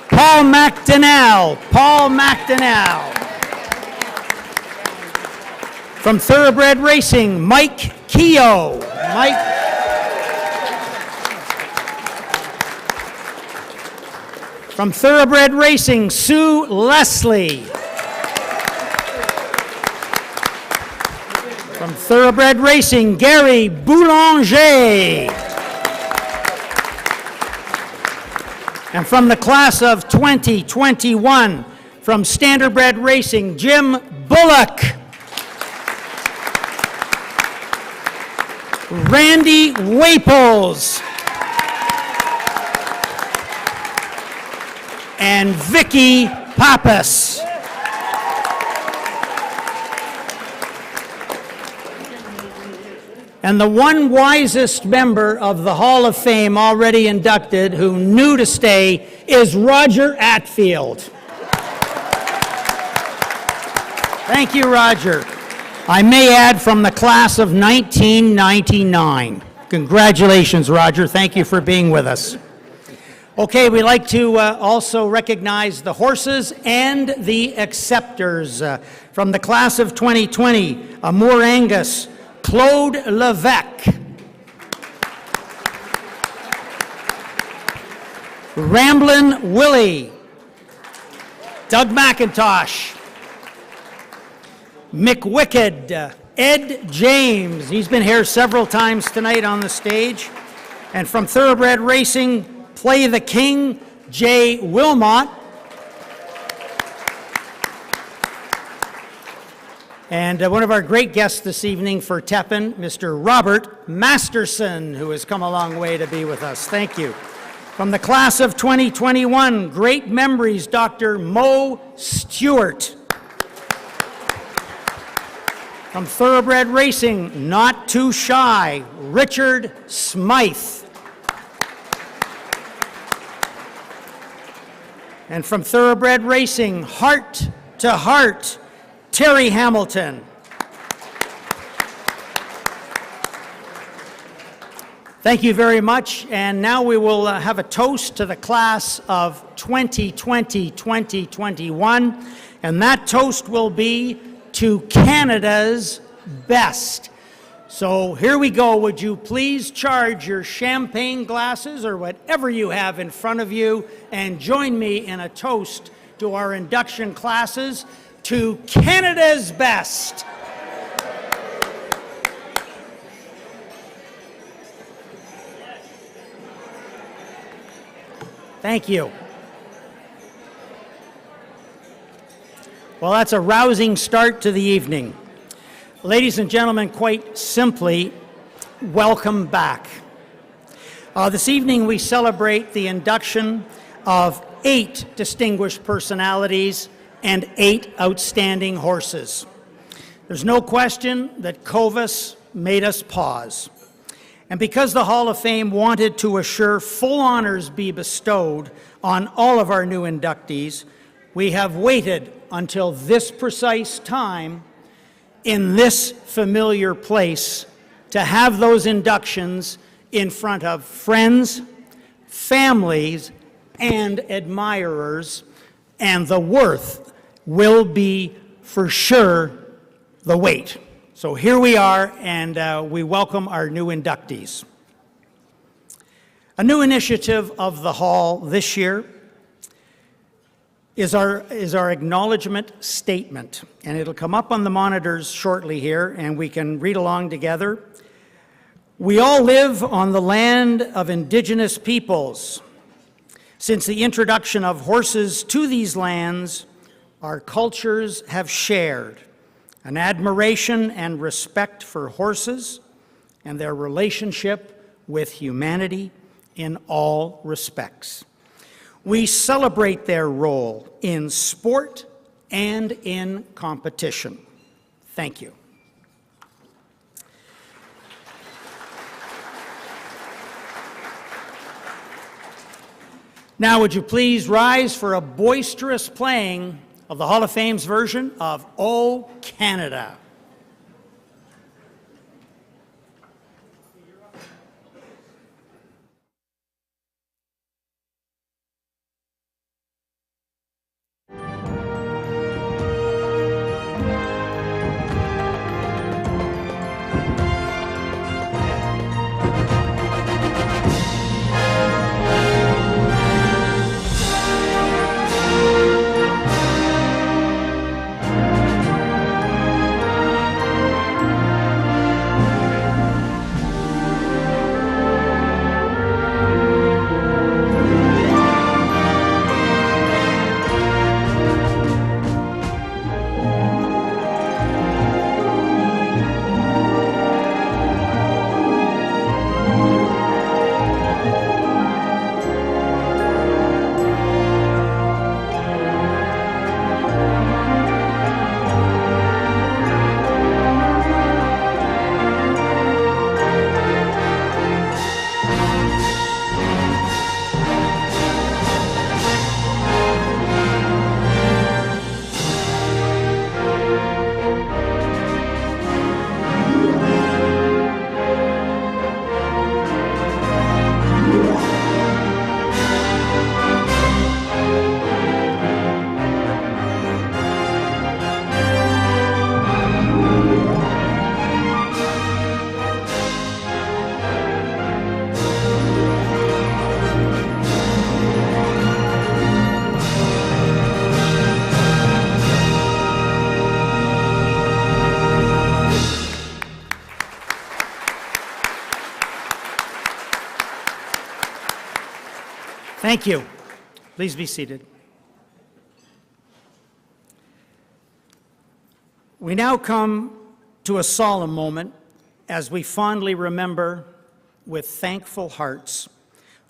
Paul McDonnell. Paul McDonnell. From Thoroughbred Racing, Mike Keogh. Mike. From Thoroughbred Racing, Sue Leslie. From Thoroughbred Racing, Gary Boulanger. And from the class of 2021, from Standardbred Racing, Jim Bullock. Randy Waples. And Vicky Pappas. And the one wisest member of the Hall of Fame already inducted who knew to stay is Roger Atfield. Thank you, Roger. I may add from the class of 1999. Congratulations, Roger. Thank you for being with us. Okay, we'd like to also recognize the horses and the acceptors. From the class of 2020, Amour Angus, Claude Levesque. Ramblin' Willie, Doug McIntosh. McWicked, Ed James. He's been here several times tonight on the stage. And from Thoroughbred Racing, Play the King, Jay Wilmot. And one of our great guests this evening for Tepin, Mr. Robert Masterson, who has come a long way to be with us. Thank you. From the class of 2021, great memories, Dr. Mo Stewart. From Thoroughbred Racing, Not Too Shy, Richard Smythe. And from Thoroughbred Racing, Heart to Heart, Terry Hamilton. Thank you very much. And now we will have a toast to the class of 2020-2021. And that toast will be to Canada's best. So here we go. Would you please charge your champagne glasses or whatever you have in front of you and join me in a toast to our induction classes to Canada's best. Thank you. Well, that's a rousing start to the evening. Ladies and gentlemen, quite simply, welcome back. This evening we celebrate the induction of 8 distinguished personalities and 8 outstanding horses. There's no question that COVID made us pause. And because the Hall of Fame wanted to assure full honors be bestowed on all of our new inductees, we have waited until this precise time in this familiar place to have those inductions in front of friends, families, and admirers, and the worth will be for sure the wait. So here we are, and we welcome our new inductees. A new initiative of the Hall this year is our acknowledgement statement, and it'll come up on the monitors shortly here, and we can read along together. We all live on the land of Indigenous peoples. Since the introduction of horses to these lands, our cultures have shared an admiration and respect for horses and their relationship with humanity in all respects. We celebrate their role in sport and in competition. Thank you. Now, would you please rise for a boisterous playing of the Hall of Fame's version of O Canada. Thank you. Please be seated. We now come to a solemn moment as we fondly remember with thankful hearts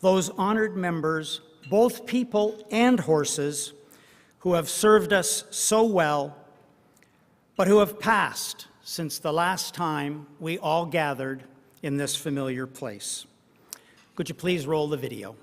those honored members, both people and horses, who have served us so well, but who have passed since the last time we all gathered in this familiar place. Could you please roll the video?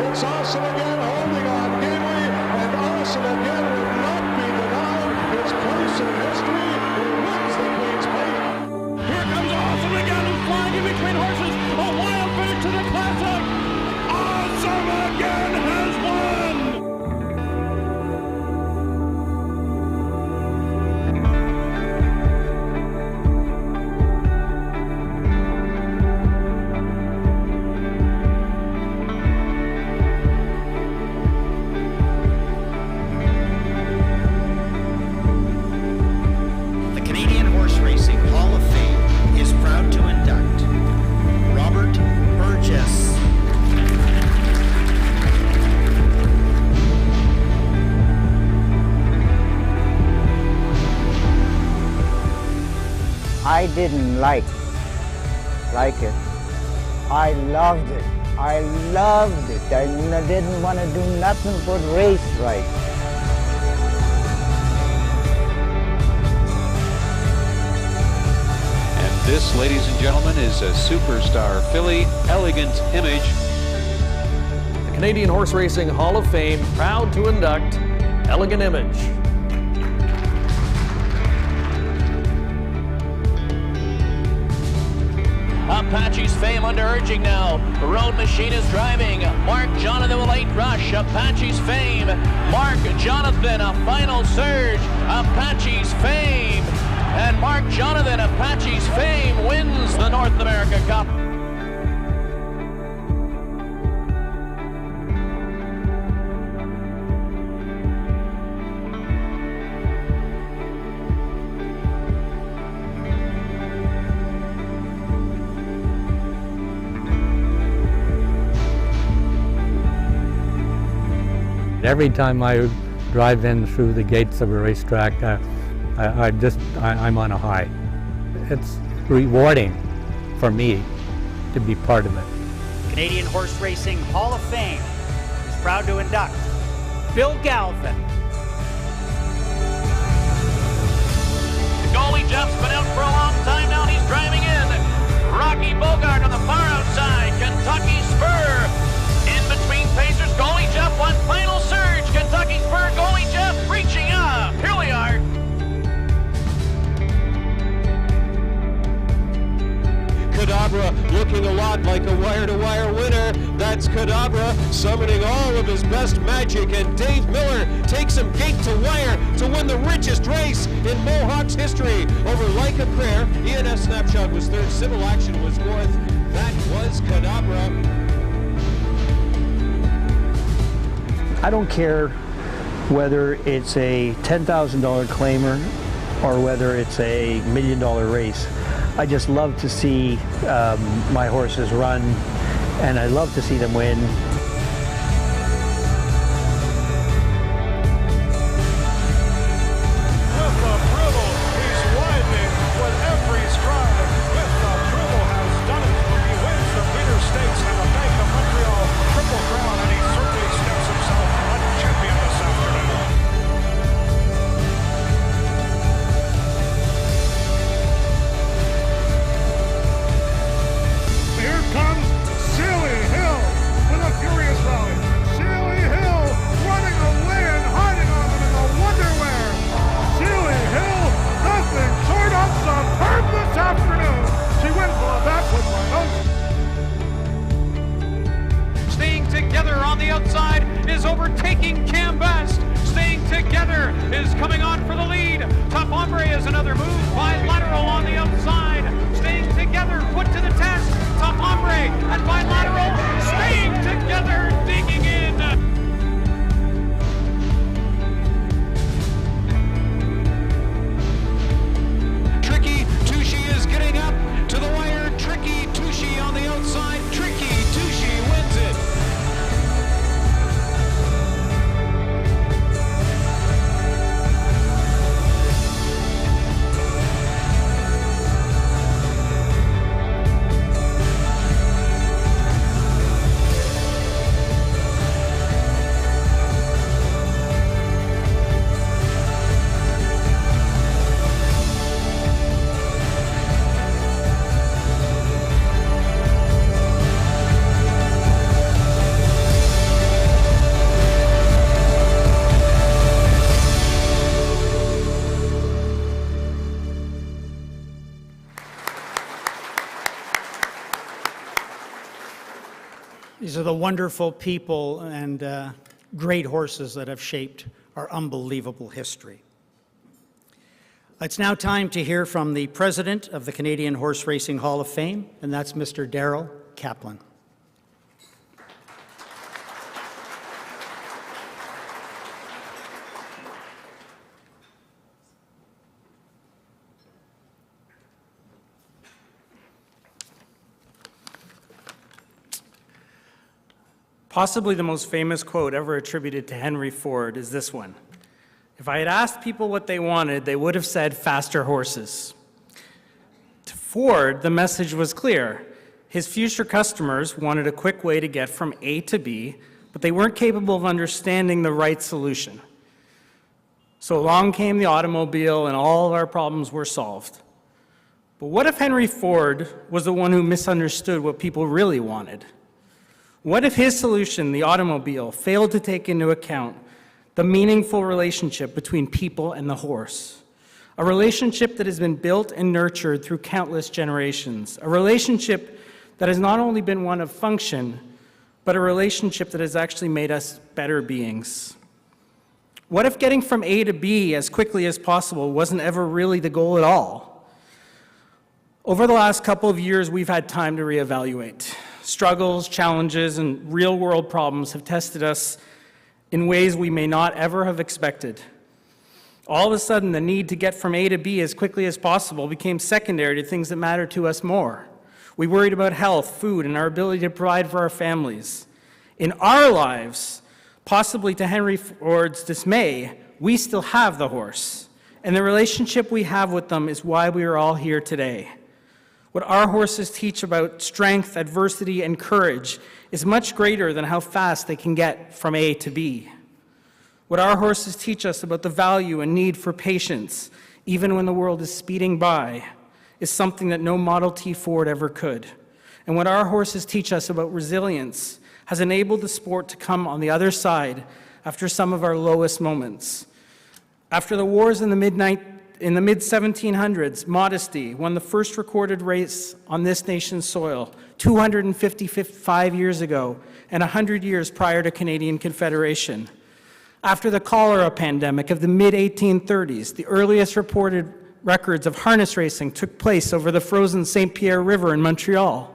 It's Awesome again, holding on gamely, and Awesome again will not be denied its place in history. He wins the Queen's Plate. Here comes Awesome again, and flying in between horses. A wild finish to the Classic. Awesome again has won. The Canadian Horse Racing Hall of Fame is proud to induct Robert Burgess. I didn't like it. I loved it. I loved it. I didn't want to do nothing but race right. And this, ladies and gentlemen, is a superstar filly, Elegant Image. The Canadian Horse Racing Hall of Fame proud to induct Elegant Image. Apache's Fame under urging now. The Road Machine is driving. Mark Jonathan will late rush. Apache's Fame. Mark Jonathan, a final surge. Apache's Fame. And Mark Jonathan, Apache's Fame, wins the North America Cup. Every time I drive in through the gates of a racetrack, I'm on a high. It's rewarding for me to be part of it. Canadian Horse Racing Hall of Fame is proud to induct Bill Galvin. The goalie Jeff's been out for a long time now, and he's driving in. Rocky Bogart on the far outside. Kentucky Spur in between pacers. Goalie Jeff, one final surge. Kentucky Spur, goalie Jeff reaching up. Here we are. Cadabra looking a lot like a wire-to-wire winner. That's Cadabra summoning all of his best magic, and Dave Miller takes him gate to wire to win the richest race in Mohawk's history over Leica Prayer. ENS Snapshot was third, Civil Action was fourth. That was Cadabra. I don't care whether it's a $10,000 claimer or whether it's a $1 million race. I just love to see my horses run, and I love to see them win. With the Bribble, he's widening with every stride. With the Bribble has done it. He wins the Peter Stakes and the Bank of Montreal Triple Crown, and he certainly steps himself a champion this afternoon. Here comes Sealy Hill with a furious rally. Sealy Hill running away and hiding on them in the Wonderwear. Sealy Hill, nothing short of superb this afternoon. She wins the backward run. Staying together on the outside is overtaking Cam Best. Staying together is coming on for the lead. Tough Hombre is another move. Bilateral on the outside. Staying together, put to the test. Tough Hombre and Bilateral staying together, digging in. These are the wonderful people and great horses that have shaped our unbelievable history. It's now time to hear from the President of the Canadian Horse Racing Hall of Fame, and that's Mr. Darrell Kaplan. Possibly the most famous quote ever attributed to Henry Ford is this one. If I had asked people what they wanted, they would have said faster horses. To Ford, the message was clear. His future customers wanted a quick way to get from A to B, but they weren't capable of understanding the right solution. So along came the automobile and all of our problems were solved. But what if Henry Ford was the one who misunderstood what people really wanted? What if his solution, the automobile, failed to take into account the meaningful relationship between people and the horse? A relationship that has been built and nurtured through countless generations. A relationship that has not only been one of function, but a relationship that has actually made us better beings. What if getting from A to B as quickly as possible wasn't ever really the goal at all? Over the last couple of years, we've had time to reevaluate. Struggles, challenges, and real-world problems have tested us in ways we may not ever have expected. All of a sudden, the need to get from A to B as quickly as possible became secondary to things that matter to us more. We worried about health, food, and our ability to provide for our families. In our lives, possibly to Henry Ford's dismay, we still have the horse. And the relationship we have with them is why we are all here today. What our horses teach about strength, adversity, and courage is much greater than how fast they can get from A to B. What our horses teach us about the value and need for patience, even when the world is speeding by, is something that no Model T Ford ever could. And what our horses teach us about resilience has enabled the sport to come on the other side after some of our lowest moments. After the wars in the mid-1700s, Modesty won the first recorded race on this nation's soil 255 years ago and 100 years prior to Canadian Confederation. After the cholera pandemic of the mid-1830s, the earliest reported records of harness racing took place over the frozen St. Pierre River in Montreal.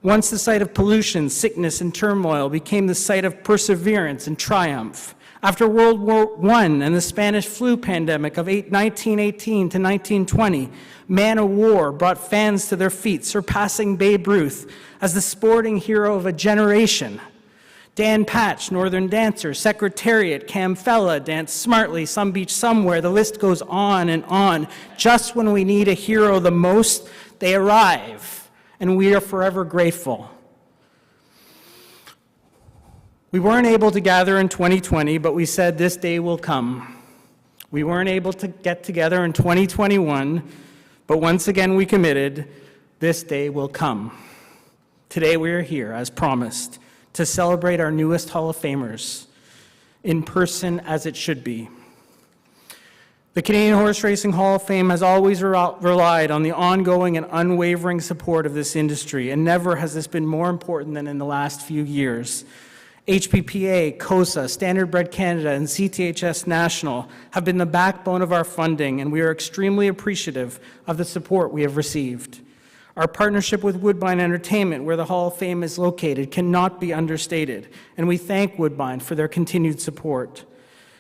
Once the site of pollution, sickness, and turmoil became the site of perseverance and triumph. After World War I and the Spanish flu pandemic of 1918 to 1920, Man o' War brought fans to their feet, surpassing Babe Ruth as the sporting hero of a generation. Dan Patch, Northern Dancer, Secretariat, Cam Fella, Dance Smartly, Some Beach Somewhere, the list goes on and on. Just when we need a hero the most, they arrive, and we are forever grateful. We weren't able to gather in 2020, but we said this day will come. We weren't able to get together in 2021, but once again we committed, this day will come. Today we are here, as promised, to celebrate our newest Hall of Famers, in person as it should be. The Canadian Horse Racing Hall of Fame has always relied on the ongoing and unwavering support of this industry, and never has this been more important than in the last few years. HPPA, COSA, Standard Bred Canada, and CTHS National have been the backbone of our funding, and we are extremely appreciative of the support we have received. Our partnership with Woodbine Entertainment, where the Hall of Fame is located, cannot be understated, and we thank Woodbine for their continued support.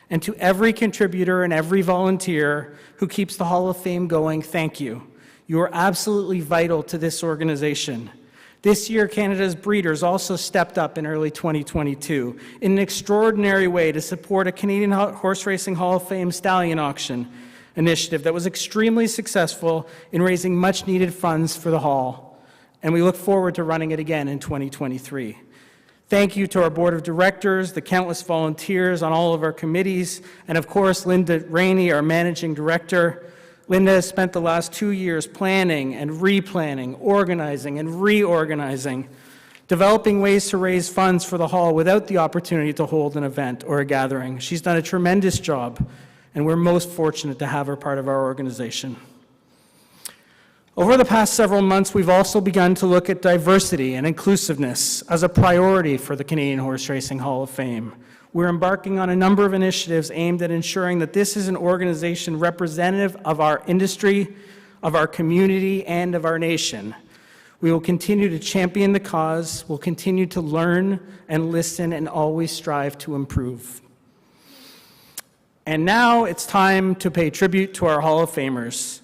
And to every contributor and every volunteer who keeps the Hall of Fame going, thank you. You are absolutely vital to this organization. This year, Canada's breeders also stepped up in early 2022 in an extraordinary way to support a Canadian Horse Racing Hall of Fame stallion auction initiative that was extremely successful in raising much-needed funds for the Hall, and we look forward to running it again in 2023. Thank you to our board of directors, the countless volunteers on all of our committees, and of course, Linda Rainey, our managing director. Linda has spent the last 2 years planning and replanning, organizing and reorganizing, developing ways to raise funds for the Hall without the opportunity to hold an event or a gathering. She's done a tremendous job, and we're most fortunate to have her part of our organization. Over the past several months, we've also begun to look at diversity and inclusiveness as a priority for the Canadian Horse Racing Hall of Fame. We're embarking on a number of initiatives aimed at ensuring that this is an organization representative of our industry, of our community, and of our nation. We will continue to champion the cause, we'll continue to learn and listen, and always strive to improve. And now it's time to pay tribute to our Hall of Famers.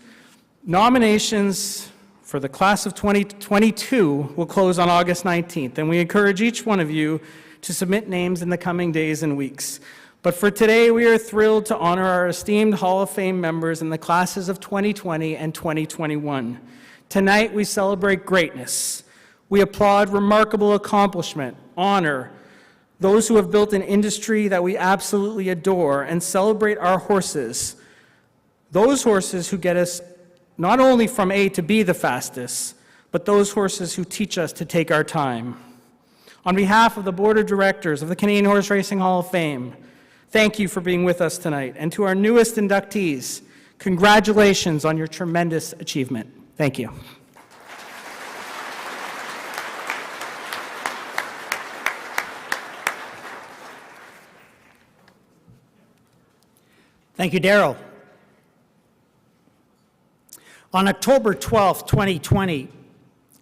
Nominations for the class of 2022 will close on August 19th, and we encourage each one of you to submit names in the coming days and weeks. But for today, we are thrilled to honor our esteemed Hall of Fame members in the classes of 2020 and 2021. Tonight, we celebrate greatness. We applaud remarkable accomplishment, honor those who have built an industry that we absolutely adore, and celebrate our horses, those horses who get us not only from A to B the fastest, but those horses who teach us to take our time. On behalf of the Board of Directors of the Canadian Horse Racing Hall of Fame, thank you for being with us tonight. And to our newest inductees, congratulations on your tremendous achievement. Thank you. Thank you, Darrell. On October 12, 2020,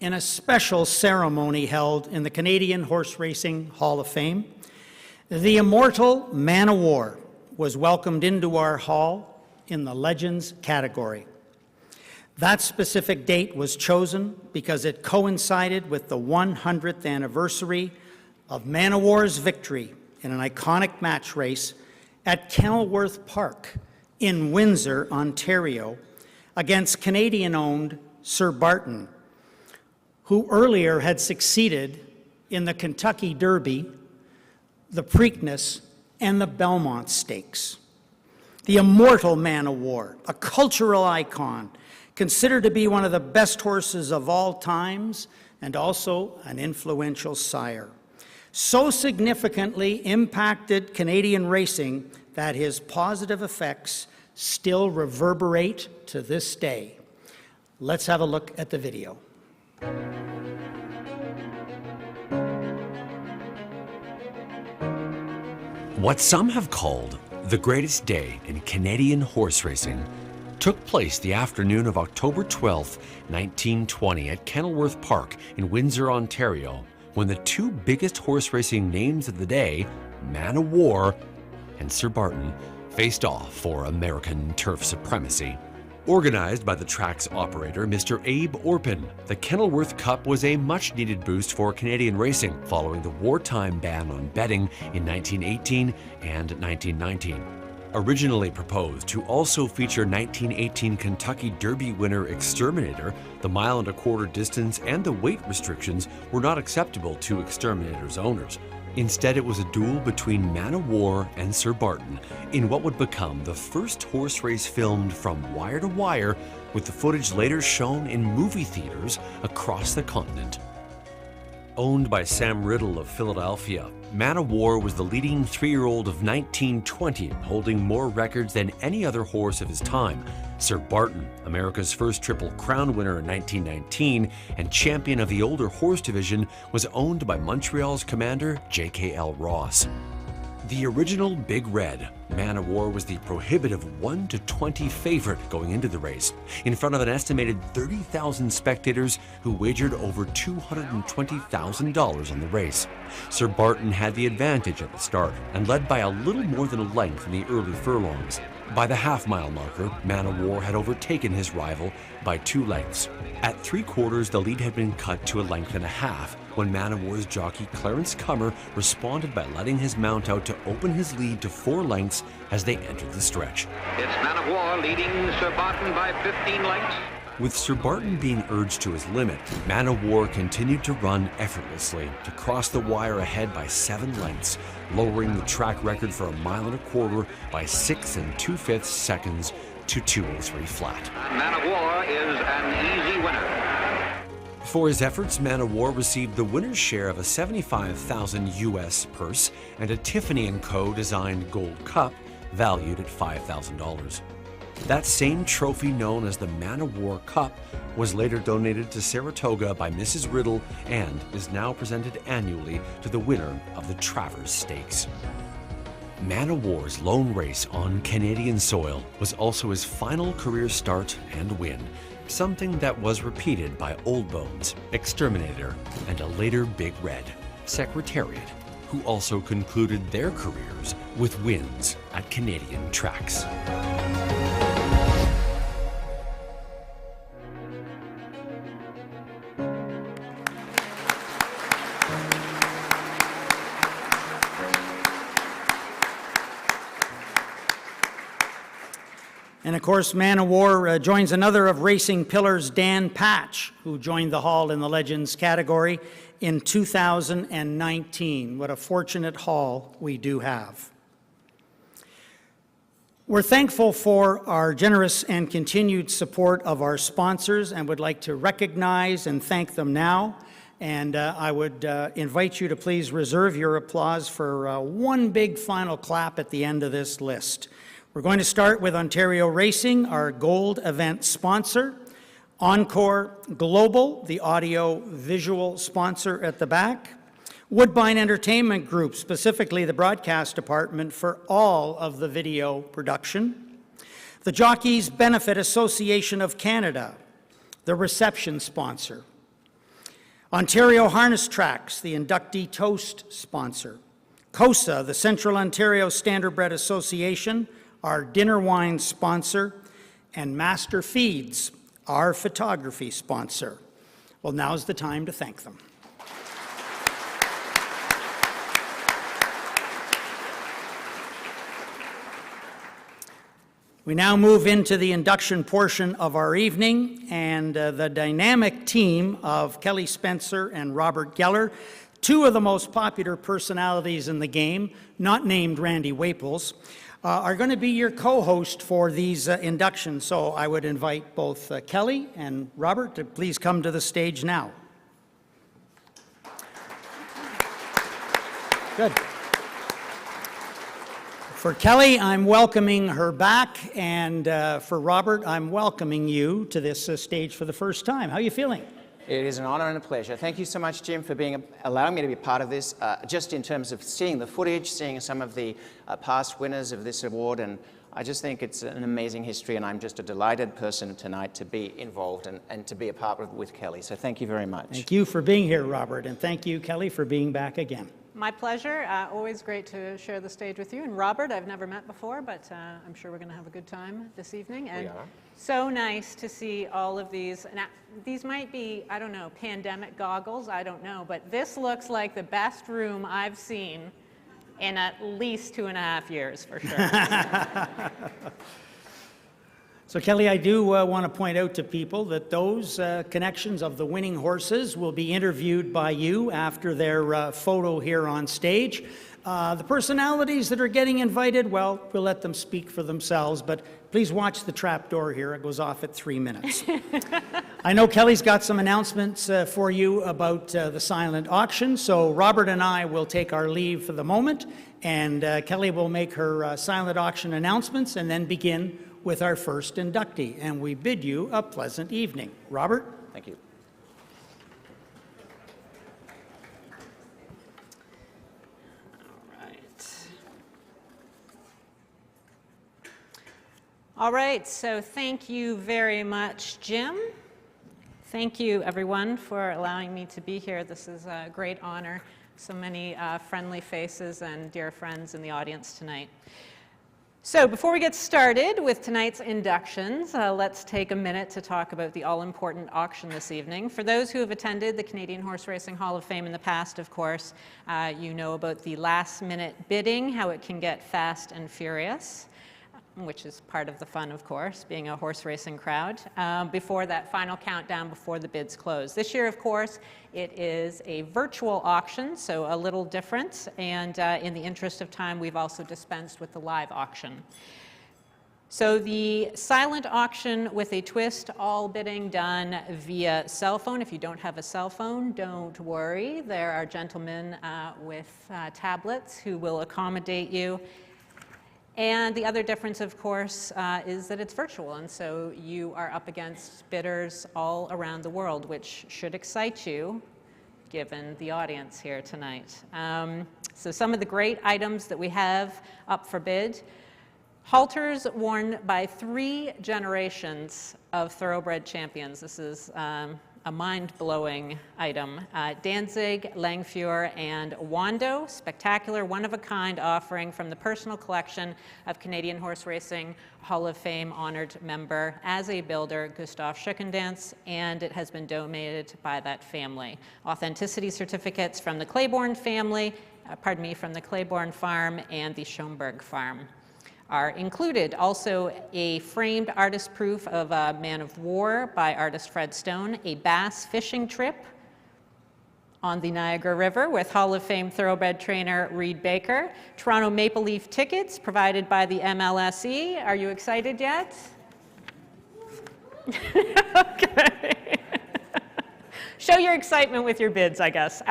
in a special ceremony held in the Canadian Horse Racing Hall of Fame, the immortal Man o' War was welcomed into our hall in the Legends category. That specific date was chosen because it coincided with the 100th anniversary of Man o' War's victory in an iconic match race at Kenilworth Park in Windsor, Ontario, against Canadian-owned Sir Barton, who earlier had succeeded in the Kentucky Derby, the Preakness, and the Belmont Stakes. The immortal Man o' War, a cultural icon, considered to be one of the best horses of all times, and also an influential sire. So significantly impacted Canadian racing that his positive effects still reverberate to this day. Let's have a look at the video. What some have called the greatest day in Canadian horse racing took place the afternoon of October 12, 1920 at Kenilworth Park in Windsor, Ontario, when the two biggest horse racing names of the day, Man o' War and Sir Barton, faced off for American turf supremacy. Organized by the track's operator, Mr. Abe Orpin, the Kenilworth Cup was a much-needed boost for Canadian racing following the wartime ban on betting in 1918 and 1919. Originally proposed to also feature 1918 Kentucky Derby winner Exterminator, the mile-and-a-quarter distance and the weight restrictions were not acceptable to Exterminator's owners. Instead, it was a duel between Man o' War and Sir Barton in what would become the first horse race filmed from wire to wire, with the footage later shown in movie theaters across the continent. Owned by Sam Riddle of Philadelphia, Man o' War was the leading three-year-old of 1920, holding more records than any other horse of his time. Sir Barton, America's first Triple Crown winner in 1919 and champion of the older horse division, was owned by Montreal's commander J.K.L. Ross. The original Big Red, Man o' War was the prohibitive 1-20 favorite going into the race, in front of an estimated 30,000 spectators who wagered over $220,000 on the race. Sir Barton had the advantage at the start and led by a little more than a length in the early furlongs. By the half-mile marker, Man o' War had overtaken his rival by 2 lengths. At 3/4, the lead had been cut to a length and a half when Man o' War's jockey Clarence Cummer responded by letting his mount out to open his lead to 4 lengths as they entered the stretch. It's Man o' War leading Sir Barton by 15 lengths. With Sir Barton being urged to his limit, Man o' War continued to run effortlessly to cross the wire ahead by 7 lengths, lowering the track record for a 1.25 miles by 6 2/5 seconds to 2:03 flat. Man o' War is an easy winner. For his efforts, Man o' War received the winner's share of a $75,000 US purse and a Tiffany & Co. designed gold cup valued at $5,000. That same trophy, known as the Man of War Cup, was later donated to Saratoga by Mrs. Riddle and is now presented annually to the winner of the Travers Stakes. Man of War's lone race on Canadian soil was also his final career start and win, something that was repeated by Old Bones, Exterminator, and a later Big Red, Secretariat, who also concluded their careers with wins at Canadian tracks. And of course, Man of War joins another of Racing Pillars, Dan Patch, who joined the Hall in the Legends category in 2019. What a fortunate haul we do have. We're thankful for our generous and continued support of our sponsors and would like to recognize and thank them now. And I would invite you to please reserve your applause for one big final clap at the end of this list. We're going to start with Ontario Racing, our gold event sponsor. Encore Global, the audio-visual sponsor at the back. Woodbine Entertainment Group, specifically the broadcast department, for all of the video production. The Jockeys Benefit Association of Canada, the reception sponsor. Ontario Harness Tracks, the inductee toast sponsor. COSA, the Central Ontario Standardbred Association, our dinner wine sponsor. And Master Feeds, our photography sponsor. Well, now's the time to thank them. We now move into the induction portion of our evening, and the dynamic team of Kelly Spencer and Robert Geller, two of the most popular personalities in the game, not named Randy Waples, are going to be your co-host for these inductions. So I would invite both Kelly and Robert to please come to the stage now. Good. For Kelly, I'm welcoming her back, and for Robert, I'm welcoming you to this stage for the first time. How are you feeling? It is an honor and a pleasure. Thank you so much, Jim, for allowing me to be part of this, just in terms of seeing the footage, seeing some of the past winners of this award, and I just think it's an amazing history, and I'm just a delighted person tonight to be involved and to be a part with Kelly. So thank you very much. Thank you for being here, Robert, and thank you, Kelly, for being back again. My pleasure. Always great to share the stage with you. And Robert, I've never met before, but I'm sure we're going to have a good time this evening. And we are. So nice to see all of these. Now, these might be, I don't know, pandemic goggles. I don't know. But this looks like the best room I've seen in at least 2.5 years, for sure. So, Kelly, I do want to point out to people that those connections of the winning horses will be interviewed by you after their photo here on stage. The personalities that are getting invited, well, we'll let them speak for themselves, but please watch the trap door here. It goes off at 3 minutes. I know Kelly's got some announcements for you about the silent auction, so Robert and I will take our leave for the moment, and Kelly will make her silent auction announcements and then begin with our first inductee, and we bid you a pleasant evening. Robert? Thank you. All right, so thank you very much, Jim. Thank you, everyone, for allowing me to be here. This is a great honor. So many friendly faces and dear friends in the audience tonight. So before we get started with tonight's inductions, let's take a minute to talk about the all-important auction this evening. For those who have attended the Canadian Horse Racing Hall of Fame in the past, of course, you know about the last-minute bidding, how it can get fast and furious, which is part of the fun, of course, being a horse racing crowd, before that final countdown before the bids close. This year, of course, it is a virtual auction, so a little different, and in the interest of time, we've also dispensed with the live auction. So the silent auction with a twist, all bidding done via cell phone. If you don't have a cell phone, don't worry. There are gentlemen with tablets who will accommodate you. And the other difference, of course, is that it's virtual, and so you are up against bidders all around the world, which should excite you, given the audience here tonight. So some of the great items that we have up for bid: halters worn by 3 generations of thoroughbred champions. This is a mind-blowing item. Danzig, Langfuhr, and Wando, spectacular, one-of-a-kind offering from the personal collection of Canadian Horse Racing Hall of Fame honored member as a builder, Gustav Schuckendance, and it has been donated by that family. Authenticity certificates from the Claiborne family, from the Claiborne farm and the Schoenberg farm are included. Also, a framed artist proof of a Man of War by artist Fred Stone, a bass fishing trip on the Niagara River with Hall of Fame thoroughbred trainer Reed Baker, Toronto Maple Leaf tickets provided by the MLSE. Are you excited yet? Okay. Show your excitement with your bids, I guess.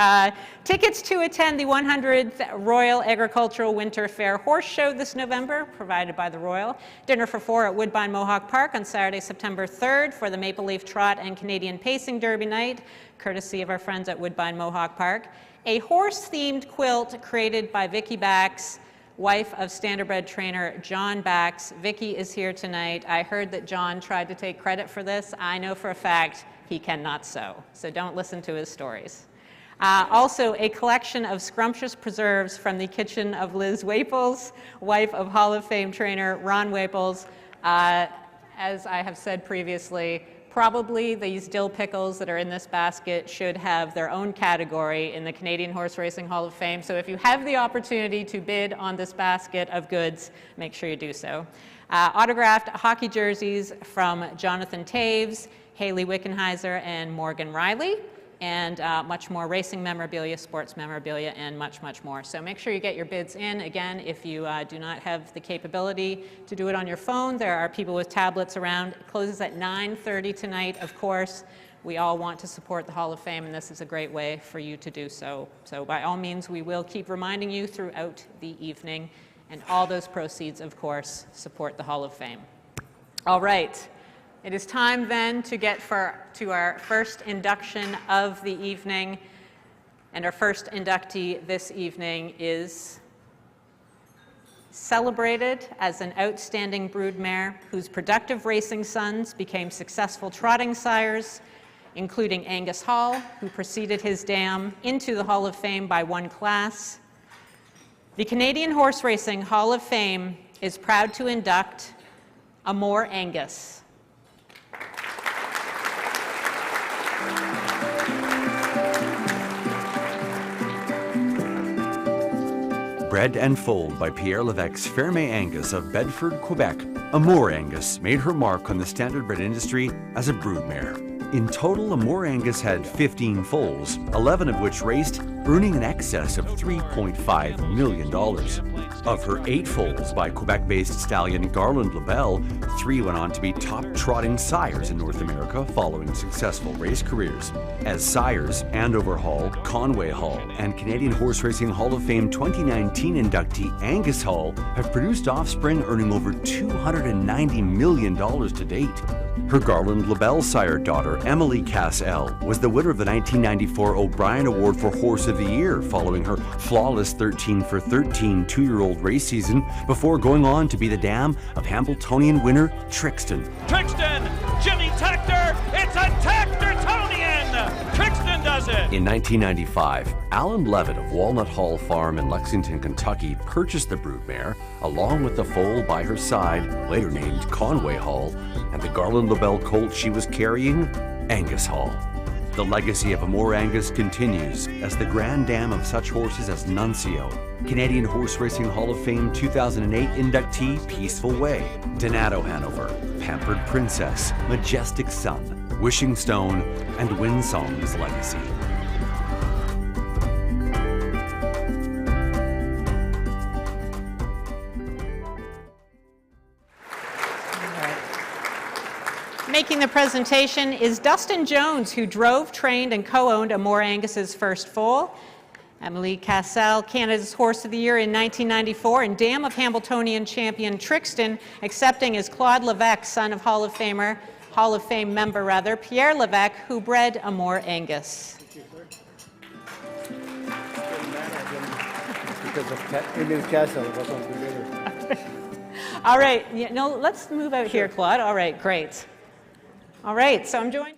Tickets to attend the 100th Royal Agricultural Winter Fair Horse Show this November, provided by the Royal. Dinner for 4 at Woodbine Mohawk Park on Saturday, September 3rd for the Maple Leaf Trot and Canadian Pacing Derby night, courtesy of our friends at Woodbine Mohawk Park. A horse-themed quilt created by Vicky Bax, wife of standardbred trainer John Bax. Vicky is here tonight. I heard that John tried to take credit for this. I know for a fact he cannot sew, so don't listen to his stories. Also, a collection of scrumptious preserves from the kitchen of Liz Waples, wife of Hall of Fame trainer Ron Waples. As I have said previously, probably these dill pickles that are in this basket should have their own category in the Canadian Horse Racing Hall of Fame. So if you have the opportunity to bid on this basket of goods, make sure you do so. Autographed hockey jerseys from Jonathan Taves, Haley Wickenheiser, and Morgan Riley, and much more racing memorabilia, sports memorabilia, and much, much more. So make sure you get your bids in. Again, if you do not have the capability to do it on your phone, there are people with tablets around. It closes at 9:30 tonight, of course. We all want to support the Hall of Fame, and this is a great way for you to do so. So by all means, we will keep reminding you throughout the evening, and all those proceeds, of course, support the Hall of Fame. All right. It is time then to get to our first induction of the evening. And our first inductee this evening is celebrated as an outstanding broodmare whose productive racing sons became successful trotting sires, including Angus Hall, who preceded his dam into the Hall of Fame by 1 class. The Canadian Horse Racing Hall of Fame is proud to induct Amore Angus. Bred and foaled by Pierre Levesque's Ferme Angus of Bedford, Quebec, Amore Angus made her mark on the standardbred industry as a broodmare. In total, Amore Angus had 15 foals, 11 of which raced, earning in excess of $3.5 million. Of her 8 foals by Quebec-based stallion Garland LaBelle, 3 went on to be top trotting sires in North America following successful race careers. As sires, Andover Hall, Conway Hall, and Canadian Horse Racing Hall of Fame 2019 inductee Angus Hall have produced offspring earning over $290 million to date. Her Garland LaBelle sire daughter, Emily Cass-Elle, was the winner of the 1994 O'Brien Award for Horse of the Year following her flawless 13-for-13 two-year-old race season before going on to be the dam of Hambletonian winner Trixton. Trixton! Jimmy Tactor! It's a Tactortonian! Trixton does it! In 1995, Alan Levitt of Walnut Hall Farm in Lexington, Kentucky purchased the broodmare along with the foal by her side, later named Conway Hall, and the Garland LaBelle colt she was carrying, Angus Hall. The legacy of Amore Angus continues as the grand dam of such horses as Nuncio, Canadian Horse Racing Hall of Fame 2008 inductee Peaceful Way, Donato Hanover, Pampered Princess, Majestic Sun, Wishing Stone, and Windsong's legacy. Making the presentation is Dustin Jones, who drove, trained, and co-owned Amore Angus's first foal. Emily Cassell, Canada's Horse of the Year in 1994, and Dam of Hambletonian champion Trixton, accepting as Claude Levesque, son of Hall of Fame member Pierre Levesque, who bred Amour Angus. Because of Emily Cassell, it was unbelievable. All right, no, let's move out here, Claude. All right, great. All right, so I'm joined here.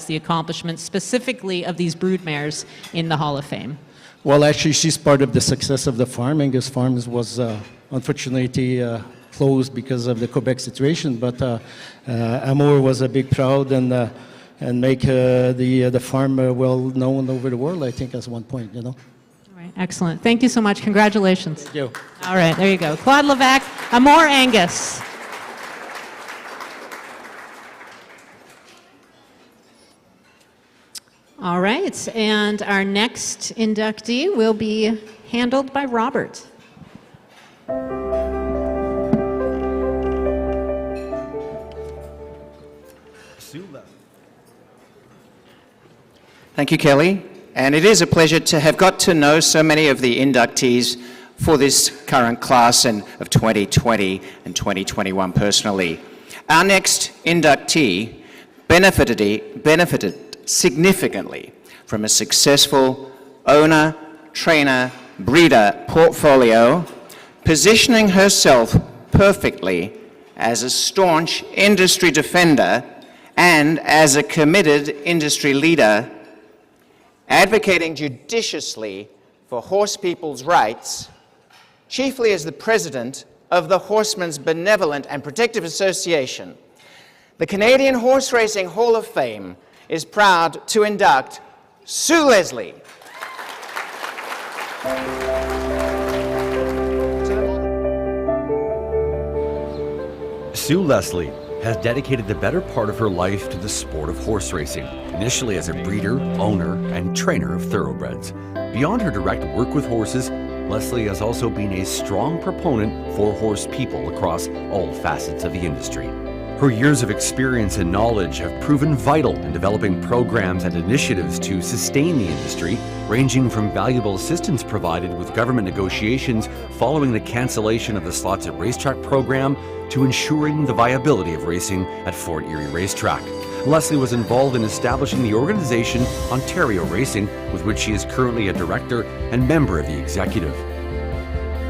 The accomplishments specifically of these broodmares in the Hall of Fame? Well, actually, she's part of the success of the farm. Angus Farms was unfortunately closed because of the Quebec situation, but Amour was a big proud and make the farm well known over the world, I think, at one point, you know. All right, excellent. Thank you so much. Congratulations. Thank you. All right, there you go. Claude Levesque, Amour Angus. All right, and our next inductee will be handled by Robert. Thank you, Kelly. And it is a pleasure to have got to know so many of the inductees for this current class and of 2020 and 2021 personally. Our next inductee benefited significantly from a successful owner, trainer, breeder portfolio, positioning herself perfectly as a staunch industry defender and as a committed industry leader, advocating judiciously for horse people's rights, chiefly as the president of the Horsemen's Benevolent and Protective Association. The Canadian Horse Racing Hall of Fame is proud to induct Sue Leslie. Sue Leslie has dedicated the better part of her life to the sport of horse racing, initially as a breeder, owner, and trainer of thoroughbreds. Beyond her direct work with horses, Leslie has also been a strong proponent for horse people across all facets of the industry. Her years of experience and knowledge have proven vital in developing programs and initiatives to sustain the industry, ranging from valuable assistance provided with government negotiations following the cancellation of the Slots at Racetrack program to ensuring the viability of racing at Fort Erie Racetrack. Leslie was involved in establishing the organization Ontario Racing, with which she is currently a director and member of the executive.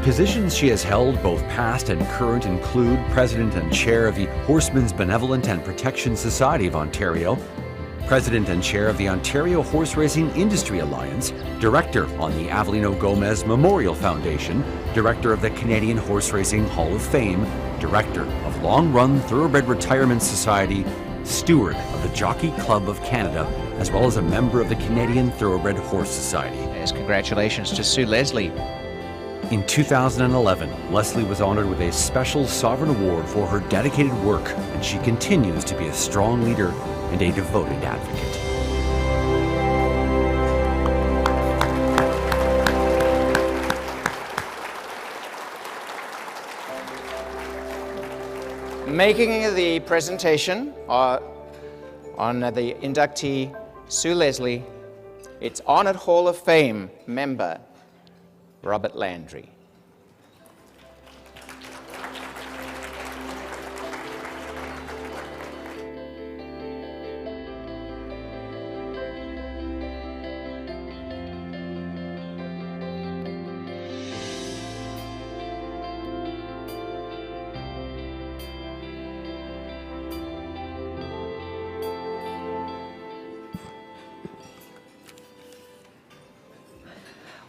Positions she has held, both past and current, include President and Chair of the Horsemen's Benevolent and Protection Society of Ontario, President and Chair of the Ontario Horse Racing Industry Alliance, Director on the Avelino Gomez Memorial Foundation, Director of the Canadian Horse Racing Hall of Fame, Director of Long Run Thoroughbred Retirement Society, Steward of the Jockey Club of Canada, as well as a member of the Canadian Thoroughbred Horse Society. Yes, congratulations to Sue Leslie. In 2011, Leslie was honored with a special Sovereign Award for her dedicated work, and she continues to be a strong leader and a devoted advocate. Making the presentation on the inductee, Sue Leslie, it's Honored Hall of Fame member, Robert Landry.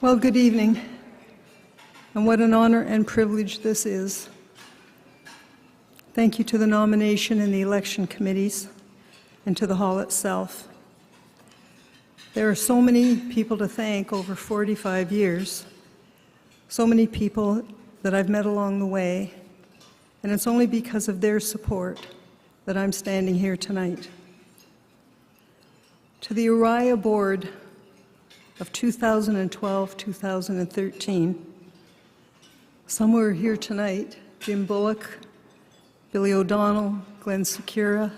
Well, good evening, and what an honor and privilege this is. Thank you to the nomination and the election committees, and to the hall itself. There are so many people to thank over 45 years, so many people that I've met along the way, and it's only because of their support that I'm standing here tonight. To the Uriah Board of 2012-2013. Some were here tonight: Jim Bullock, Billy O'Donnell, Glenn Secura,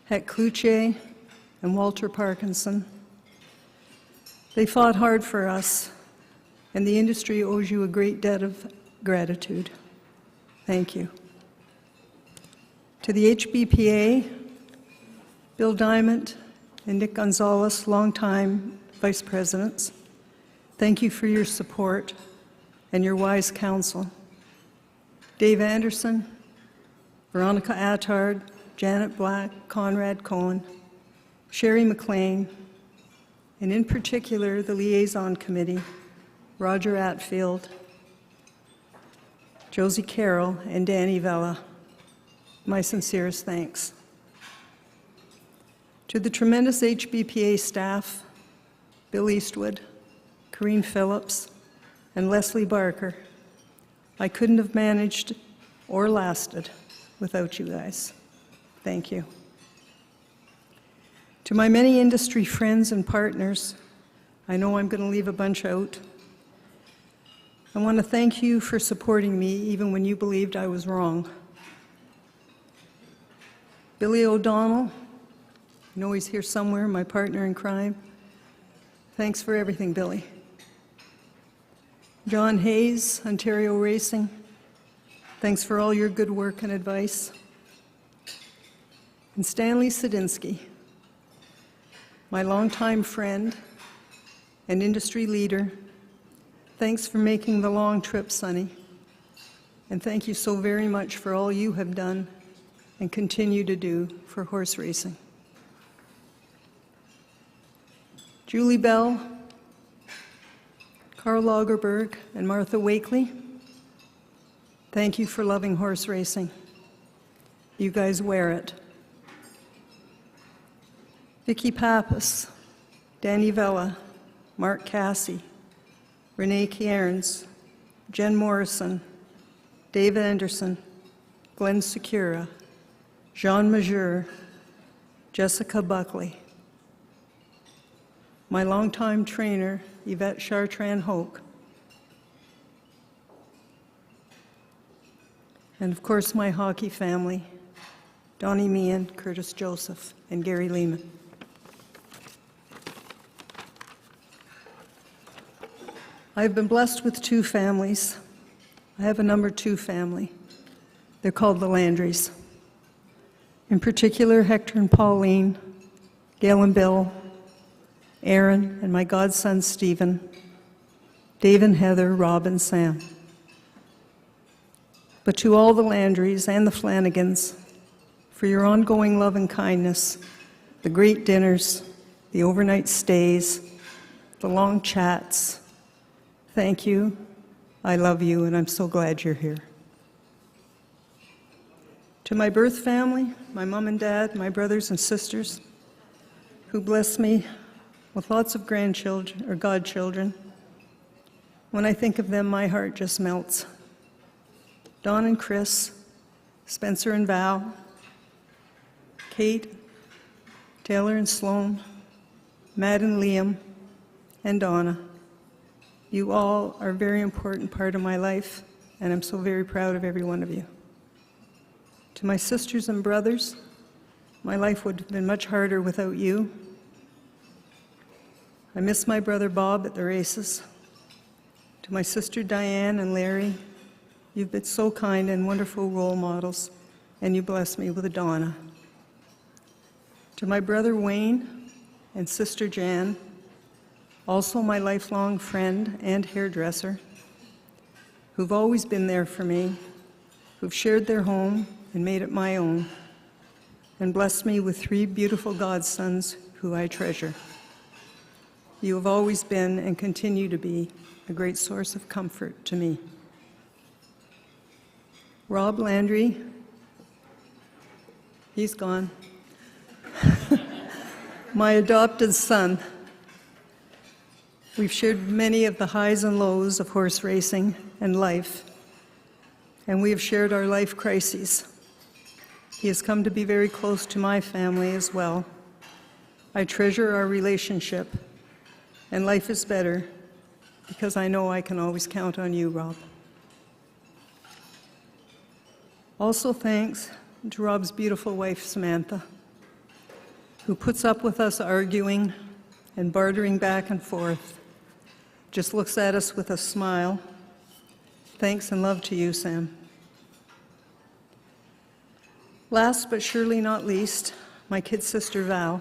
Hec Kluche, and Walter Parkinson. They fought hard for us, and the industry owes you a great debt of gratitude. Thank you. To the HBPA, Bill Diamond and Nick Gonzalez, longtime Vice Presidents, thank you for your support and your wise counsel. Dave Anderson, Veronica Attard, Janet Black, Conrad Cohen, Sherry McLean, and in particular the Liaison Committee, Roger Atfield, Josie Carroll, and Danny Vella, my sincerest thanks. To the tremendous HBPA staff, Bill Eastwood, Corrine Phillips, and Leslie Barker, I couldn't have managed or lasted without you guys. Thank you. To my many industry friends and partners, I know I'm going to leave a bunch out. I want to thank you for supporting me even when you believed I was wrong. Billy O'Donnell, I know he's here somewhere, my partner in crime. Thanks for everything, Billy. John Hayes, Ontario Racing, thanks for all your good work and advice. And Stanley Sadinsky, my longtime friend and industry leader, thanks for making the long trip sunny. And thank you so very much for all you have done and continue to do for horse racing. Julie Bell, Carl Lagerberg, and Martha Wakely, thank you for loving horse racing. You guys wear it. Vicki Pappas, Danny Vella, Mark Cassie, Renee Cairns, Jen Morrison, Dave Anderson, Glenn Secura, Jean Majeur, Jessica Buckley. My longtime trainer, Yvette Chartrand-Hoke. And of course, my hockey family, Donnie Meehan, Curtis Joseph, and Gary Lehman. I've been blessed with two families. I have a number 2 family. They're called the Landrys. In particular, Hector and Pauline, Gail and Bill, Aaron, and my godson, Stephen, Dave and Heather, Rob and Sam. But to all the Landrys and the Flanagans, for your ongoing love and kindness, the great dinners, the overnight stays, the long chats, thank you, I love you, and I'm so glad you're here. To my birth family, my mom and dad, my brothers and sisters, who bless me with lots of grandchildren or godchildren. When I think of them, my heart just melts. Don and Chris, Spencer and Val, Kate, Taylor and Sloan, Matt and Liam, and Donna. You all are a very important part of my life, and I'm so very proud of every one of you. To my sisters and brothers, my life would have been much harder without you. I miss my brother Bob at the races. To my sister Diane and Larry, you've been so kind and wonderful role models, and you bless me with a Donna. To my brother Wayne and sister Jan, also my lifelong friend and hairdresser, who've always been there for me, who've shared their home and made it my own, and blessed me with 3 beautiful godsons who I treasure. You have always been and continue to be a great source of comfort to me. Rob Landry, he's gone. My adopted son. We've shared many of the highs and lows of horse racing and life, and we have shared our life crises. He has come to be very close to my family as well. I treasure our relationship, and life is better because I know I can always count on you, Rob. Also thanks to Rob's beautiful wife, Samantha, who puts up with us arguing and bartering back and forth, just looks at us with a smile. Thanks and love to you, Sam. Last but surely not least, my kid sister, Val.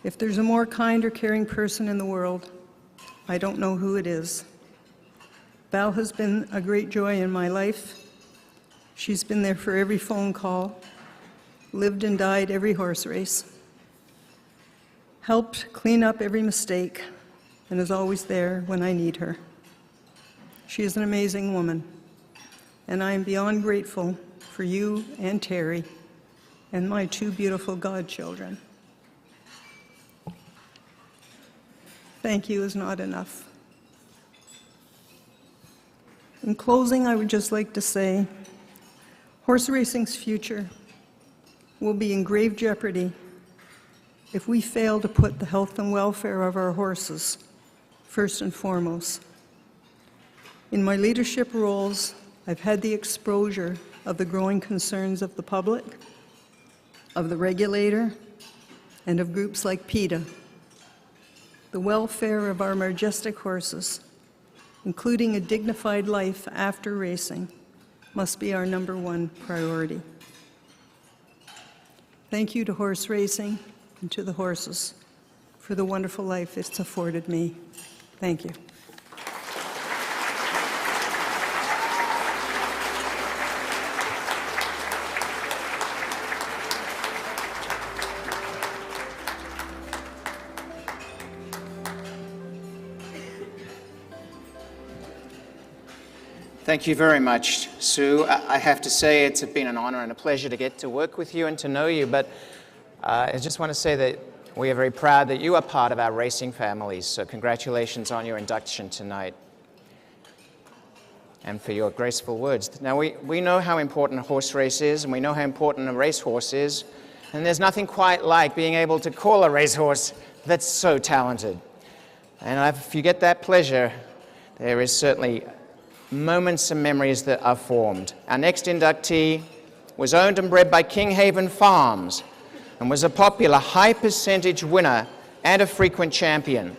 If there's a more kind or caring person in the world, I don't know who it is. Val has been a great joy in my life. She's been there for every phone call, lived and died every horse race, helped clean up every mistake, and is always there when I need her. She is an amazing woman, and I am beyond grateful for you and Terry and my 2 beautiful godchildren. Thank you is not enough. In closing, I would just like to say, horse racing's future will be in grave jeopardy if we fail to put the health and welfare of our horses first and foremost. In my leadership roles, I've had the exposure of the growing concerns of the public, of the regulator, and of groups like PETA. The welfare of our majestic horses, including a dignified life after racing, must be our #1 priority. Thank you to horse racing and to the horses for the wonderful life it's afforded me. Thank you. Thank you very much, Sue. I have to say it's been an honor and a pleasure to get to work with you and to know you, but I just want to say that we are very proud that you are part of our racing families, so congratulations on your induction tonight and for your graceful words. Now, we know how important a horse race is, and we know how important a racehorse is, and there's nothing quite like being able to call a racehorse that's so talented. And if you get that pleasure, there is certainly moments and memories that are formed. Our next inductee was owned and bred by Kinghaven Farms and was a popular high-percentage winner and a frequent champion,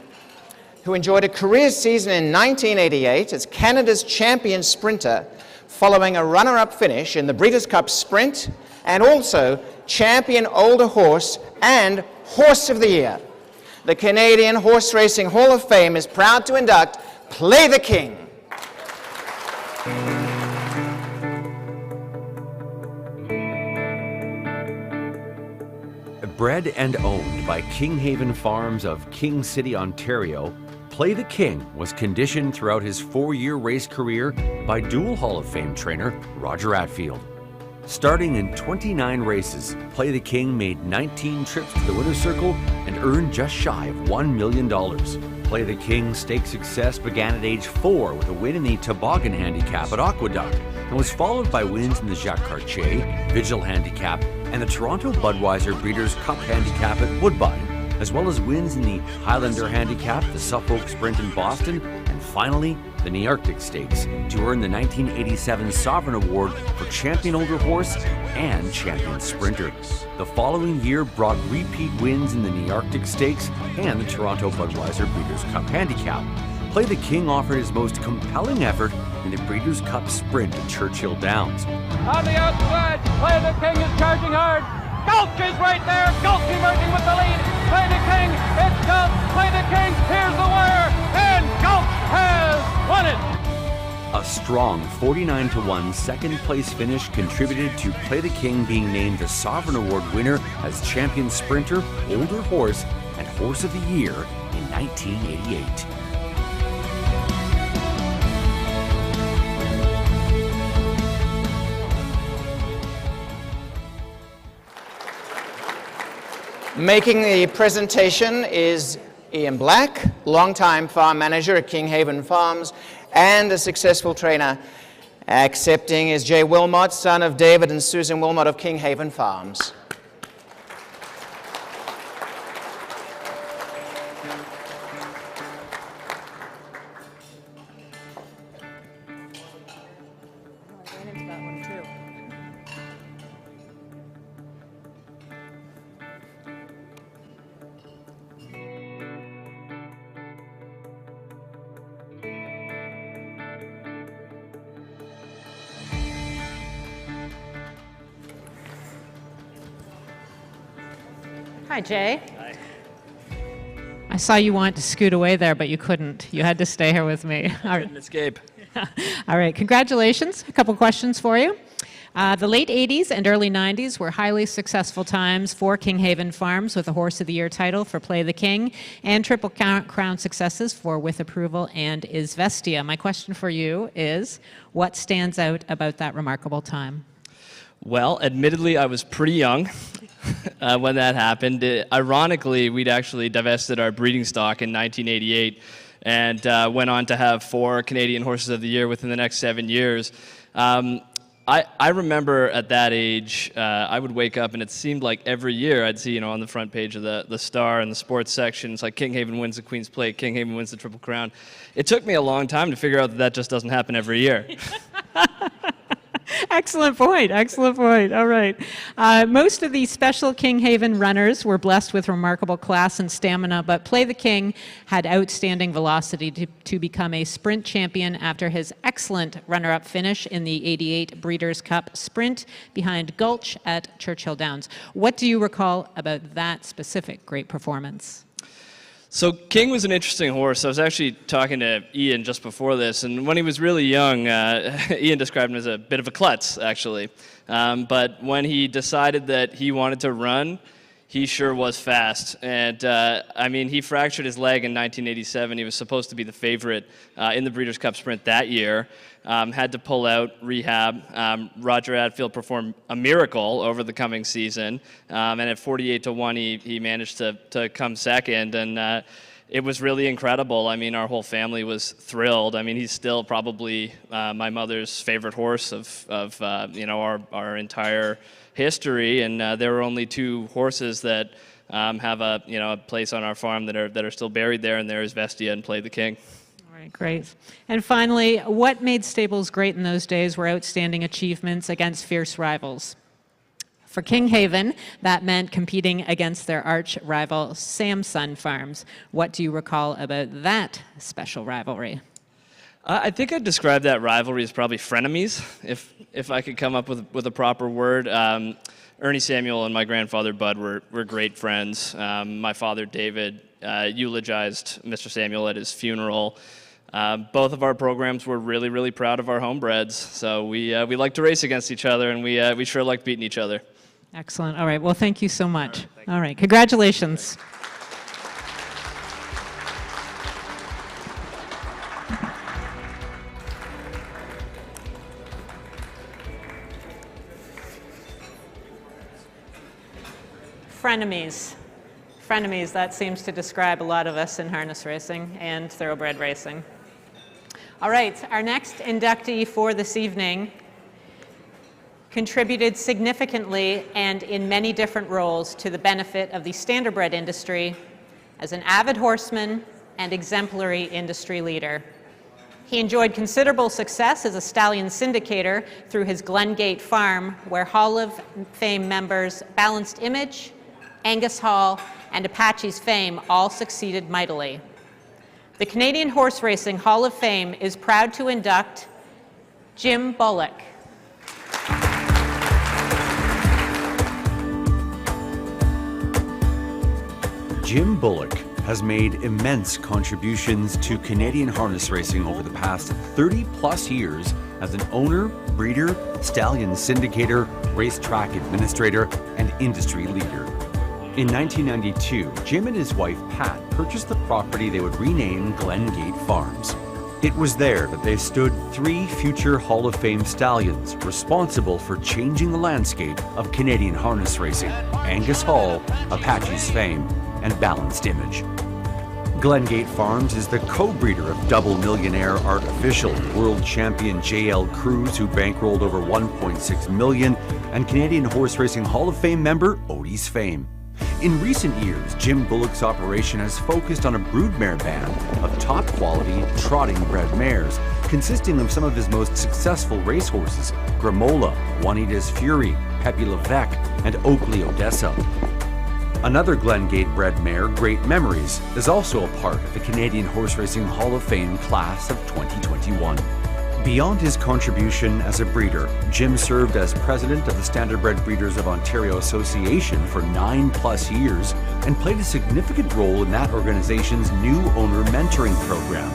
who enjoyed a career season in 1988 as Canada's champion sprinter, following a runner-up finish in the Breeders' Cup Sprint, and also champion older horse and Horse of the Year. The Canadian Horse Racing Hall of Fame is proud to induct Play the King. Bred and owned by Kinghaven Farms of King City, Ontario, Play the King was conditioned throughout his 4-year race career by dual Hall of Fame trainer Roger Attfield. Starting in 29 races, Play the King made 19 trips to the winner's circle and earned just shy of $1 million. Play the King stakes success began at age 4 with a win in the Toboggan Handicap at Aqueduct, and was followed by wins in the Jacques Cartier, Vigil Handicap, and the Toronto Budweiser Breeders' Cup Handicap at Woodbine, as well as wins in the Highlander Handicap, the Suffolk Sprint in Boston, and finally, the Nearctic Stakes, to earn the 1987 Sovereign Award for Champion Older Horse and Champion Sprinter. The following year brought repeat wins in the Nearctic Stakes and the Toronto Budweiser Breeders' Cup Handicap. Play the King offered his most compelling effort in the Breeders' Cup Sprint at Churchill Downs. On the outside, Play the King is charging hard. Gulch is right there. Gulch emerging with the lead. Play the King. It's Gulch. Play the King. Here's the wire. And Gulch has won it. A strong 49-1 second place finish contributed to Play the King being named the Sovereign Award winner as Champion Sprinter, Older Horse, and Horse of the Year in 1988. Making the presentation is Ian Black, longtime farm manager at Kinghaven Farms and a successful trainer. Accepting is Jay Wilmot, son of David and Susan Wilmot of Kinghaven Farms. Hi, Jay. Hi. I saw you want to scoot away there, but you couldn't. You had to stay here with me. I couldn't escape. All right, congratulations. A couple questions for you. The late 80s and early 90s were highly successful times for Kinghaven Farms with a Horse of the Year title for Play the King and Triple Crown successes for With Approval and Izvestia. My question for you is, what stands out about that remarkable time? Well, admittedly, I was pretty young when that happened. Ironically, we'd actually divested our breeding stock in 1988 and went on to have 4 Canadian Horses of the Year within the next 7 years. I remember at that age, I would wake up and it seemed like every year I'd see, on the front page of the Star and the sports section, it's like Kinghaven wins the Queen's Plate, Kinghaven wins the Triple Crown. It took me a long time to figure out that just doesn't happen every year. Excellent point. Excellent point. All right. Most of the special Kinghaven runners were blessed with remarkable class and stamina, but Play the King had outstanding velocity to become a sprint champion after his excellent runner-up finish in the '88 Breeders' Cup Sprint behind Gulch at Churchill Downs. What do you recall about that specific great performance? So King was an interesting horse. I was actually talking to Ian just before this, and when he was really young, Ian described him as a bit of a klutz, actually. But when he decided that he wanted to run, he sure was fast. And he fractured his leg in 1987. He was supposed to be the favorite in the Breeders' Cup Sprint that year. Had to pull out, rehab. Roger Adfield performed a miracle over the coming season. And at 48-1, he managed to come second. And it was really incredible. Our whole family was thrilled. He's still probably my mother's favorite horse of our entire history. And there were only 2 horses that have a place on our farm that are still buried there, and there is Izvestia and Play the King. All right, great. And finally, what made stables great in those days were outstanding achievements against fierce rivals. For Kinghaven, that meant competing against their arch rival, Samson Farms. What do you recall about that special rivalry? I think I'd describe that rivalry as probably frenemies, if I could come up with a proper word. Ernie Samuel and my grandfather Bud were great friends. My father David eulogized Mr. Samuel at his funeral. Both of our programs were really, really proud of our homebreds, so we like to race against each other, and we sure like beating each other. Excellent. All right. Well, thank you so much. All right. Congratulations. Frenemies. Frenemies, that seems to describe a lot of us in harness racing and thoroughbred racing. All right, our next inductee for this evening contributed significantly and in many different roles to the benefit of the standardbred industry as an avid horseman and exemplary industry leader. He enjoyed considerable success as a stallion syndicator through his Glengate farm, where Hall of Fame members Balanced Image, Angus Hall, and Apache's Fame all succeeded mightily. The Canadian Horse Racing Hall of Fame is proud to induct Jim Bullock. Jim Bullock has made immense contributions to Canadian harness racing over the past 30-plus years as an owner, breeder, stallion syndicator, racetrack administrator, and industry leader. In 1992, Jim and his wife Pat purchased the property they would rename Glengate Farms. It was there that they stood 3 future Hall of Fame stallions responsible for changing the landscape of Canadian harness racing: Angus Hall, Apache's Fame, and Balanced Image. Glengate Farms is the co-breeder of double millionaire artificial world champion J.L. Cruz, who bankrolled over $1.6 million, and Canadian Horse Racing Hall of Fame member Odie's Fame. In recent years, Jim Bullock's operation has focused on a broodmare band of top-quality, trotting-bred mares, consisting of some of his most successful racehorses: Gramola, Juanita's Fury, Pepe Levesque, and Oakley Odessa. Another Glengate-bred mare, Great Memories, is also a part of the Canadian Horse Racing Hall of Fame class of 2021. Beyond his contribution as a breeder, Jim served as president of the Standardbred Breeders of Ontario Association for 9+ years and played a significant role in that organization's new owner mentoring program.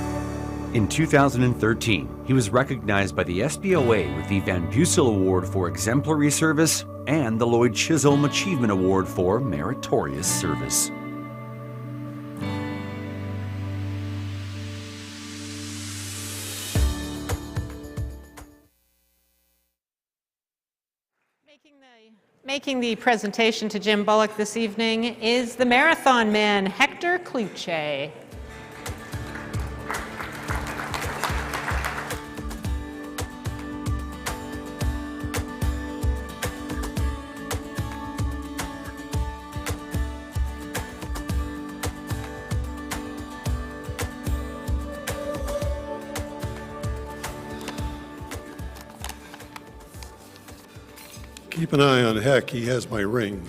In 2013, he was recognized by the SBOA with the Van Bussel Award for Exemplary Service and the Lloyd Chisholm Achievement Award for Meritorious Service. Making the presentation to Jim Bullock this evening is the marathon man, Hector Clouthier. Keep an eye on Heck. He has my ring.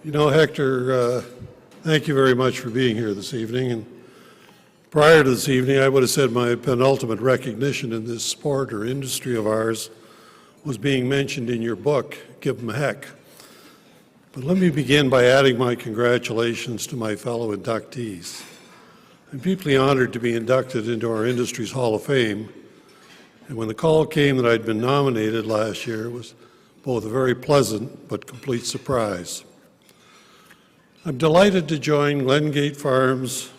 You know, Hector, thank you very much for being here this evening. And prior to this evening, I would have said my penultimate recognition in this sport or industry of ours was being mentioned in your book, Give 'em Heck. But let me begin by adding my congratulations to my fellow inductees. I'm deeply honored to be inducted into our industry's Hall of Fame. And when the call came that I'd been nominated last year, it was both a very pleasant but complete surprise. I'm delighted to join Glengate Farms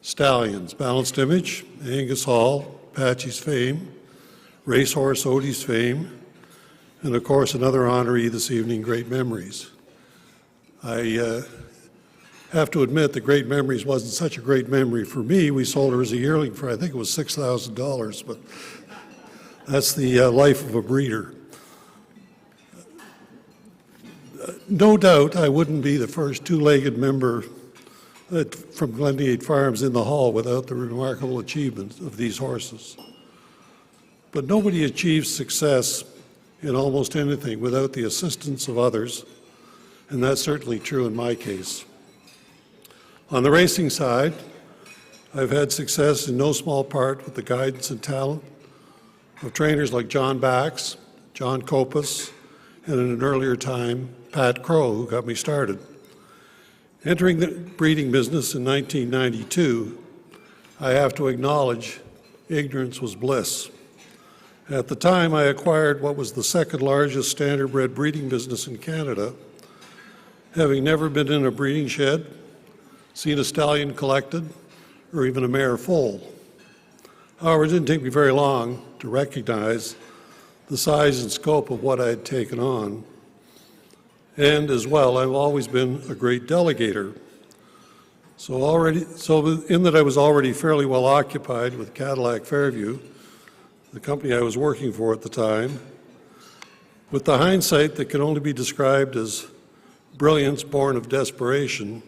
stallions, Balanced Image, Angus Hall, Apache's Fame, Racehorse Odie's Fame, and of course another honoree this evening, Great Memories. I have to admit that Great Memories wasn't such a great memory for me. We sold her as a yearling for, I think it was $6,000, but that's the life of a breeder. No doubt I wouldn't be the first two-legged member from Glengate Farms in the hall without the remarkable achievements of these horses. But nobody achieves success in almost anything without the assistance of others, and that's certainly true in my case. On the racing side, I've had success in no small part with the guidance and talent of trainers like John Bax, John Copas, and in an earlier time, Pat Crow, who got me started. Entering the breeding business in 1992, I have to acknowledge ignorance was bliss. At the time, I acquired what was the second largest standardbred breeding business in Canada, having never been in a breeding shed, seen a stallion collected, or even a mare foal. However, it didn't take me very long to recognize the size and scope of what I had taken on. And as well, I've always been a great delegator. So in that I was already fairly well occupied with Cadillac Fairview, the company I was working for at the time, with the hindsight that can only be described as brilliance born of desperation,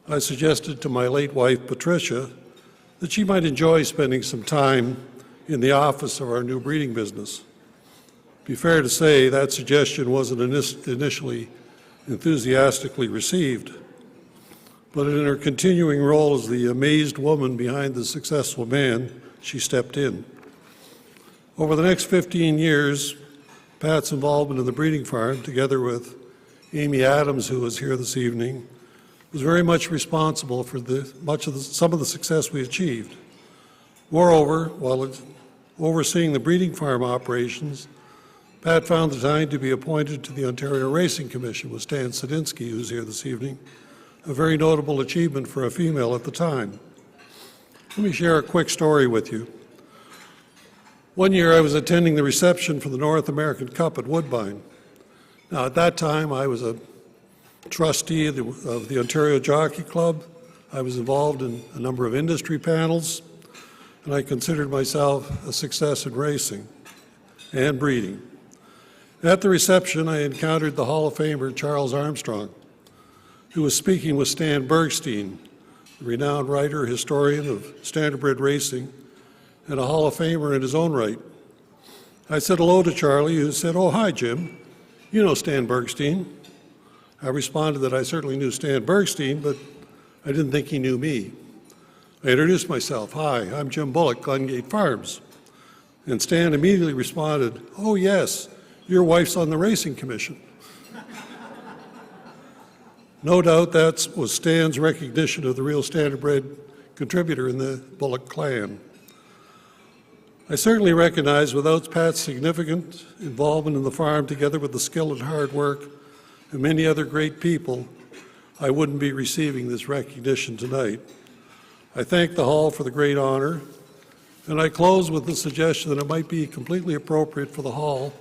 I suggested to my late wife, Patricia, that she might enjoy spending some time in the office of our new breeding business. Be fair to say that suggestion wasn't initially enthusiastically received, but in her continuing role as the amazed woman behind the successful man, she stepped in. Over the next 15 years, Pat's involvement in the breeding farm, together with Amy Adams, who was here this evening, was very much responsible for some of the success we achieved. Moreover, while overseeing the breeding farm operations, Pat found the time to be appointed to the Ontario Racing Commission with Stan Sadinsky, who's here this evening, a very notable achievement for a female at the time. Let me share a quick story with you. One year I was attending the reception for the North American Cup at Woodbine. Now at that time I was a trustee of the Ontario Jockey Club. I was involved in a number of industry panels, and I considered myself a success in racing and breeding. At the reception, I encountered the Hall of Famer Charles Armstrong, who was speaking with Stan Bergstein, the renowned writer, historian of standardbred racing, and a Hall of Famer in his own right. I said hello to Charlie, who said, "Oh, hi, Jim. You know Stan Bergstein." I responded that I certainly knew Stan Bergstein, but I didn't think he knew me. I introduced myself. "Hi, I'm Jim Bullock, Glengate Farms." And Stan immediately responded, "Oh, yes, your wife's on the Racing Commission." No doubt that was Stan's recognition of the real standardbred contributor in the Bullock clan. I certainly recognize without Pat's significant involvement in the farm, together with the skill and hard work of many other great people, I wouldn't be receiving this recognition tonight. I thank the Hall for the great honor, and I close with the suggestion that it might be completely appropriate for the Hall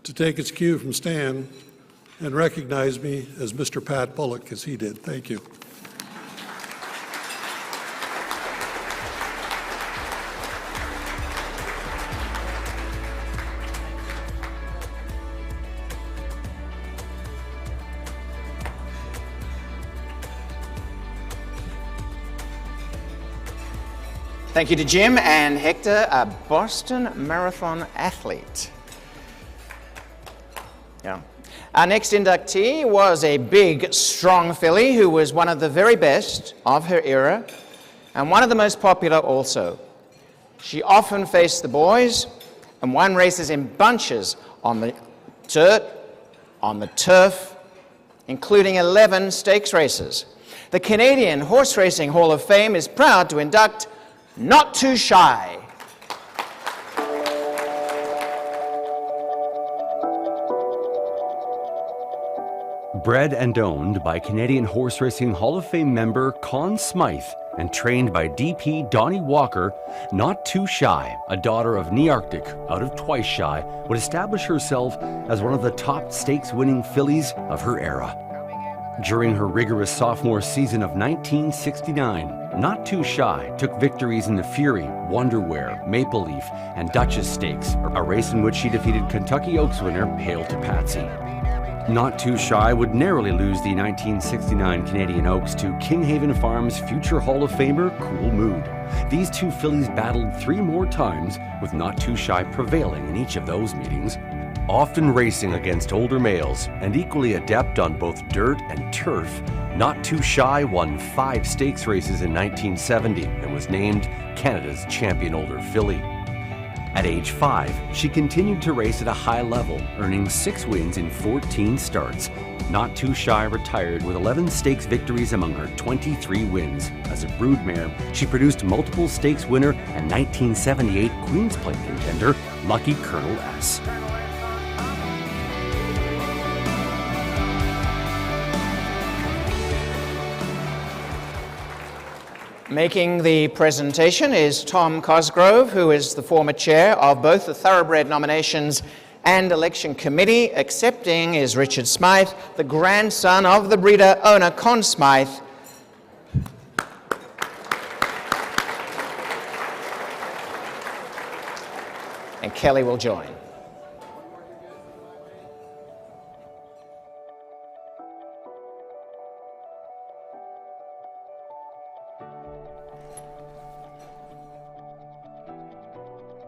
to take its cue from Stan and recognize me as Mr. Pat Bullock, as he did. Thank you. Thank you to Jim and Hector, a Boston Marathon athlete. Yeah. Our next inductee was a big, strong filly who was one of the very best of her era and one of the most popular also. She often faced the boys and won races in bunches on the dirt, on the turf, including 11 stakes races. The Canadian Horse Racing Hall of Fame is proud to induct Not Too Shy. Bred and owned by Canadian Horse Racing Hall of Fame member Conn Smythe and trained by DP Donnie Walker, Not Too Shy, a daughter of Nearctic out of Twice Shy, would establish herself as one of the top stakes-winning fillies of her era. During her rigorous sophomore season of 1969, Not Too Shy took victories in the Fury, Wonderwear, Maple Leaf, and Duchess Stakes, a race in which she defeated Kentucky Oaks winner Hail to Patsy. Not Too Shy would narrowly lose the 1969 Canadian Oaks to Kinghaven Farms future Hall of Famer Cool Mood. These two fillies battled 3 more times, with Not Too Shy prevailing in each of those meetings. Often racing against older males and equally adept on both dirt and turf, Not Too Shy won 5 stakes races in 1970 and was named Canada's champion older filly. At age 5, she continued to race at a high level, earning 6 wins in 14 starts. Not Too Shy retired with 11 stakes victories among her 23 wins. As a broodmare, she produced multiple stakes winner and 1978 Queen's Plate contender, Lucky Colonel S. Making the presentation is Tom Cosgrove, who is the former chair of both the Thoroughbred Nominations and Election Committee. Accepting is Richard Smythe, the grandson of the breeder owner Conn Smythe. And Kelly will join.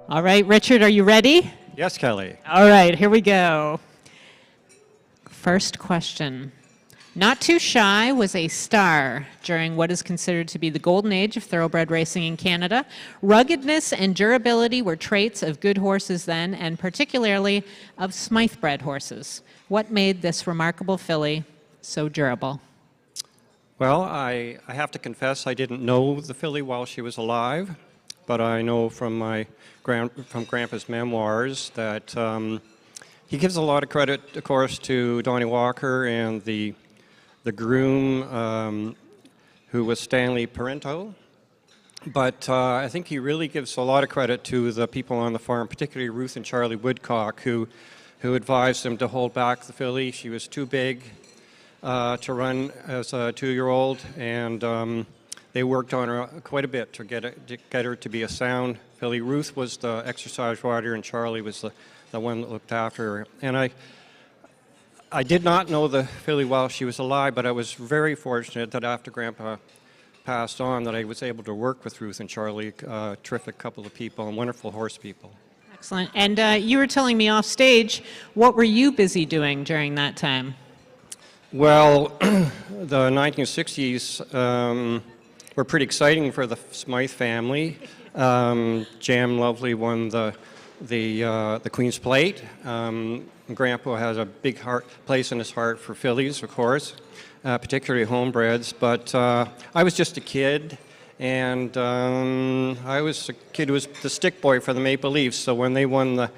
All right, Richard, are you ready? Yes, Kelly. All right, here we go. First question. Not Too Shy was a star during what is considered to be the golden age of thoroughbred racing in Canada. Ruggedness and durability were traits of good horses then, and particularly of Smythe-bred horses. What made this remarkable filly so durable? Well, I have to confess I didn't know the filly while she was alive, but I know from Grandpa's memoirs that he gives a lot of credit, of course, to Donnie Walker and the groom who was Stanley Parento. But I think he really gives a lot of credit to the people on the farm, particularly Ruth and Charlie Woodcock, who advised him to hold back the filly. She was too big to run as a 2-year-old, and they worked on her quite a bit to get her to be a sound filly. Ruth was the exercise rider, and Charlie was the one that looked after her. And I did not know the filly while she was alive, but I was very fortunate that after Grandpa passed on that I was able to work with Ruth and Charlie, a terrific couple of people and wonderful horse people. Excellent. And you were telling me off stage, what were you busy doing during that time? Well, the 1960s were pretty exciting for the Smythe family. Jam Lovely won the Queen's Plate. Grandpa has a big place in his heart for fillies, of course, particularly homebreds. But I was just a kid, and I was a kid who was the stick boy for the Maple Leafs. So when they won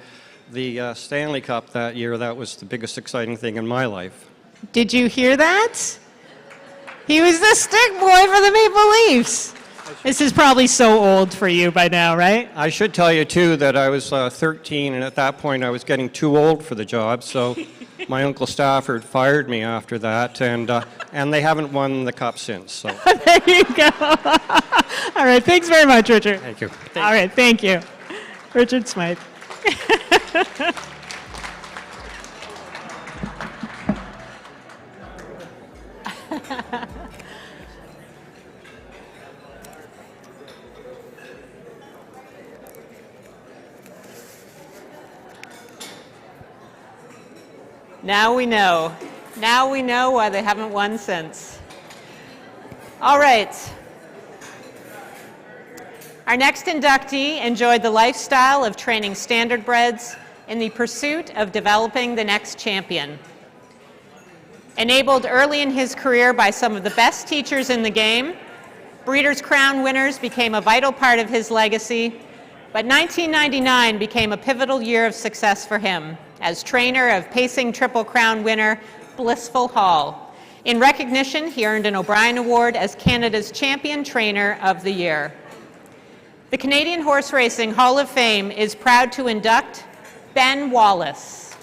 the Stanley Cup that year, that was the biggest exciting thing in my life. Did you hear that? He was the stick boy for the Maple Leafs. This is probably so old for you by now, right? I should tell you, too, that I was 13, and at that point I was getting too old for the job, so my Uncle Stafford fired me after that, and they haven't won the cup since. So. There you go. All right, thanks very much, Richard. Thank you. All right, thank you. Richard Smythe. Now we know. Now we know why they haven't won since. All right. Our next inductee enjoyed the lifestyle of training standardbreds in the pursuit of developing the next champion. Enabled early in his career by some of the best teachers in the game, Breeders' Crown winners became a vital part of his legacy, but 1999 became a pivotal year of success for him as trainer of pacing Triple Crown winner Blissful Hall. In recognition, he earned an O'Brien Award as Canada's Champion Trainer of the Year. The Canadian Horse Racing Hall of Fame is proud to induct Ben Wallace.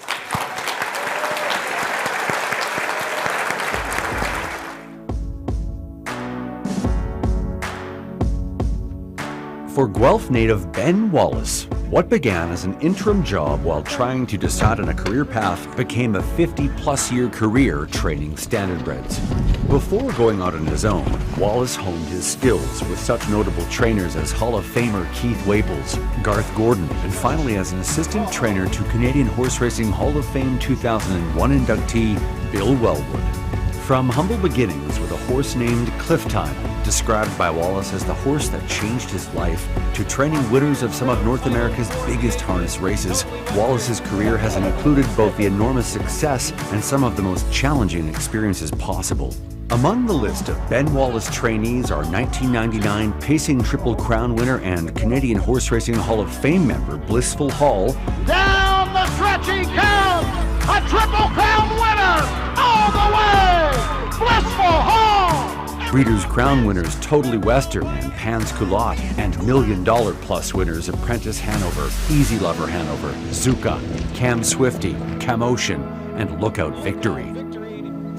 For Guelph native Ben Wallace, what began as an interim job while trying to decide on a career path became a 50-plus year career training standardbreds. Before going out on his own, Wallace honed his skills with such notable trainers as Hall of Famer Keith Waples, Garth Gordon, and finally as an assistant trainer to Canadian Horse Racing Hall of Fame 2001 inductee Bill Wellwood. From humble beginnings with a horse named Clifftime, described by Wallace as the horse that changed his life, to training winners of some of North America's biggest harness races, Wallace's career has included both the enormous success and some of the most challenging experiences possible. Among the list of Ben Wallace trainees are 1999 pacing Triple Crown winner and Canadian Horse Racing Hall of Fame member Blissful Hall. Down the stretch he comes, a Triple Crown winner, all the way, Blissful Hall! Breeders' Crown winners Totally Western and Pan's Culotte, and $1 million plus winners Apprentice Hanover, Easy Lover Hanover, Zuka, Cam Swifty, Camotion, and Lookout Victory.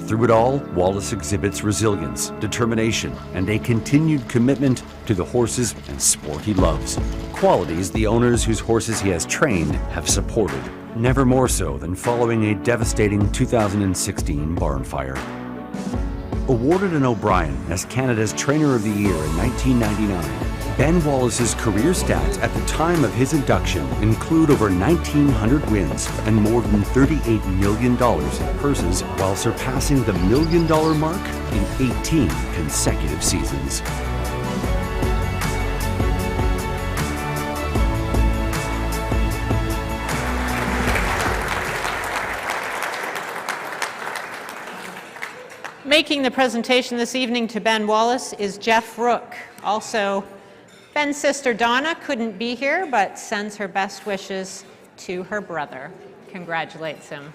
Through it all, Wallace exhibits resilience, determination, and a continued commitment to the horses and sport he loves. Qualities the owners whose horses he has trained have supported, never more so than following a devastating 2016 barn fire. Awarded an O'Brien as Canada's Trainer of the Year in 1999, Ben Wallace's career stats at the time of his induction include over 1,900 wins and more than $38 million in purses, while surpassing the $1 million mark in 18 consecutive seasons. Making the presentation this evening to Ben Wallace is Jeff Rook. Also, Ben's sister Donna couldn't be here, but sends her best wishes to her brother. Congratulates him.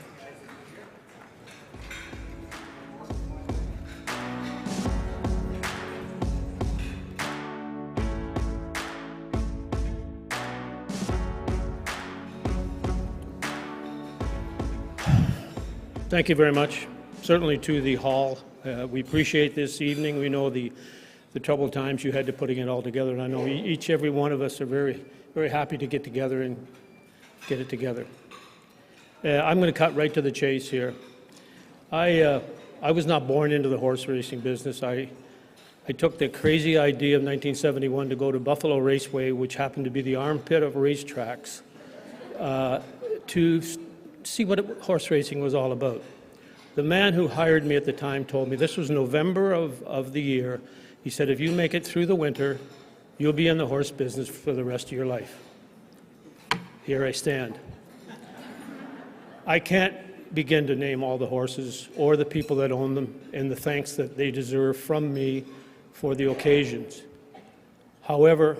Thank you very much. Certainly to the Hall. We appreciate this evening. We know the troubled times you had to putting it all together, and I know every one of us are very, very happy to get together and get it together. I'm going to cut right to the chase here. I was not born into the horse racing business. I took the crazy idea of 1971 to go to Buffalo Raceway, which happened to be the armpit of racetracks, to see what horse racing was all about. The man who hired me at the time told me, this was November of the year, he said, if you make it through the winter, you'll be in the horse business for the rest of your life. Here I stand. I can't begin to name all the horses or the people that own them and the thanks that they deserve from me for the occasions. However,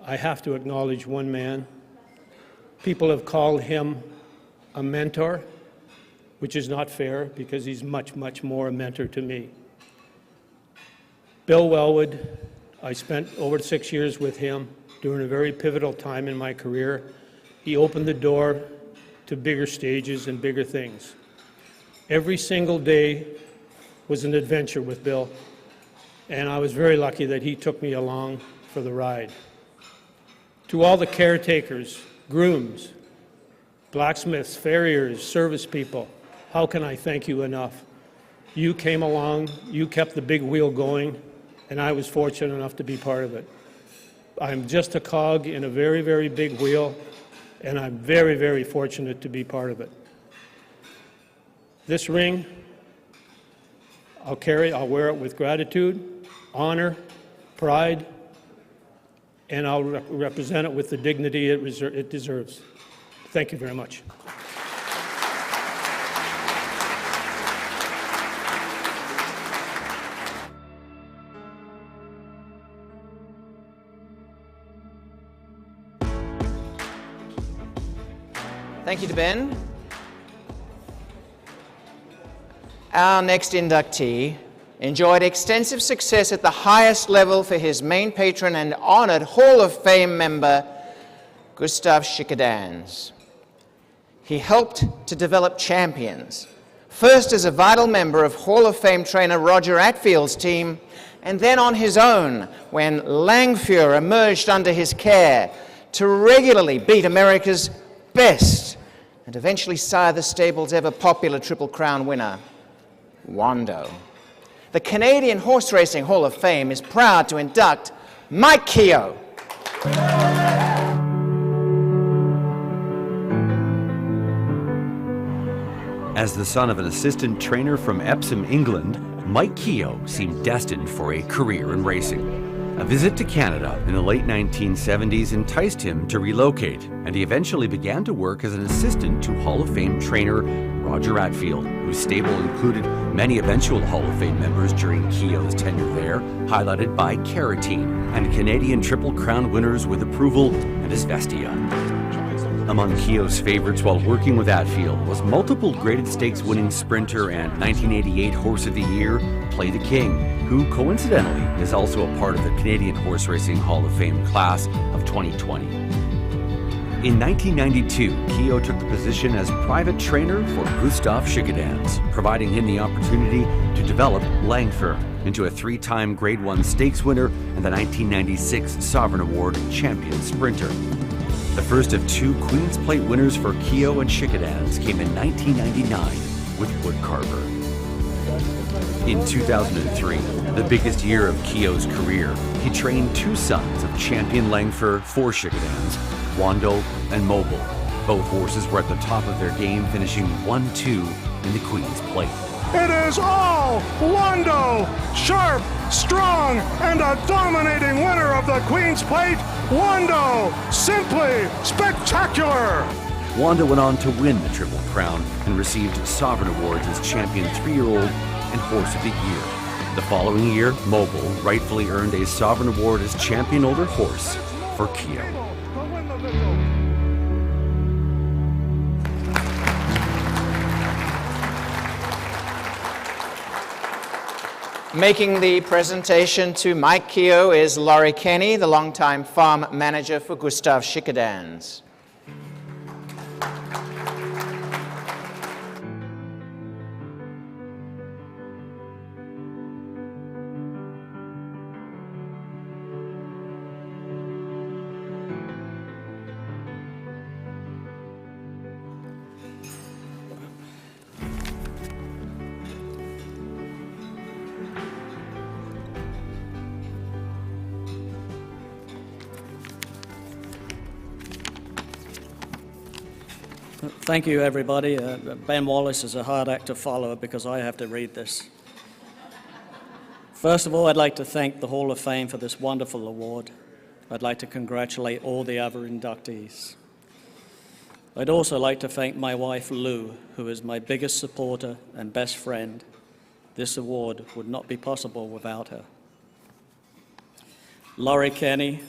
I have to acknowledge one man. People have called him a mentor, which is not fair because he's much, much more a mentor to me. Bill Wellwood, I spent over 6 years with him during a very pivotal time in my career. He opened the door to bigger stages and bigger things. Every single day was an adventure with Bill, and I was very lucky that he took me along for the ride. To all the caretakers, grooms, blacksmiths, farriers, service people, how can I thank you enough? You came along, you kept the big wheel going, and I was fortunate enough to be part of it. I'm just a cog in a very, very big wheel, and I'm very, very fortunate to be part of it. This ring, I'll wear it with gratitude, honor, pride, and I'll represent it with the dignity it deserves. Thank you very much. Thank you to Ben. Our next inductee enjoyed extensive success at the highest level for his main patron and honored Hall of Fame member, Gustav Schickedanz. He helped to develop champions, first as a vital member of Hall of Fame trainer Roger Attfield's team, and then on his own when Langfuhr emerged under his care to regularly beat America's best and eventually sire the stable's ever-popular Triple Crown winner, Wando. The Canadian Horse Racing Hall of Fame is proud to induct Mike Keogh. As the son of an assistant trainer from Epsom, England, Mike Keogh seemed destined for a career in racing. A visit to Canada in the late 1970s enticed him to relocate, and he eventually began to work as an assistant to Hall of Fame trainer Roger Attfield, whose stable included many eventual Hall of Fame members during Keogh's tenure there, highlighted by Carotene and Canadian Triple Crown winners with Approval and Isvestia. Among Keogh's favorites while working with Attfield was multiple graded stakes winning sprinter and 1988 Horse of the Year, Play the King, who coincidentally is also a part of the Canadian Horse Racing Hall of Fame class of 2020. In 1992, Keogh took the position as private trainer for Gustav Schickedanz, providing him the opportunity to develop Langfuhr into a 3-time Grade 1 stakes winner and the 1996 Sovereign Award champion sprinter. The first of 2 Queen's Plate winners for Keogh and Schickedanz came in 1999 with Woodcarver. In 2003, the biggest year of Keogh's career, he trained two sons of champion Langford for Shikadans, Wando and Mobile. Both horses were at the top of their game, finishing 1-2 in the Queen's Plate. It is all Wando, sharp, strong, and a dominating winner of the Queen's Plate. Wando, simply spectacular. Wando went on to win the Triple Crown and received Sovereign Awards as Champion 3-Year-Old and Horse of the Year. The following year, Mobile rightfully earned a Sovereign Award as Champion Older Horse for Keogh. Making the presentation to Mike Keogh is Laurie Kenny, the longtime farm manager for Gustav Shikadans. Thank you, everybody. Ben Wallace is a hard act to follow because I have to read this. First of all, I'd like to thank the Hall of Fame for this wonderful award. I'd like to congratulate all the other inductees. I'd also like to thank my wife, Lou, who is my biggest supporter and best friend. This award would not be possible without her. Laurie Kenny,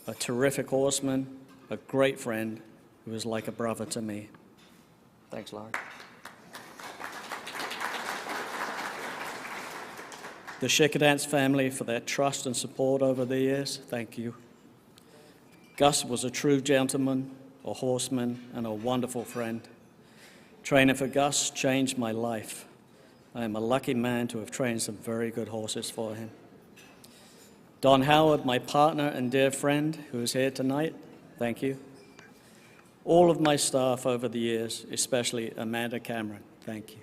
a terrific horseman, a great friend, who is like a brother to me. Thanks, Laurie. The Shikadans family for their trust and support over the years, thank you. Gus was a true gentleman, a horseman, and a wonderful friend. Training for Gus changed my life. I am a lucky man to have trained some very good horses for him. Don Howard, my partner and dear friend, who is here tonight, thank you. All of my staff over the years, especially Amanda Cameron, thank you.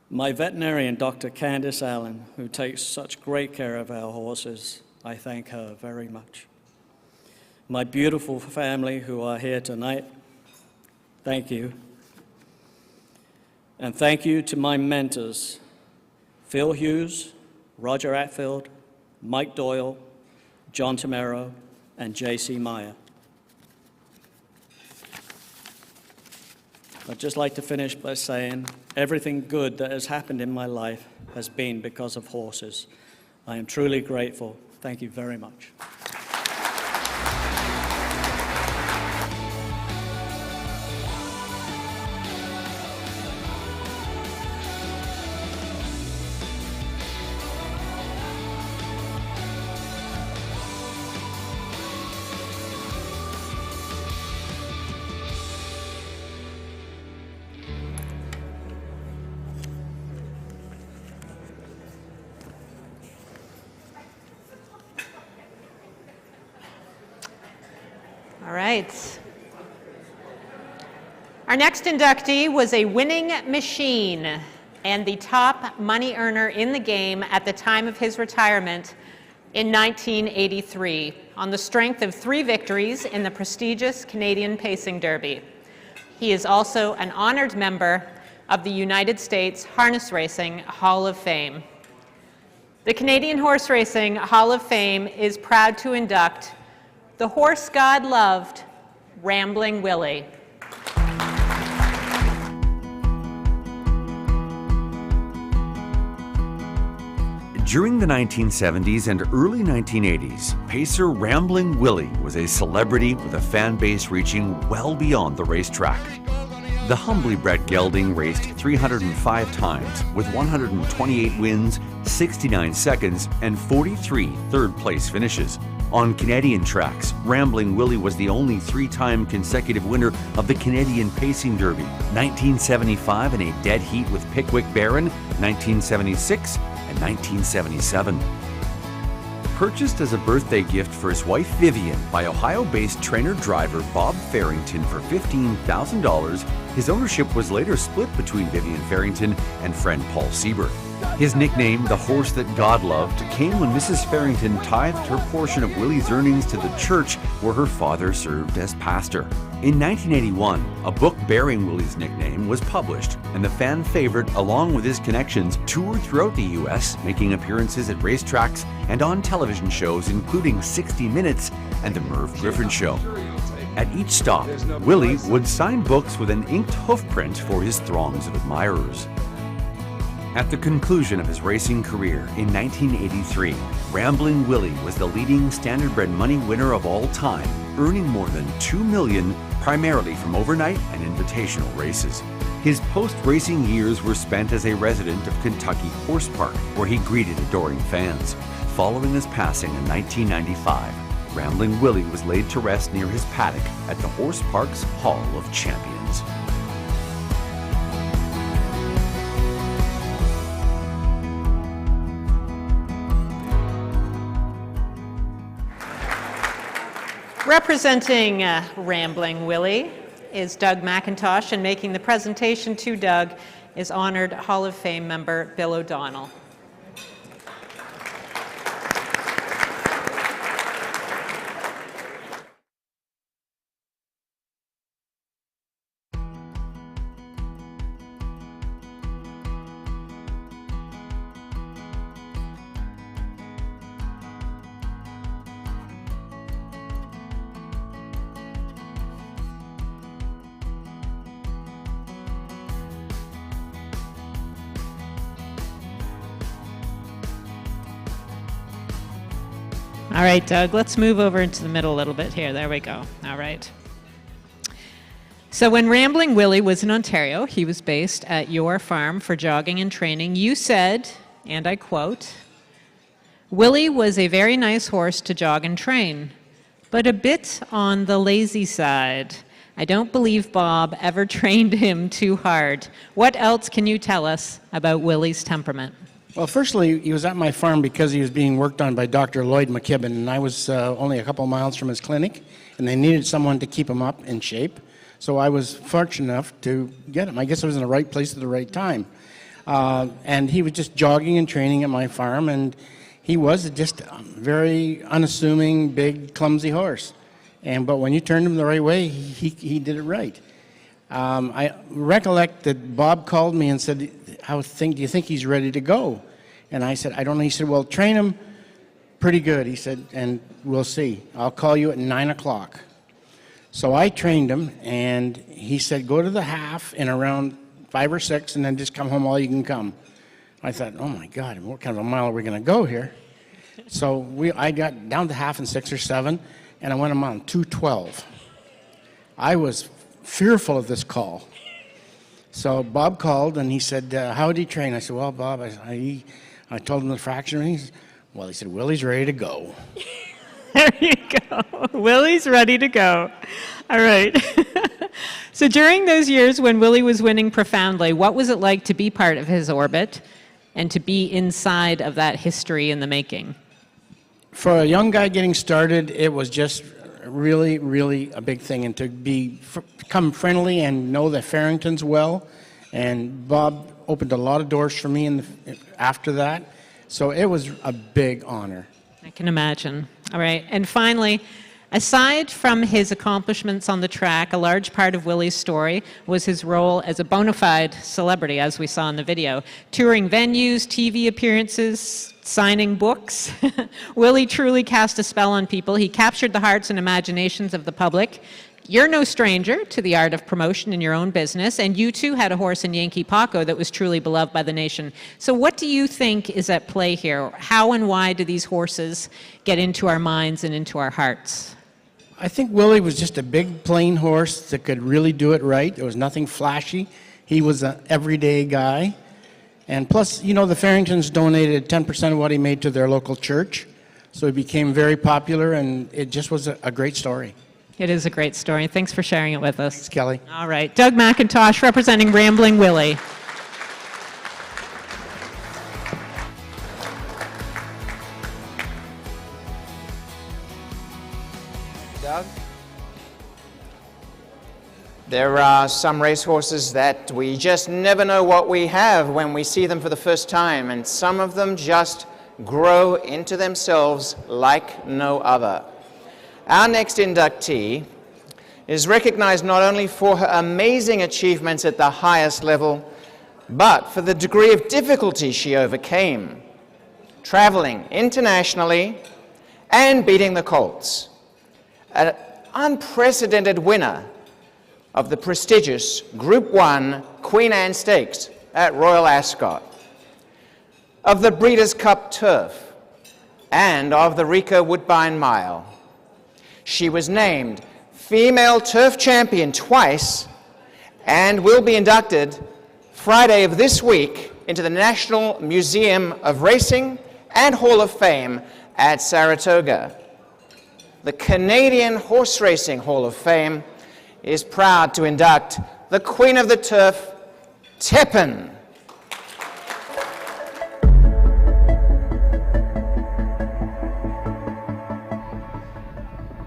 My veterinarian, Dr. Candice Allen, who takes such great care of our horses, I thank her very much. My beautiful family who are here tonight, thank you. And thank you to my mentors, Phil Hughes, Roger Atfield, Mike Doyle, John Tamero, and J.C. Meyer. I'd just like to finish by saying everything good that has happened in my life has been because of horses. I am truly grateful. Thank you very much. All right. Our next inductee was a winning machine and the top money earner in the game at the time of his retirement in 1983 on the strength of 3 victories in the prestigious Canadian Pacing Derby. He is also an honored member of the United States Harness Racing Hall of Fame. The Canadian Horse Racing Hall of Fame is proud to induct the horse God loved, Rambling Willie. During the 1970s and early 1980s, pacer Rambling Willie was a celebrity with a fan base reaching well beyond the racetrack. The humbly bred gelding raced 305 times with 128 wins, 69 seconds, and 43 third-place finishes. On Canadian tracks, Rambling Willie was the only 3-time consecutive winner of the Canadian Pacing Derby, 1975 in a dead heat with Pickwick Baron, 1976, and 1977. The purchased as a birthday gift for his wife Vivian by Ohio-based trainer-driver Bob Farrington for $15,000, his ownership was later split between Vivian Farrington and friend Paul Siebert. His nickname, the horse that God loved, came when Mrs. Farrington tithed her portion of Willie's earnings to the church where her father served as pastor. In 1981, a book bearing Willie's nickname was published, and the fan favorite, along with his connections, toured throughout the U.S., making appearances at racetracks and on television shows including 60 Minutes and The Merv Griffin Show. At each stop, Willie would sign books with an inked hoofprint for his throngs of admirers. At the conclusion of his racing career in 1983, Rambling Willie was the leading standardbred money winner of all time, earning more than $2 million, primarily from overnight and invitational races. His post-racing years were spent as a resident of Kentucky Horse Park, where he greeted adoring fans. Following his passing in 1995, Rambling Willie was laid to rest near his paddock at the Horse Park's Hall of Champions. Representing Rambling Willie is Doug McIntosh, and making the presentation to Doug is honored Hall of Fame member Bill O'Donnell. All right, Doug, let's move over into the middle a little bit here. There we go. All right. So when Rambling Willie was in Ontario, he was based at your farm for jogging and training. You said, and I quote, "Willie was a very nice horse to jog and train, but a bit on the lazy side. I don't believe Bob ever trained him too hard. What else can you tell us about Willie's temperament?" Well, firstly, he was at my farm because he was being worked on by Dr. Lloyd McKibben, and I was only a couple miles from his clinic, and they needed someone to keep him up in shape. So I was fortunate enough to get him. I guess I was in the right place at the right time. And he was just jogging and training at my farm, and he was just a very unassuming, big, clumsy horse. But when you turned him the right way, he did it right. I recollect that Bob called me and said, do you think he's ready to go? And I said, I don't know. He said, well, train him pretty good. He said, and we'll see. I'll call you at 9 o'clock. So I trained him, and he said, go to the half in around 5 or 6, and then just come home all you can come. I thought, oh my God, what kind of a mile are we going to go here? So I got down to half in 6 or 7, and I went a mile in 2:12. I was fearful of this call. So Bob called, and he said, how did he train? I said, well, Bob, I told him the fraction. And he said, Willie's ready to go. There you go. Willie's ready to go. All right. So during those years when Willie was winning profoundly, what was it like to be part of his orbit and to be inside of that history in the making? For a young guy getting started, it was just really, really a big thing, and to become friendly and know the Farringtons well. And Bob opened a lot of doors for me after that. So it was a big honor. I can imagine. All right. And finally, aside from his accomplishments on the track, a large part of Willie's story was his role as a bona fide celebrity, as we saw in the video. Touring venues, TV appearances, signing books. Willie truly cast a spell on people. He captured the hearts and imaginations of the public. You're no stranger to the art of promotion in your own business, and you too had a horse in Yankee Paco that was truly beloved by the nation. So what do you think is at play here? How and why do these horses get into our minds and into our hearts? I think Willie was just a big, plain horse that could really do it right. There was nothing flashy. He was an everyday guy. And plus, you know, the Farringtons donated 10% of what he made to their local church. So he became very popular, and it just was a great story. It is a great story. Thanks for sharing it with us. Thanks, Kelly. All right. Doug McIntosh representing Rambling Willie. Doug. There are some racehorses that we just never know what we have when we see them for the first time, and some of them just grow into themselves like no other. Our next inductee is recognized not only for her amazing achievements at the highest level, but for the degree of difficulty she overcame, traveling internationally and beating the colts. An unprecedented winner of the prestigious Group 1 Queen Anne Stakes at Royal Ascot, of the Breeders' Cup Turf, and of the Rika Woodbine Mile. She was named Female Turf Champion twice and will be inducted Friday of this week into the National Museum of Racing and Hall of Fame at Saratoga. The Canadian Horse Racing Hall of Fame is proud to induct the Queen of the Turf, Tepin.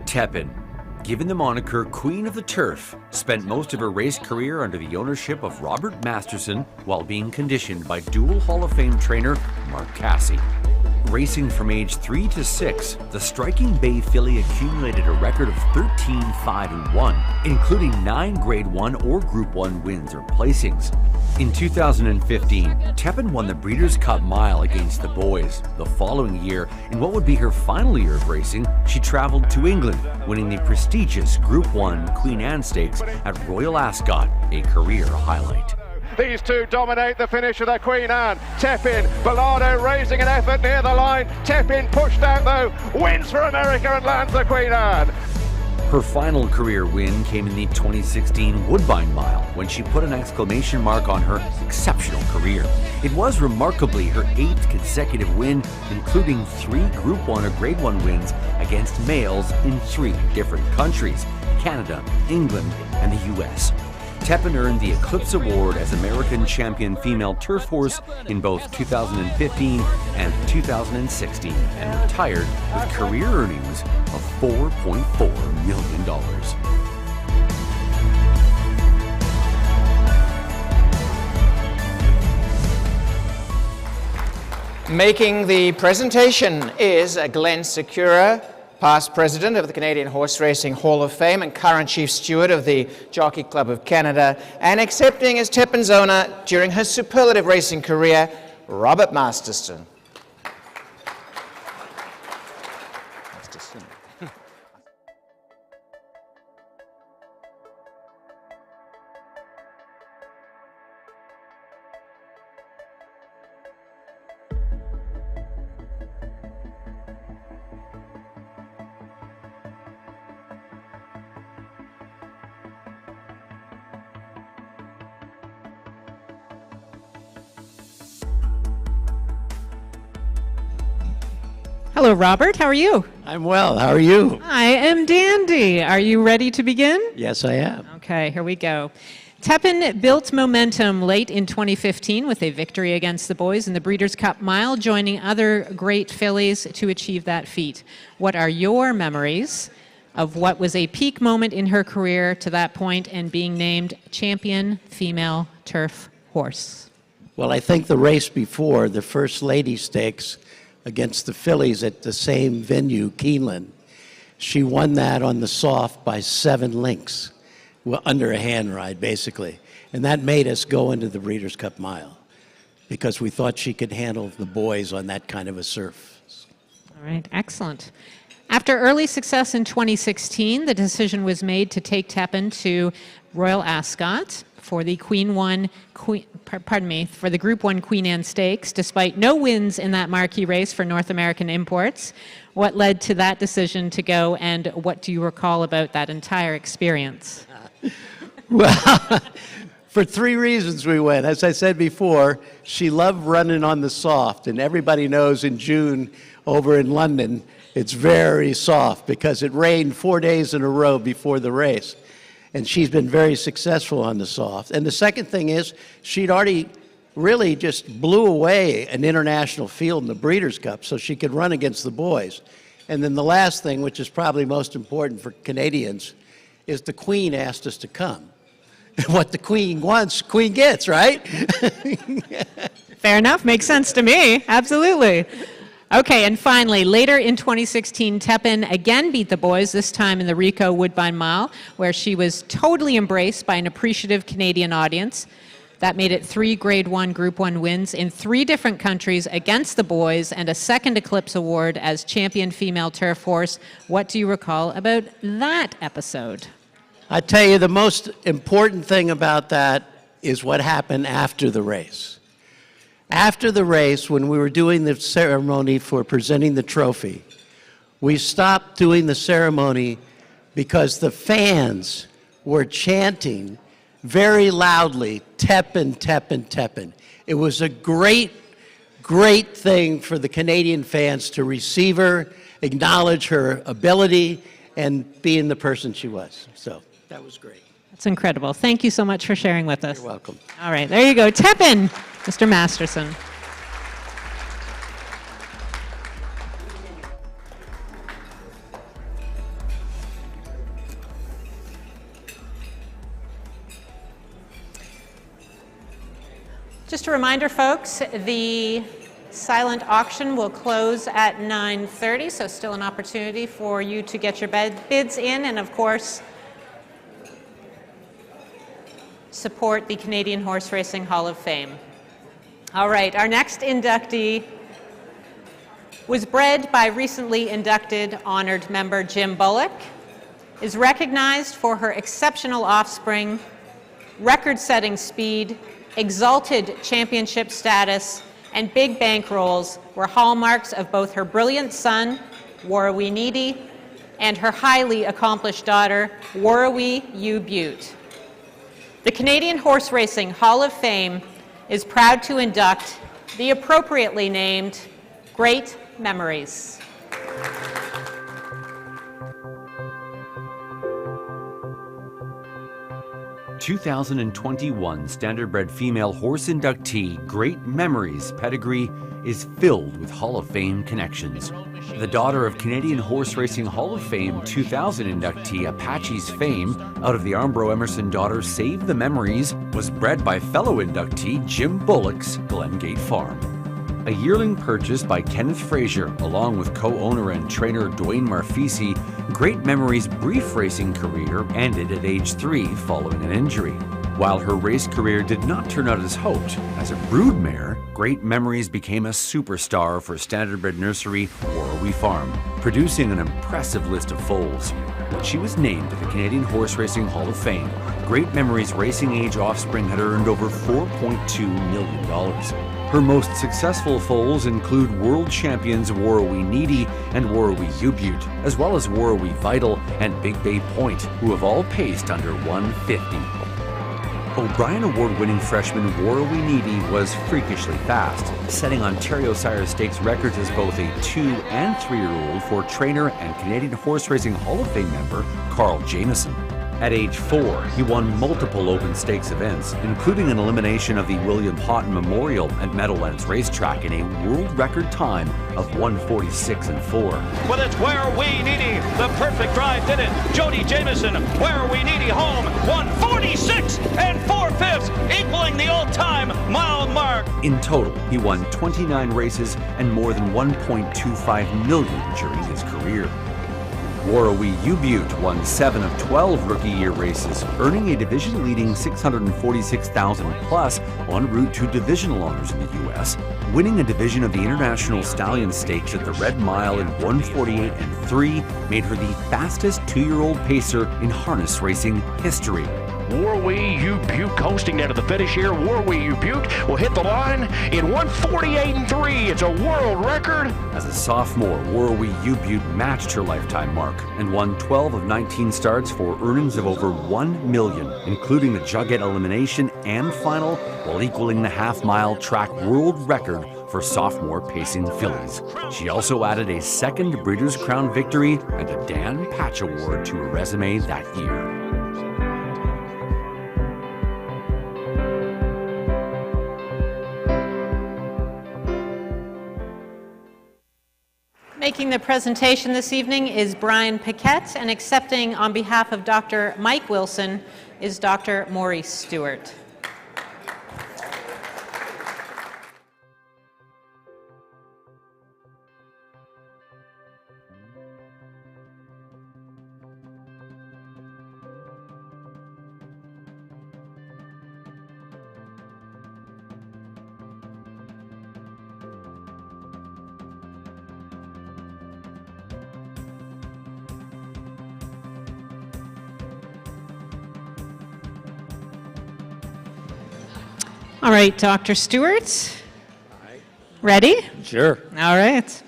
Tepin, given the moniker Queen of the Turf, spent most of her race career under the ownership of Robert Masterson while being conditioned by dual Hall of Fame trainer Mark Casse. Racing from age 3 to 6, the Striking Bay filly accumulated a record of 13-5-1, including 9 Grade 1 or Group 1 wins or placings. In 2015, Tepin won the Breeders' Cup Mile against the boys. The following year, in what would be her final year of racing, she traveled to England, winning the prestigious Group 1 Queen Anne Stakes at Royal Ascot, a career highlight. These two dominate the finish of the Queen Anne. Tepin, Bilardo raising an effort near the line. Tepin pushed out though, wins for America and lands the Queen Anne. Her final career win came in the 2016 Woodbine Mile when she put an exclamation mark on her exceptional career. It was remarkably her 8th consecutive win, including 3 Group 1 or Grade 1 wins against males in 3 different countries, Canada, England, and the US. Tepin earned the Eclipse Award as American Champion Female Turf Horse in both 2015 and 2016 and retired with career earnings of $4.4 million. Making the presentation is Glenn Secura, past president of the Canadian Horse Racing Hall of Fame and current chief steward of the Jockey Club of Canada, and accepting as Tepin's owner during her superlative racing career, Robert Masterson. Hello, Robert. How are you? I'm well. How are you? I am dandy. Are you ready to begin? Yes, I am. Okay, here we go. Tepin built momentum late in 2015 with a victory against the boys in the Breeders' Cup Mile, joining other great fillies to achieve that feat. What are your memories of what was a peak moment in her career to that point and being named champion female turf horse? Well, I think the race before, the First Lady Stakes against the fillies at the same venue, Keeneland, she won that on the soft by 7 lengths, well, under a hand ride, basically. And that made us go into the Breeders' Cup Mile because we thought she could handle the boys on that kind of a surface. All right, excellent. After early success in 2016, the decision was made to take Tepin to Royal Ascot for the for the Group 1 Queen Anne Stakes, despite no wins in that marquee race for North American imports. What led to that decision to go, and what do you recall about that entire experience? Well, for 3 reasons we went. As I said before, she loved running on the soft, and everybody knows in June over in London, it's very soft because it rained 4 days in a row before the race. And she's been very successful on the soft. And the second thing is, she'd already really just blew away an international field in the Breeders' Cup so she could run against the boys. And then the last thing, which is probably most important for Canadians, is the Queen asked us to come. What the Queen wants, Queen gets, right? Fair enough. Makes sense to me. Absolutely. Okay, and finally, later in 2016, Tepin again beat the boys, this time in the Rico Woodbine Mile, where she was totally embraced by an appreciative Canadian audience. That made it 3 Grade 1 Group 1 wins in 3 different countries against the boys and a second Eclipse Award as champion female turf horse. What do you recall about that episode? I tell you, the most important thing about that is what happened after the race. After the race, when we were doing the ceremony for presenting the trophy, we stopped doing the ceremony because the fans were chanting very loudly, Tepin, Tepin, Tepin. It was a great, great thing for the Canadian fans to receive her, acknowledge her ability, and being the person she was. So that was great. That's incredible. Thank you so much for sharing with us. You're welcome. All right, there you go. Tepin, Mr. Masterson. Just a reminder, folks, the silent auction will close at 9:30, so still an opportunity for you to get your bids in and, of course, support the Canadian Horse Racing Hall of Fame. All right, our next inductee was bred by recently inducted honored member Jim Bullock, is recognized for her exceptional offspring, record-setting speed, exalted championship status, and big bankrolls were hallmarks of both her brilliant son, Warrawee Needy, and her highly accomplished daughter, Warrawee U Butte. The Canadian Horse Racing Hall of Fame is proud to induct the appropriately named Great Memories. 2021 Standardbred Female Horse Inductee Great Memories pedigree is filled with Hall of Fame connections. The daughter of Canadian Horse Racing Hall of Fame 2000 inductee Apache's Fame, out of the Armbro Emerson daughter Save the Memories, was bred by fellow inductee Jim Bullock's Glengate Farm. A yearling purchased by Kenneth Frazier, along with co-owner and trainer Dwayne Marfisi, Great Memories' brief racing career ended at age 3 following an injury. While her race career did not turn out as hoped, as a broodmare, Great Memories became a superstar for Standardbred Nursery Warrawee Farm, producing an impressive list of foals. When she was named to the Canadian Horse Racing Hall of Fame, Great Memories' racing age offspring had earned over $4.2 million. Her most successful foals include world champions Warrawee Needy and Warrawee U Butte, as well as Warrawee Vital and Big Bay Point, who have all paced under 150. O'Brien Award-winning freshman Warrawee Needy was freakishly fast, setting Ontario Sire Stakes records as both a 2- and 3-year-old for trainer and Canadian Horse Racing Hall of Fame member Carl Jamieson. At age 4, he won multiple open stakes events, including an elimination of the William Houghton Memorial at Meadowlands Racetrack in a world record time of 1:46.4. Well, it's Warrawee Needy. The perfect drive did it. Jody Jamieson, Warrawee Needy home, 1:46 4/5, equaling the all-time mile mark. In total, he won 29 races and more than $1.25 million during his career. Warrawee U Butte won 7 of 12 rookie year races, earning a division-leading $646,000 plus en route to divisional honors in the U.S., winning a division of the International Stallion Stakes at the Red Mile in 1:48.3 made her the fastest 2-year-old pacer in harness racing history. Warrawee U Butte coasting down to the finish here. Warrawee U Butte will hit the line in 1:48.3. It's a world record. As a sophomore, Warrawee U Butte matched her lifetime mark and won 12 of 19 starts for earnings of over $1 million, including the Jughead elimination and final, while equaling the half-mile track world record for sophomore pacing fillies. She also added a second Breeders' Crown victory and a Dan Patch Award to her resume that year. Making the presentation this evening is Brian Paquette, and accepting on behalf of Dr. Mike Wilson is Dr. Maurice Stewart. All right, Dr. Stewart. Ready? Sure. All right.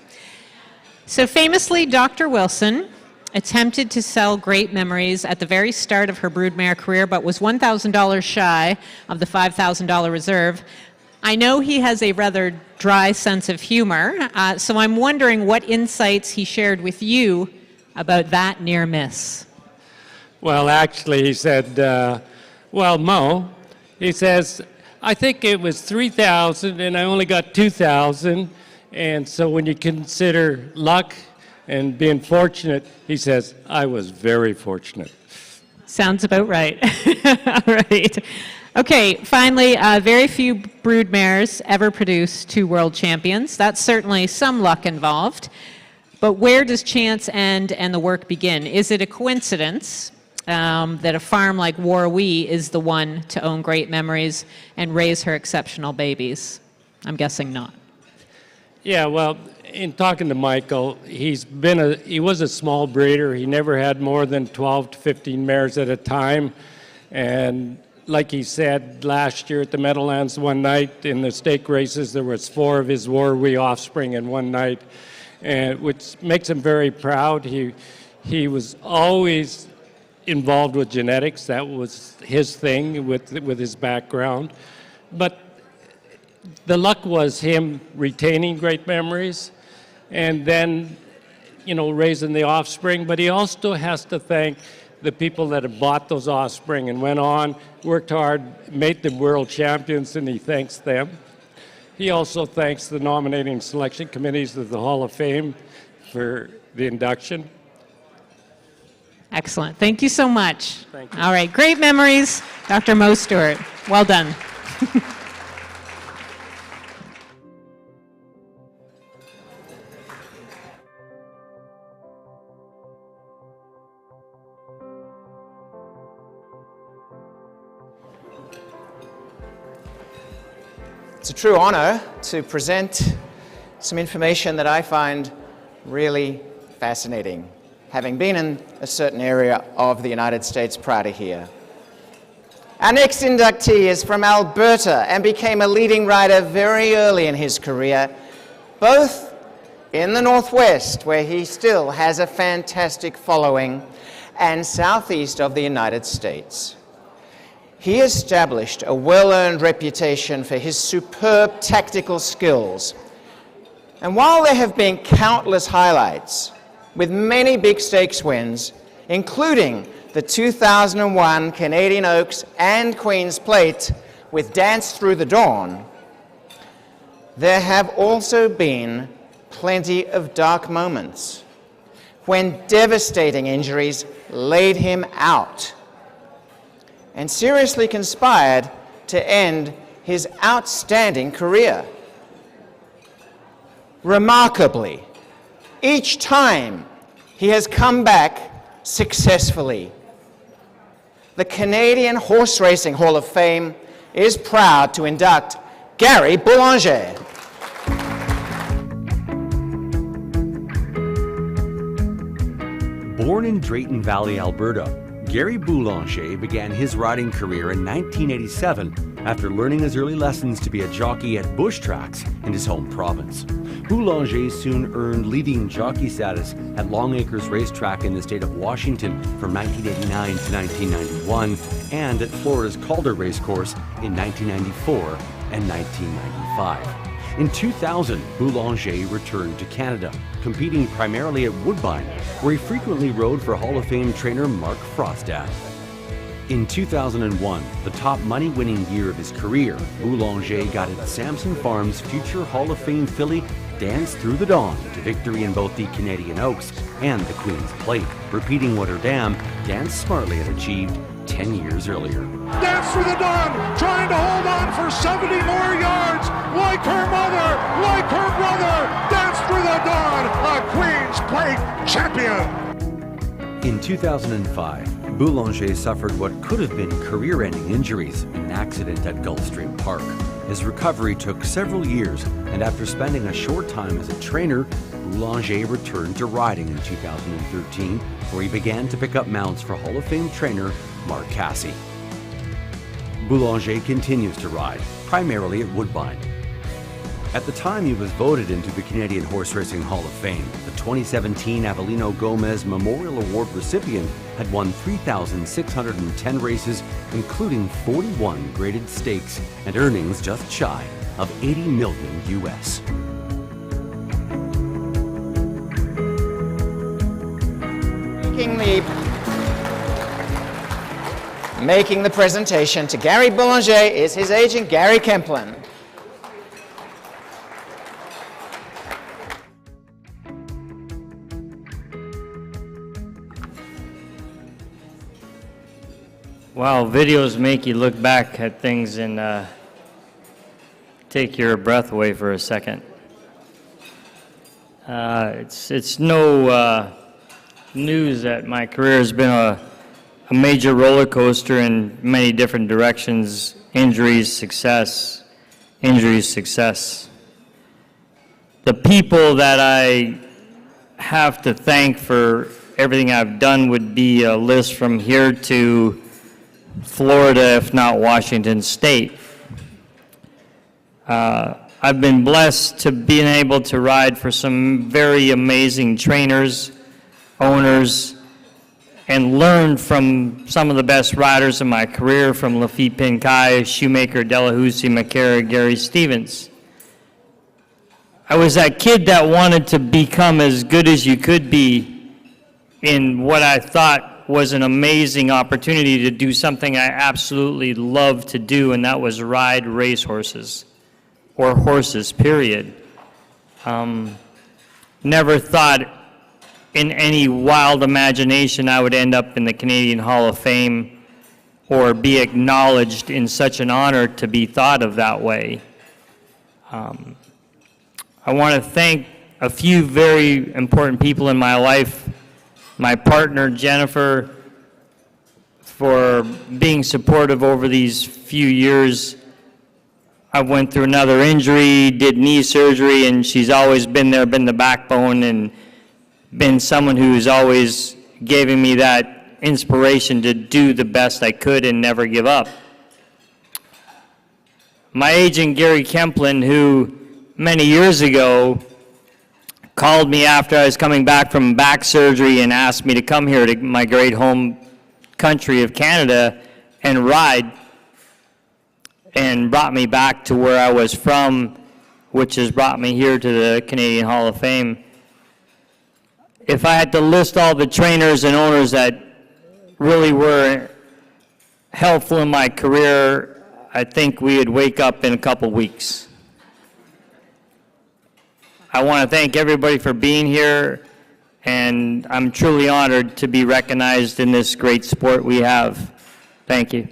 So famously, Dr. Wilson attempted to sell Great Memories at the very start of her broodmare career, but was $1,000 shy of the $5,000 reserve. I know he has a rather dry sense of humor, so I'm wondering what insights he shared with you about that near miss. Well, actually, he said, well, Mo, he says, I think it was 3,000 and I only got 2,000. And so when you consider luck and being fortunate, he says, I was very fortunate. Sounds about right. All right. Okay, finally, very few broodmares ever produce 2 world champions. That's certainly some luck involved. But where does chance end and the work begin? Is it a coincidence that a farm like Warwee is the one to own Great Memories and raise her exceptional babies? I'm guessing not. Yeah, well, in talking to Michael, he was a small breeder. He never had more than 12 to 15 mares at a time. And like he said, last year at the Meadowlands one night in the stake races, there was 4 of his Warwee offspring in one night, and which makes him very proud. He was always involved with genetics. That was his thing with his background. But the luck was him retaining Great Memories and then, raising the offspring. But he also has to thank the people that have bought those offspring and went on, worked hard, made them world champions, and he thanks them. He also thanks the nominating selection committees of the Hall of Fame for the induction. Excellent. Thank you so much. Thank you. All right. Great Memories, Dr. Mo Stewart. Well done. It's a true honor to present some information that I find really fascinating, having been in a certain area of the United States prior to here. Our next inductee is from Alberta and became a leading rider very early in his career, both in the Northwest, where he still has a fantastic following, and southeast of the United States. He established a well-earned reputation for his superb tactical skills. And while there have been countless highlights, with many big stakes wins, including the 2001 Canadian Oaks and Queen's Plate with Dance Through the Dawn, there have also been plenty of dark moments when devastating injuries laid him out and seriously conspired to end his outstanding career. Remarkably, each time he has come back successfully. The Canadian Horse Racing Hall of Fame is proud to induct Gary Boulanger. Born in Drayton Valley, Alberta, Gary Boulanger began his riding career in 1987 after learning his early lessons to be a jockey at bush tracks in his home province. Boulanger soon earned leading jockey status at Long Acres Racetrack in the state of Washington from 1989 to 1991 and at Florida's Calder Racecourse in 1994 and 1995. In 2000, Boulanger returned to Canada, competing primarily at Woodbine, where he frequently rode for Hall of Fame trainer Mark Frostad. In 2001, the top money-winning year of his career, Boulanger guided Samson Farms' future Hall of Fame filly Dance Through the Dawn to victory in both the Canadian Oaks and the Queen's Plate, repeating what her dam, Dance Smartly, had achieved 10 years earlier. Dance Through the Dawn, trying to hold on for 70 more yards, like her mother, like her brother. Dance Through the Dawn, a Queen's Plate champion. In 2005, Boulanger suffered what could have been career-ending injuries in an accident at Gulfstream Park. His recovery took several years, and after spending a short time as a trainer, Boulanger returned to riding in 2013, where he began to pick up mounts for Hall of Fame trainer Mark Casse. Boulanger continues to ride, primarily at Woodbine. At the time he was voted into the Canadian Horse Racing Hall of Fame, the 2017 Avelino Gomez Memorial Award recipient had won 3,610 races, including 41 graded stakes and earnings just shy of $80 million US. Making the presentation to Gary Boulanger is his agent, Gary Kemplin. Wow, videos make you look back at things and take your breath away for a second. It's no news that my career has been a major roller coaster in many different directions. Injuries, success, injuries, success. The people that I have to thank for everything I've done would be a list from here to Florida, if not Washington State. I've been blessed to being able to ride for some very amazing trainers, owners, and learn from some of the best riders in my career, from Lafitte Pincay, Shoemaker, Delahousie, McCarra, Gary Stevens. I was that kid that wanted to become as good as you could be in what I thought was an amazing opportunity to do something I absolutely loved to do, and that was ride racehorses, or horses, period. Never thought in any wild imagination I would end up in the Canadian Hall of Fame or be acknowledged in such an honor to be thought of that way. I want to thank a few very important people in my life. My partner, Jennifer, for being supportive over these few years. I went through another injury, did knee surgery, and she's always been there, been the backbone, and been someone who's always giving me that inspiration to do the best I could and never give up. My agent, Gary Kemplin, who many years ago called me after I was coming back from back surgery and asked me to come here to my great home country of Canada and ride, and brought me back to where I was from, which has brought me here to the Canadian Hall of Fame. If I had to list all the trainers and owners that really were helpful in my career, I think we would wake up in a couple weeks. I want to thank everybody for being here, and I'm truly honored to be recognized in this great sport we have. Thank you.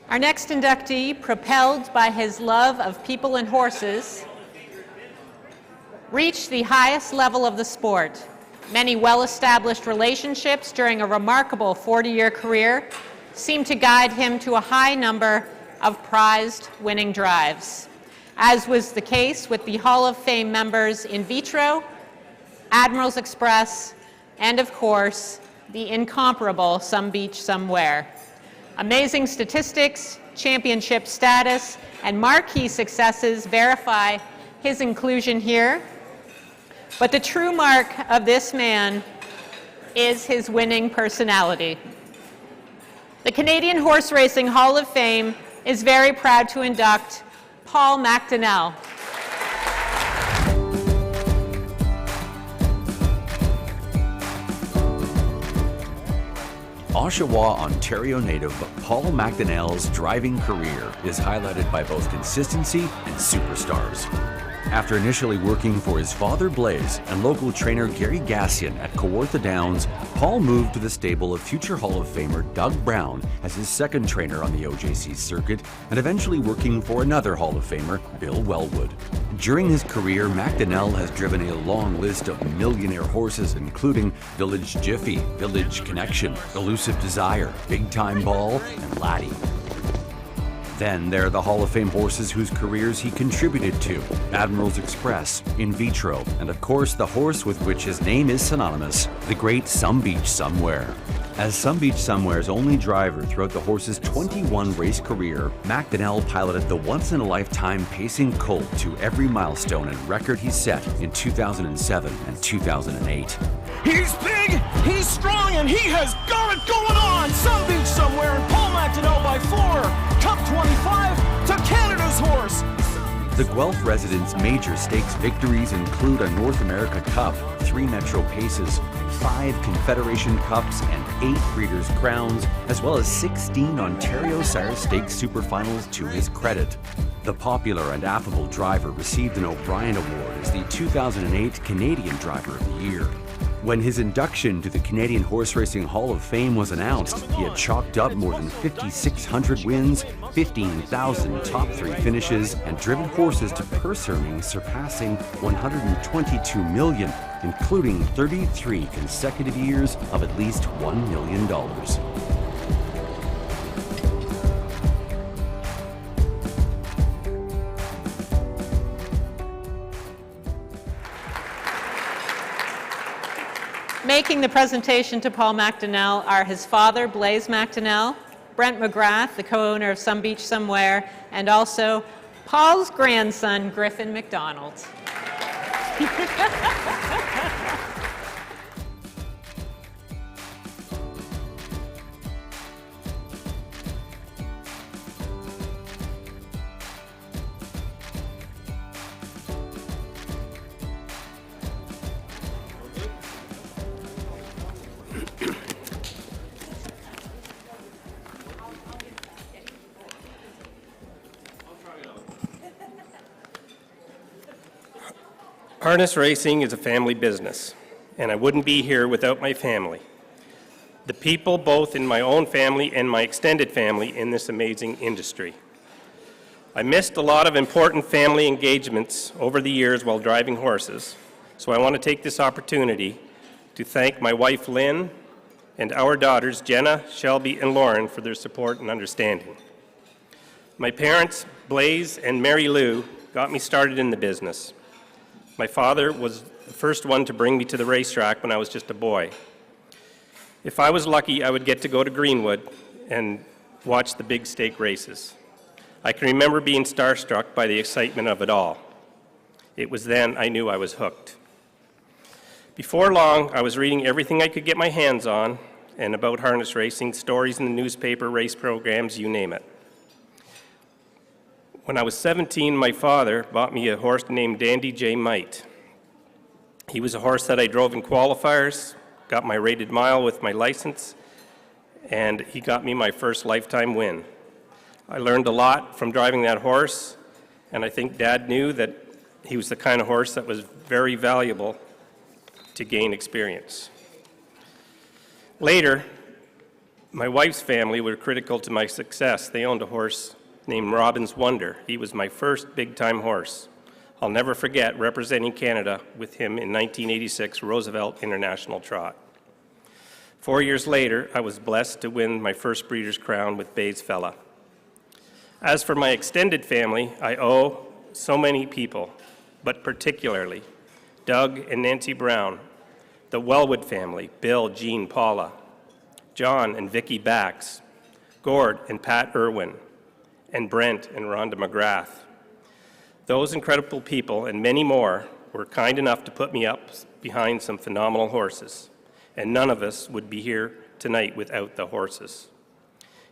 Our next inductee, propelled by his love of people and horses, reached the highest level of the sport. Many well-established relationships during a remarkable 40-year career seemed to guide him to a high number of prized winning drives, as was the case with the Hall of Fame members In Vitro, Admiral's Express, and of course, the incomparable Some Beach Somewhere. Amazing statistics, championship status, and marquee successes verify his inclusion here. But the true mark of this man is his winning personality. The Canadian Horse Racing Hall of Fame is very proud to induct Paul McDonnell. Oshawa, Ontario native Paul McDonnell's driving career is highlighted by both consistency and superstars. After initially working for his father Blaze and local trainer Gary Gassian at Kawartha Downs, Paul moved to the stable of future Hall of Famer Doug Brown as his second trainer on the OJC circuit, and eventually working for another Hall of Famer, Bill Wellwood. During his career, McDonnell has driven a long list of millionaire horses, including Village Jiffy, Village Connection, Elusive Desire, Big Time Ball, and Laddie. Then there are the Hall of Fame horses whose careers he contributed to: Admiral's Express, In Vitro, and of course the horse with which his name is synonymous, the great Some Beach Somewhere. As Some Beach Somewhere's only driver throughout the horse's 21 race career, McDonnell piloted the once-in-a-lifetime pacing colt to every milestone and record he set in 2007 and 2008. He's big, he's strong, and he has got it going on! Some Beach Somewhere and Paul McDonnell by 4. Cup 25 to Canada's horse. The Guelph residents' major stakes victories include a North America Cup, 3 Metro Paces, 5 Confederation Cups, and 8 Breeders' Crowns, as well as 16 Ontario Sire Stakes Superfinals to his credit. The popular and affable driver received an O'Brien Award as the 2008 Canadian Driver of the Year. When his induction to the Canadian Horse Racing Hall of Fame was announced, he had chalked up more than 5,600 wins, 15,000 top 3 finishes, and driven horses to purse earnings surpassing $122 million, including 33 consecutive years of at least $1 million. Making the presentation to Paul McDonnell are his father, Blaze McDonnell, Brent McGrath, the co-owner of Some Beach Somewhere, and also Paul's grandson, Griffin McDonald. Harness racing is a family business, and I wouldn't be here without my family. The people both in my own family and my extended family in this amazing industry. I missed a lot of important family engagements over the years while driving horses, so I want to take this opportunity to thank my wife Lynn and our daughters Jenna, Shelby, and Lauren for their support and understanding. My parents, Blaze and Mary Lou, got me started in the business. My father was the first one to bring me to the racetrack when I was just a boy. If I was lucky, I would get to go to Greenwood and watch the big stake races. I can remember being starstruck by the excitement of it all. It was then I knew I was hooked. Before long, I was reading everything I could get my hands on and about harness racing, stories in the newspaper, race programs, you name it. When I was 17, my father bought me a horse named Dandy J. Might. He was a horse that I drove in qualifiers, got my rated mile with my license, and he got me my first lifetime win. I learned a lot from driving that horse, and I think Dad knew that he was the kind of horse that was very valuable to gain experience. Later, my wife's family were critical to my success. They owned a horse named Robin's Wonder. He was my first big-time horse. I'll never forget representing Canada with him in 1986 Roosevelt International Trot. 4 years later, I was blessed to win my first Breeders' Crown with Bay's Fella. As for my extended family, I owe so many people, but particularly Doug and Nancy Brown, the Wellwood family, Bill, Jean, Paula, John and Vicki Bax, Gord and Pat Irwin, and Brent and Rhonda McGrath. Those incredible people and many more were kind enough to put me up behind some phenomenal horses, and none of us would be here tonight without the horses.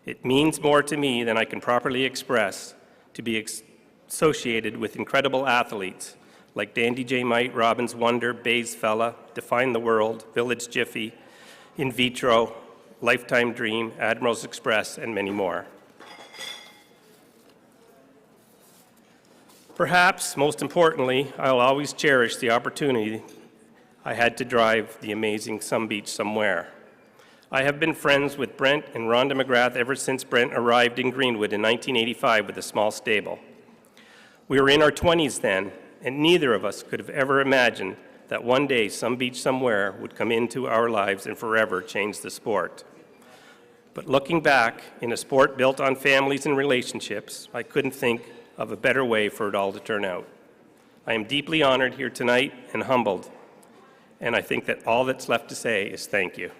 It means more to me than I can properly express to be associated with incredible athletes like Dandy J. Might, Robbins Wonder, Bays Fella, Define the World, Village Jiffy, In Vitro, Lifetime Dream, Admirals Express, and many more. Perhaps, most importantly, I'll always cherish the opportunity I had to drive the amazing Some Beach Somewhere. I have been friends with Brent and Rhonda McGrath ever since Brent arrived in Greenwood in 1985 with a small stable. We were in our 20s then, and neither of us could have ever imagined that one day Some Beach Somewhere would come into our lives and forever change the sport. But looking back, in a sport built on families and relationships, I couldn't think of a better way for it all to turn out. I am deeply honored here tonight and humbled, and I think that all that's left to say is thank you.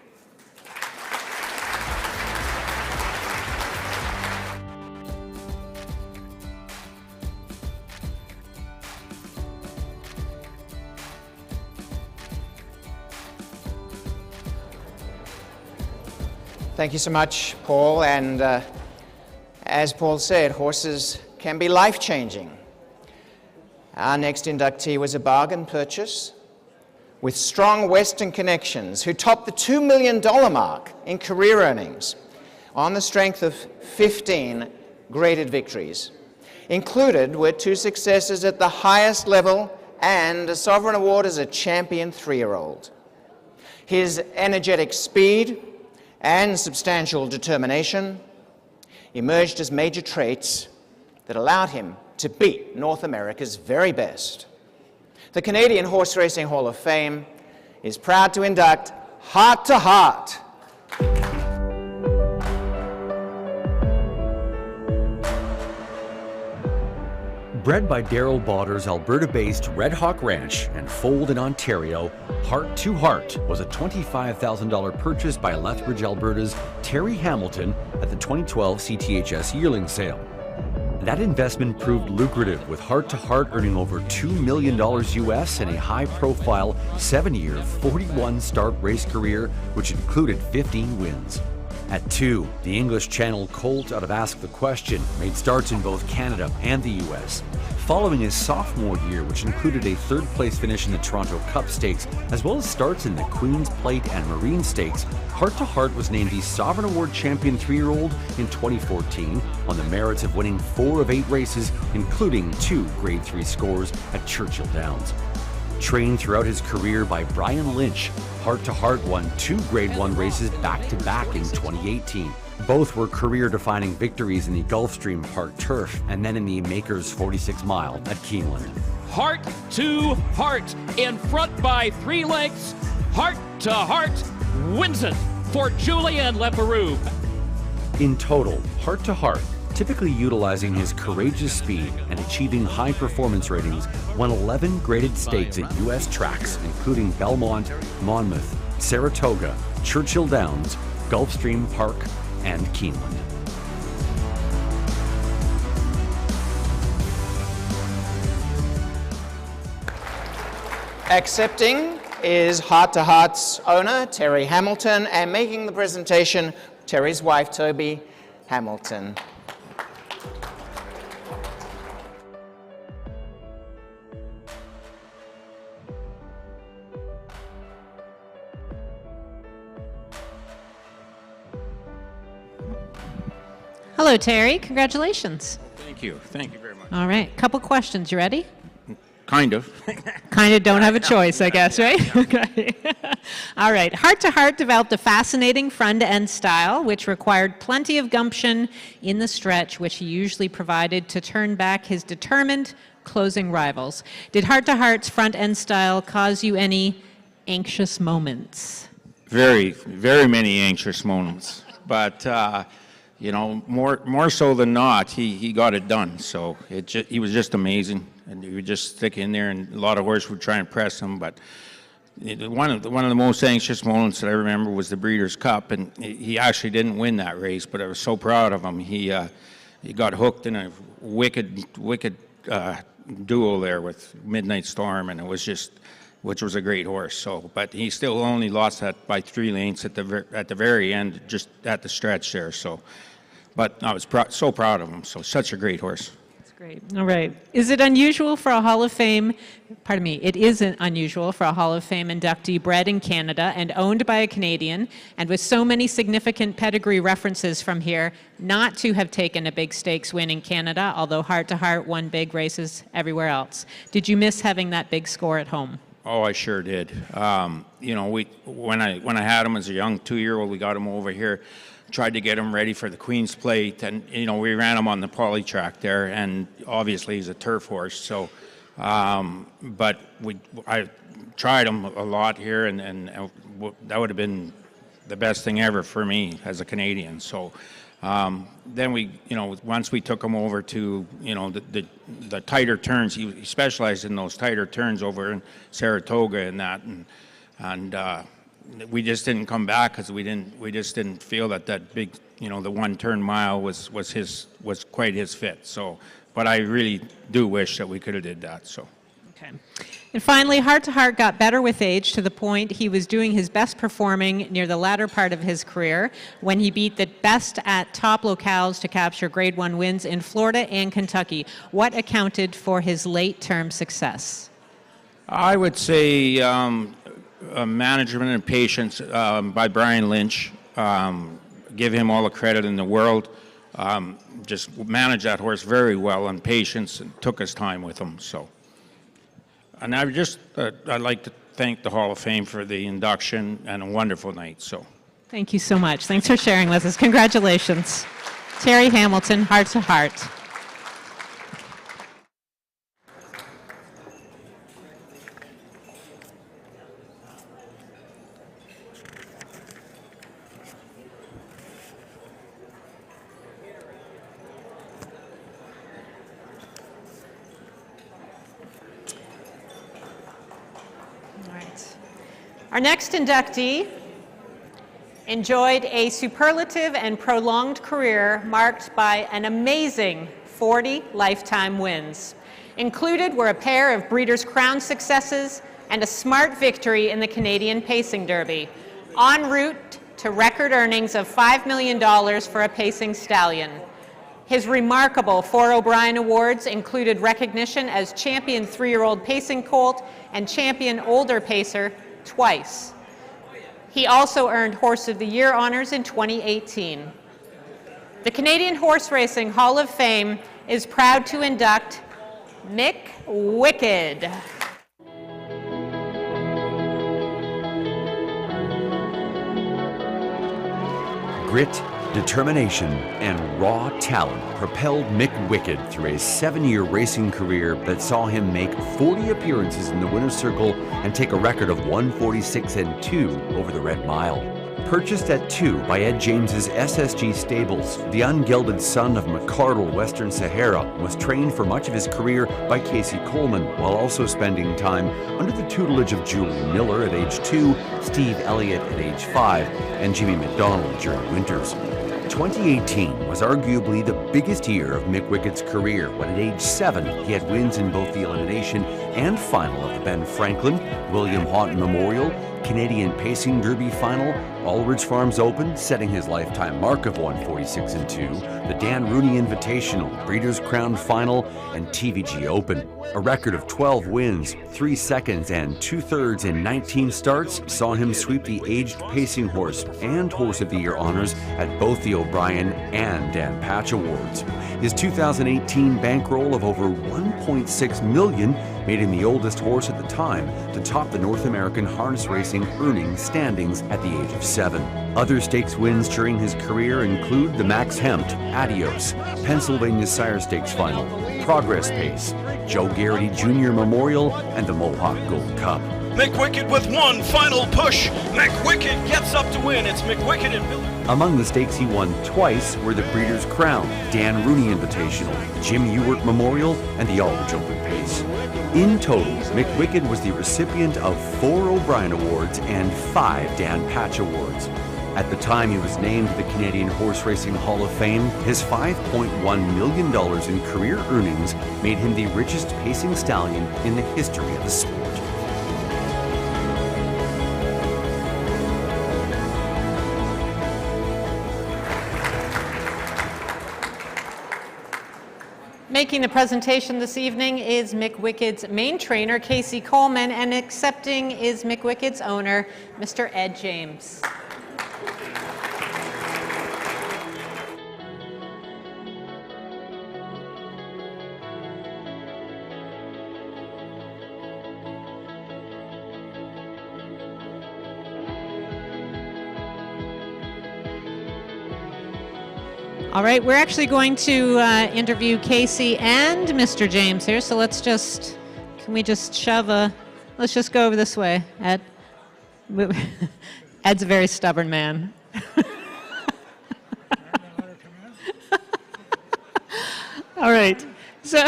Thank you so much, Paul. And as Paul said, horses can be life-changing. Our next inductee was a bargain purchase with strong Western connections who topped the $2 million mark in career earnings on the strength of 15 graded victories. Included were 2 successes at the highest level and a Sovereign Award as a champion 3-year-old. His energetic speed and substantial determination emerged as major traits that allowed him to beat North America's very best. The Canadian Horse Racing Hall of Fame is proud to induct Heart to Heart. Bred by Daryl Botter's Alberta-based Red Hawk Ranch and foaled in Ontario, Heart to Heart was a $25,000 purchase by Lethbridge, Alberta's Terry Hamilton at the 2012 CTHS yearling sale. That investment proved lucrative, with Heart to Heart earning over $2 million US in a high-profile 7-year, 41-start race career, which included 15 wins. At 2, the English Channel colt out of Ask the Question made starts in both Canada and the US. Following his sophomore year, which included a 3rd-place finish in the Toronto Cup Stakes, as well as starts in the Queen's Plate and Marine Stakes, Heart to Heart was named the Sovereign Award Champion 3-year-old in 2014 on the merits of winning 4 of 8 races, including 2 Grade 3 scores at Churchill Downs. Trained throughout his career by Brian Lynch, Heart to Heart won 2 Grade 1 races back-to-back in 2018. Both were career-defining victories in the Gulfstream Park Turf and then in the Makers 46 Mile at Keeneland. Heart to Heart, in front by 3 lengths. Heart to Heart wins it for Julien Leparoux. In total, Heart to Heart, typically utilizing his courageous speed and achieving high performance ratings, won 11 graded stakes at U.S. tracks, including Belmont, Monmouth, Saratoga, Churchill Downs, Gulfstream Park, and Keeneland. Accepting is Heart to Heart's owner, Terry Hamilton, and making the presentation, Terry's wife, Toby Hamilton. Hello, Terry. Congratulations. Thank you. Thank you very much. All right. Couple questions. You ready? Kind of. Kind of don't have a choice, I guess, right? Okay. All right. Heart to Heart developed a fascinating front-end style, which required plenty of gumption in the stretch, which he usually provided to turn back his determined closing rivals. Did Heart to Heart's front-end style cause you any anxious moments? Very, very many anxious moments. But, you know, more so than not, he got it done. So he was just amazing. And he would just stick in there, and a lot of horses would try and press him. But one of the most anxious moments that I remember was the Breeders' Cup, and he actually didn't win that race, but I was so proud of him. He got hooked in a wicked duel there with Midnight Storm, and it was just, which was a great horse. So, but he still only lost that by 3 lengths at the very end, just at the stretch there. So, but I was so proud of him. So, such a great horse. Great. All right. Is it unusual for a Hall of Fame, pardon me, it isn't unusual for a Hall of Fame inductee bred in Canada and owned by a Canadian and with so many significant pedigree references from here not to have taken a big stakes win in Canada, although Heart to Heart won big races everywhere else? Did you miss having that big score at home? Oh, I sure did. You know, when I had him as a young 2-year-old, we got him over here, tried to get him ready for the Queen's Plate, and you know, we ran him on the poly track there, and obviously he's a turf horse. So, but I tried him a lot here, and that would have been the best thing ever for me as a Canadian. So. Then we, you know, once we took him over to, you know, the tighter turns, he specialized in those tighter turns over in Saratoga and that, and we just didn't come back because we just didn't feel that big, you know, the 1-turn mile was quite his fit. So, but I really do wish that we could have did that. So. Okay. And finally, Heart to Heart got better with age to the point he was doing his best performing near the latter part of his career when he beat the best at top locales to capture Grade 1 wins in Florida and Kentucky. What accounted for his late-term success? I would say management and patience by Brian Lynch. Give him all the credit in the world. Just managed that horse very well and patience, and took his time with him. So. And I'd like to thank the Hall of Fame for the induction and a wonderful night. So, thank you so much. Thanks for sharing with us. Congratulations. Terry Hamilton, Heart to Heart. Our next inductee enjoyed a superlative and prolonged career marked by an amazing 40 lifetime wins. Included were a pair of Breeders' Crown successes and a smart victory in the Canadian Pacing Derby, en route to record earnings of $5 million for a pacing stallion. His remarkable 4 O'Brien Awards included recognition as Champion 3-year-old Pacing Colt and Champion Older Pacer twice. He also earned Horse of the Year honors in 2018. The Canadian Horse Racing Hall of Fame is proud to induct Mick Wicked. Grit, determination, and raw talent propelled Mick Wicked through a 7-year racing career that saw him make 40 appearances in the winner's circle and take a record of 146-2 over the Red Mile. Purchased at 2 by Ed James's SSG Stables, the ungelded son of McCardle Western Sahara was trained for much of his career by Casey Coleman, while also spending time under the tutelage of Julian Miller at age 2, Steve Elliott at age 5, and Jimmy McDonald during winters. 2018 was arguably the biggest year of Mick Wicked's career when at age 7 he had wins in both the elimination and final of the Ben Franklin, William Haughton Memorial, Canadian Pacing Derby Final, Aldridge Farms Open, setting his lifetime mark of 146-2, the Dan Rooney Invitational, Breeders' Crown Final, and TVG Open. A record of 12 wins, 3 seconds, and 2/3 in 19 starts saw him sweep the aged pacing horse and Horse of the Year honors at both the O'Brien and Dan Patch Awards. His 2018 bankroll of over $1.6 million made him the oldest horse at the time to top the North American harness racing earnings standings at the age of 7. Other stakes wins during his career include the Max Hempt, Adios, Pennsylvania Sire Stakes Final, Progress Pace, Joe Garrity Jr. Memorial, and the Mohawk Gold Cup. Mick Wicked with one final push. Mick Wicked gets up to win. It's Mick Wicked and Miller. Among the stakes he won twice were the Breeders' Crown, Dan Rooney Invitational, Jim Ewart Memorial, and the Aldridge Open Pace. In total, Mick Wicked was the recipient of 4 O'Brien Awards and 5 Dan Patch Awards. At the time he was named to the Canadian Horse Racing Hall of Fame, his $5.1 million in career earnings made him the richest pacing stallion in the history of the sport. Making the presentation this evening is Mick Wicked's main trainer, Casey Coleman, and accepting is Mick Wicked's owner, Mr. Ed James. All right, we're actually going to interview Casey and Mr. James here, so let's just, can we just let's just go over this way, Ed. Ed's a very stubborn man. All right, so,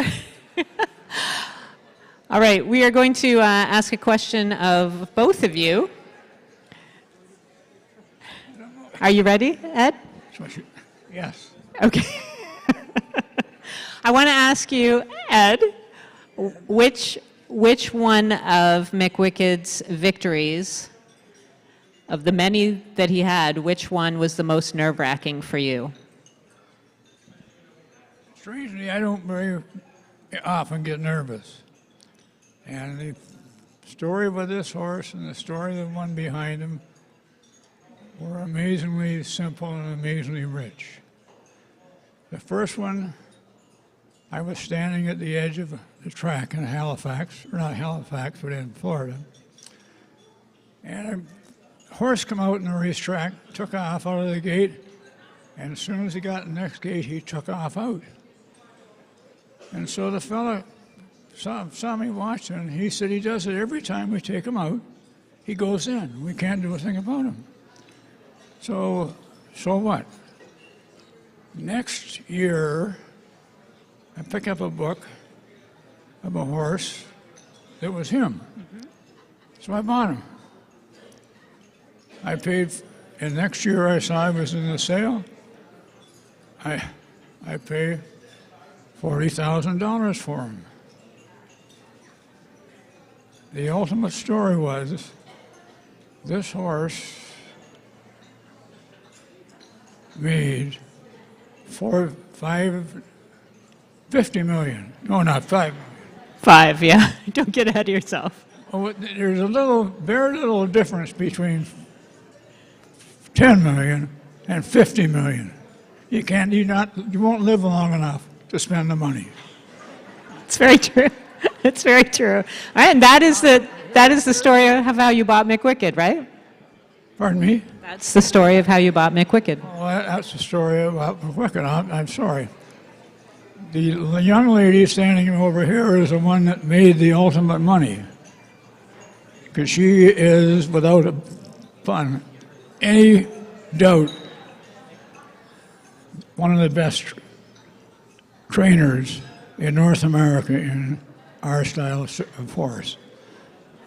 all right, we are going to ask a question of both of you. Are you ready, Ed? Yes. Okay. I want to ask you, Ed, which one of Mick Wicked's victories, of the many that he had, which one was the most nerve-wracking for you? Strangely, I don't very often get nervous. And the story with this horse and the story of the one behind him were amazingly simple and amazingly rich. The first one, I was standing at the edge of the track in Halifax, or not Halifax, but in Florida. And a horse come out in the racetrack, took off out of the gate, and as soon as he got in the next gate, he took off out. And so the fella saw me watching, and he said he does it every time we take him out. He goes in. We can't do a thing about him. So what? Next year, I pick up a book of a horse that was him. So I bought him. I paid, and next year I saw he was in the sale. I paid $40,000 for him. The ultimate story was this horse made 50 million. No, not 5 million. 5, yeah. Don't get ahead of yourself. Oh, there's very little difference between 10 million and 50 million. You won't live long enough to spend the money. It's very true. It's very true. All right, and that is the story of how you bought Mick Wicked, right? Pardon me? That's the story of how you bought Mick Wicked. Well, that's the story about Mick Wicked. I'm sorry. The young lady standing over here is the one that made the ultimate money. Because she is, without any doubt, one of the best trainers in North America in our style of horse.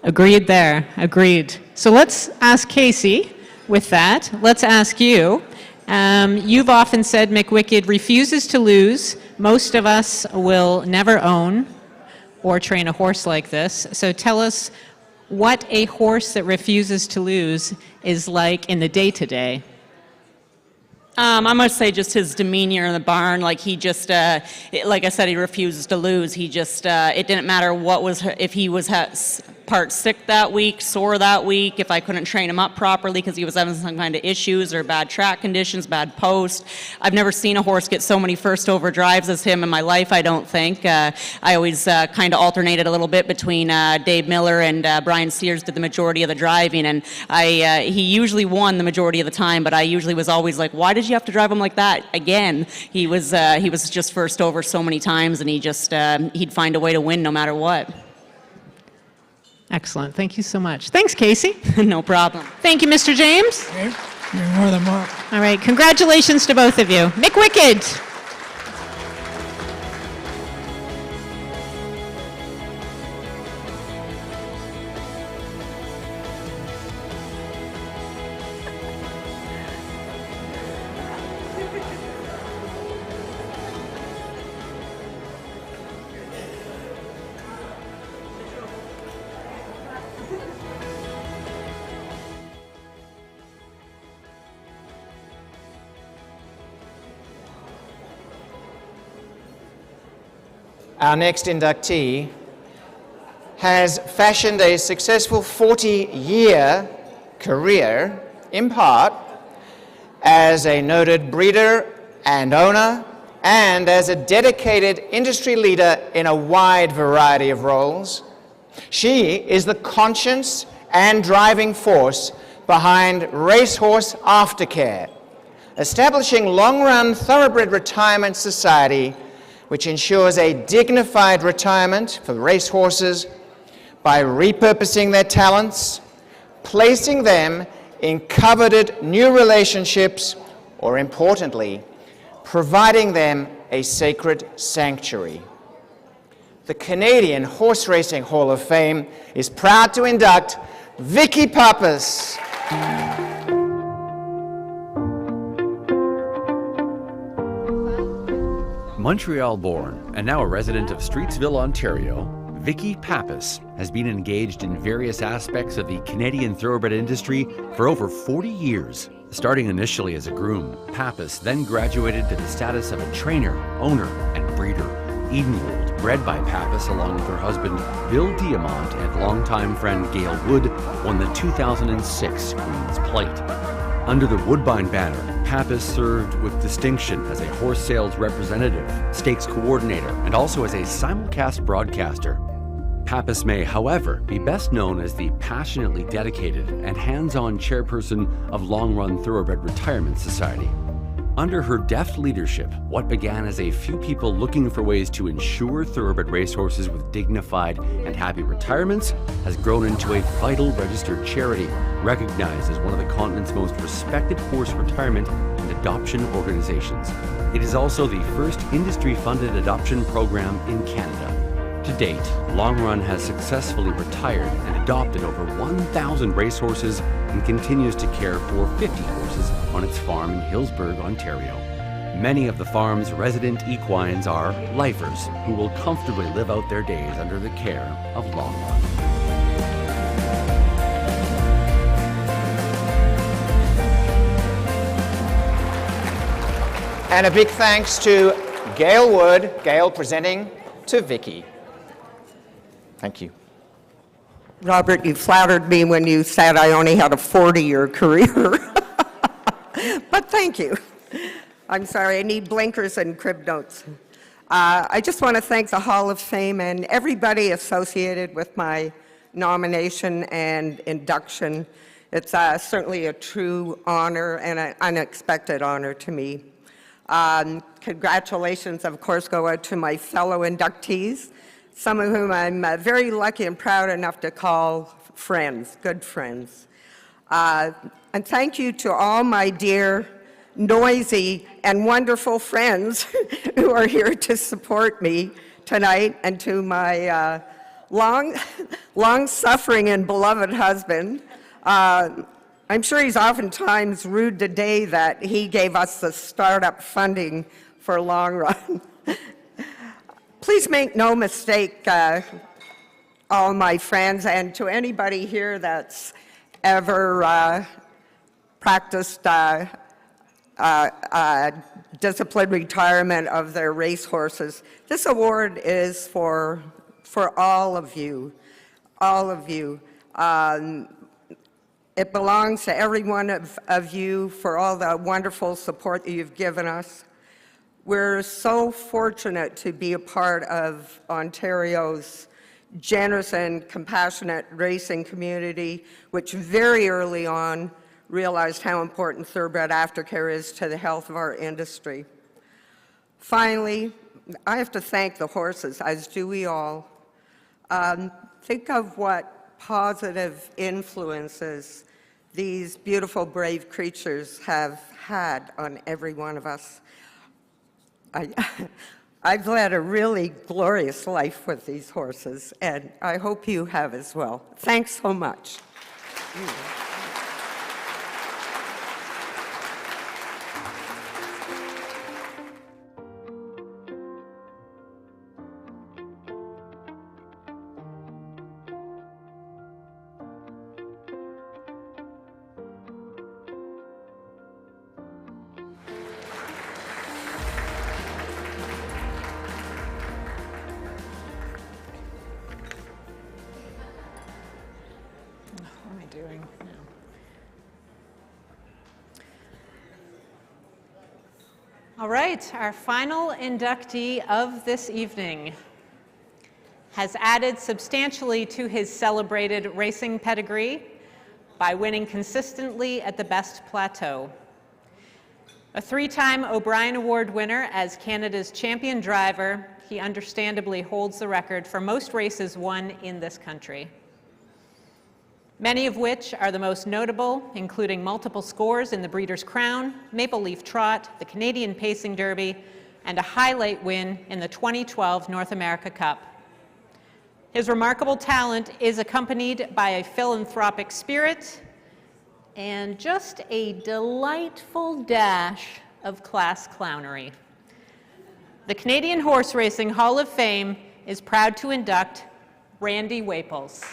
Agreed there. Agreed. So let's ask Casey with that. Let's ask you. You've often said Mick Wicked refuses to lose. Most of us will never own or train a horse like this. So tell us what a horse that refuses to lose is like in the day-to-day. I must say just his demeanor in the barn, like he just, like I said, he refuses to lose. He just, it didn't matter what was, if he was part sick that week, sore that week, if I couldn't train him up properly because he was having some kind of issues or bad track conditions, bad post. I've never seen a horse get so many first over drives as him in my life, I don't think. I always kind of alternated a little bit between Dave Miller and Brian Sears did the majority of the driving, and he usually won the majority of the time, but I usually was always like, why did you have to drive him like that again? He was just first over so many times, and he'd find a way to win no matter what. Excellent. Thank you so much. Thanks, Casey. No problem. Thank you, Mr. James. Okay. You're more than welcome. All right. Congratulations to both of you. Mick Wicked. our next inductee, has fashioned a successful 40-year career, in part, as a noted breeder and owner, and as a dedicated industry leader in a wide variety of roles. She is the conscience and driving force behind Racehorse Aftercare, establishing long-run thoroughbred retirement society which ensures a dignified retirement for racehorses by repurposing their talents, placing them in coveted new relationships, or importantly, providing them a sacred sanctuary. The Canadian Horse Racing Hall of Fame is proud to induct Vicky Pappas. Montreal-born and now a resident of Streetsville, Ontario, Vicky Pappas has been engaged in various aspects of the Canadian thoroughbred industry for over 40 years. Starting initially as a groom, Pappas then graduated to the status of a trainer, owner, and breeder. Edenwold, bred by Pappas along with her husband Bill Diamont and longtime friend Gail Wood, won the 2006 Queen's Plate. Under the Woodbine banner, Pappas served with distinction as a horse sales representative, stakes coordinator, and also as a simulcast broadcaster. Pappas may, however, be best known as the passionately dedicated and hands-on chairperson of Long Run Thoroughbred Retirement Society. Under her deft leadership, what began as a few people looking for ways to ensure thoroughbred racehorses with dignified and happy retirements has grown into a vital registered charity, recognized as one of the continent's most respected horse retirement and adoption organizations. It is also the first industry-funded adoption program in Canada. To date, Long Run has successfully retired and adopted over 1,000 racehorses and continues to care for 50 horses on its farm in Hillsburg, Ontario. Many of the farm's resident equines are lifers who will comfortably live out their days under the care of Long Run. And a big thanks to Gail Wood, Gail presenting to Vicky. Thank you. Robert, you flattered me when you said I only had a 40-year career. But thank you. I'm sorry, I need blinkers and crib notes. I just want to thank the Hall of Fame and everybody associated with my nomination and induction. It's certainly a true honor and an unexpected honor to me. Congratulations, of course, go out to my fellow inductees, some of whom I'm very lucky and proud enough to call friends, good friends. And thank you to all my dear, noisy, and wonderful friends who are here to support me tonight, and to my long-suffering and beloved husband. I'm sure he's oftentimes rued today that he gave us the startup funding for Long Run. Please make no mistake, all my friends, and to anybody here that's ever practiced disciplined retirement of their racehorses, this award is for all of you, all of you. It belongs to every one of you for all the wonderful support that you've given us. We're so fortunate to be a part of Ontario's generous and compassionate racing community, which very early on realized how important thoroughbred aftercare is to the health of our industry. Finally, I have to thank the horses, as do we all. Think of what positive influences these beautiful, brave creatures have had on every one of us. I've led a really glorious life with these horses, and I hope you have as well. Thanks so much. All right, our final inductee of this evening has added substantially to his celebrated racing pedigree by winning consistently at the best plateau. A three-time O'Brien Award winner as Canada's champion driver, he understandably holds the record for most races won in this country. Many of which are the most notable, including multiple scores in the Breeders' Crown, Maple Leaf Trot, the Canadian Pacing Derby, and a highlight win in the 2012 North America Cup. His remarkable talent is accompanied by a philanthropic spirit and just a delightful dash of class clownery. The Canadian Horse Racing Hall of Fame is proud to induct Randy Waples.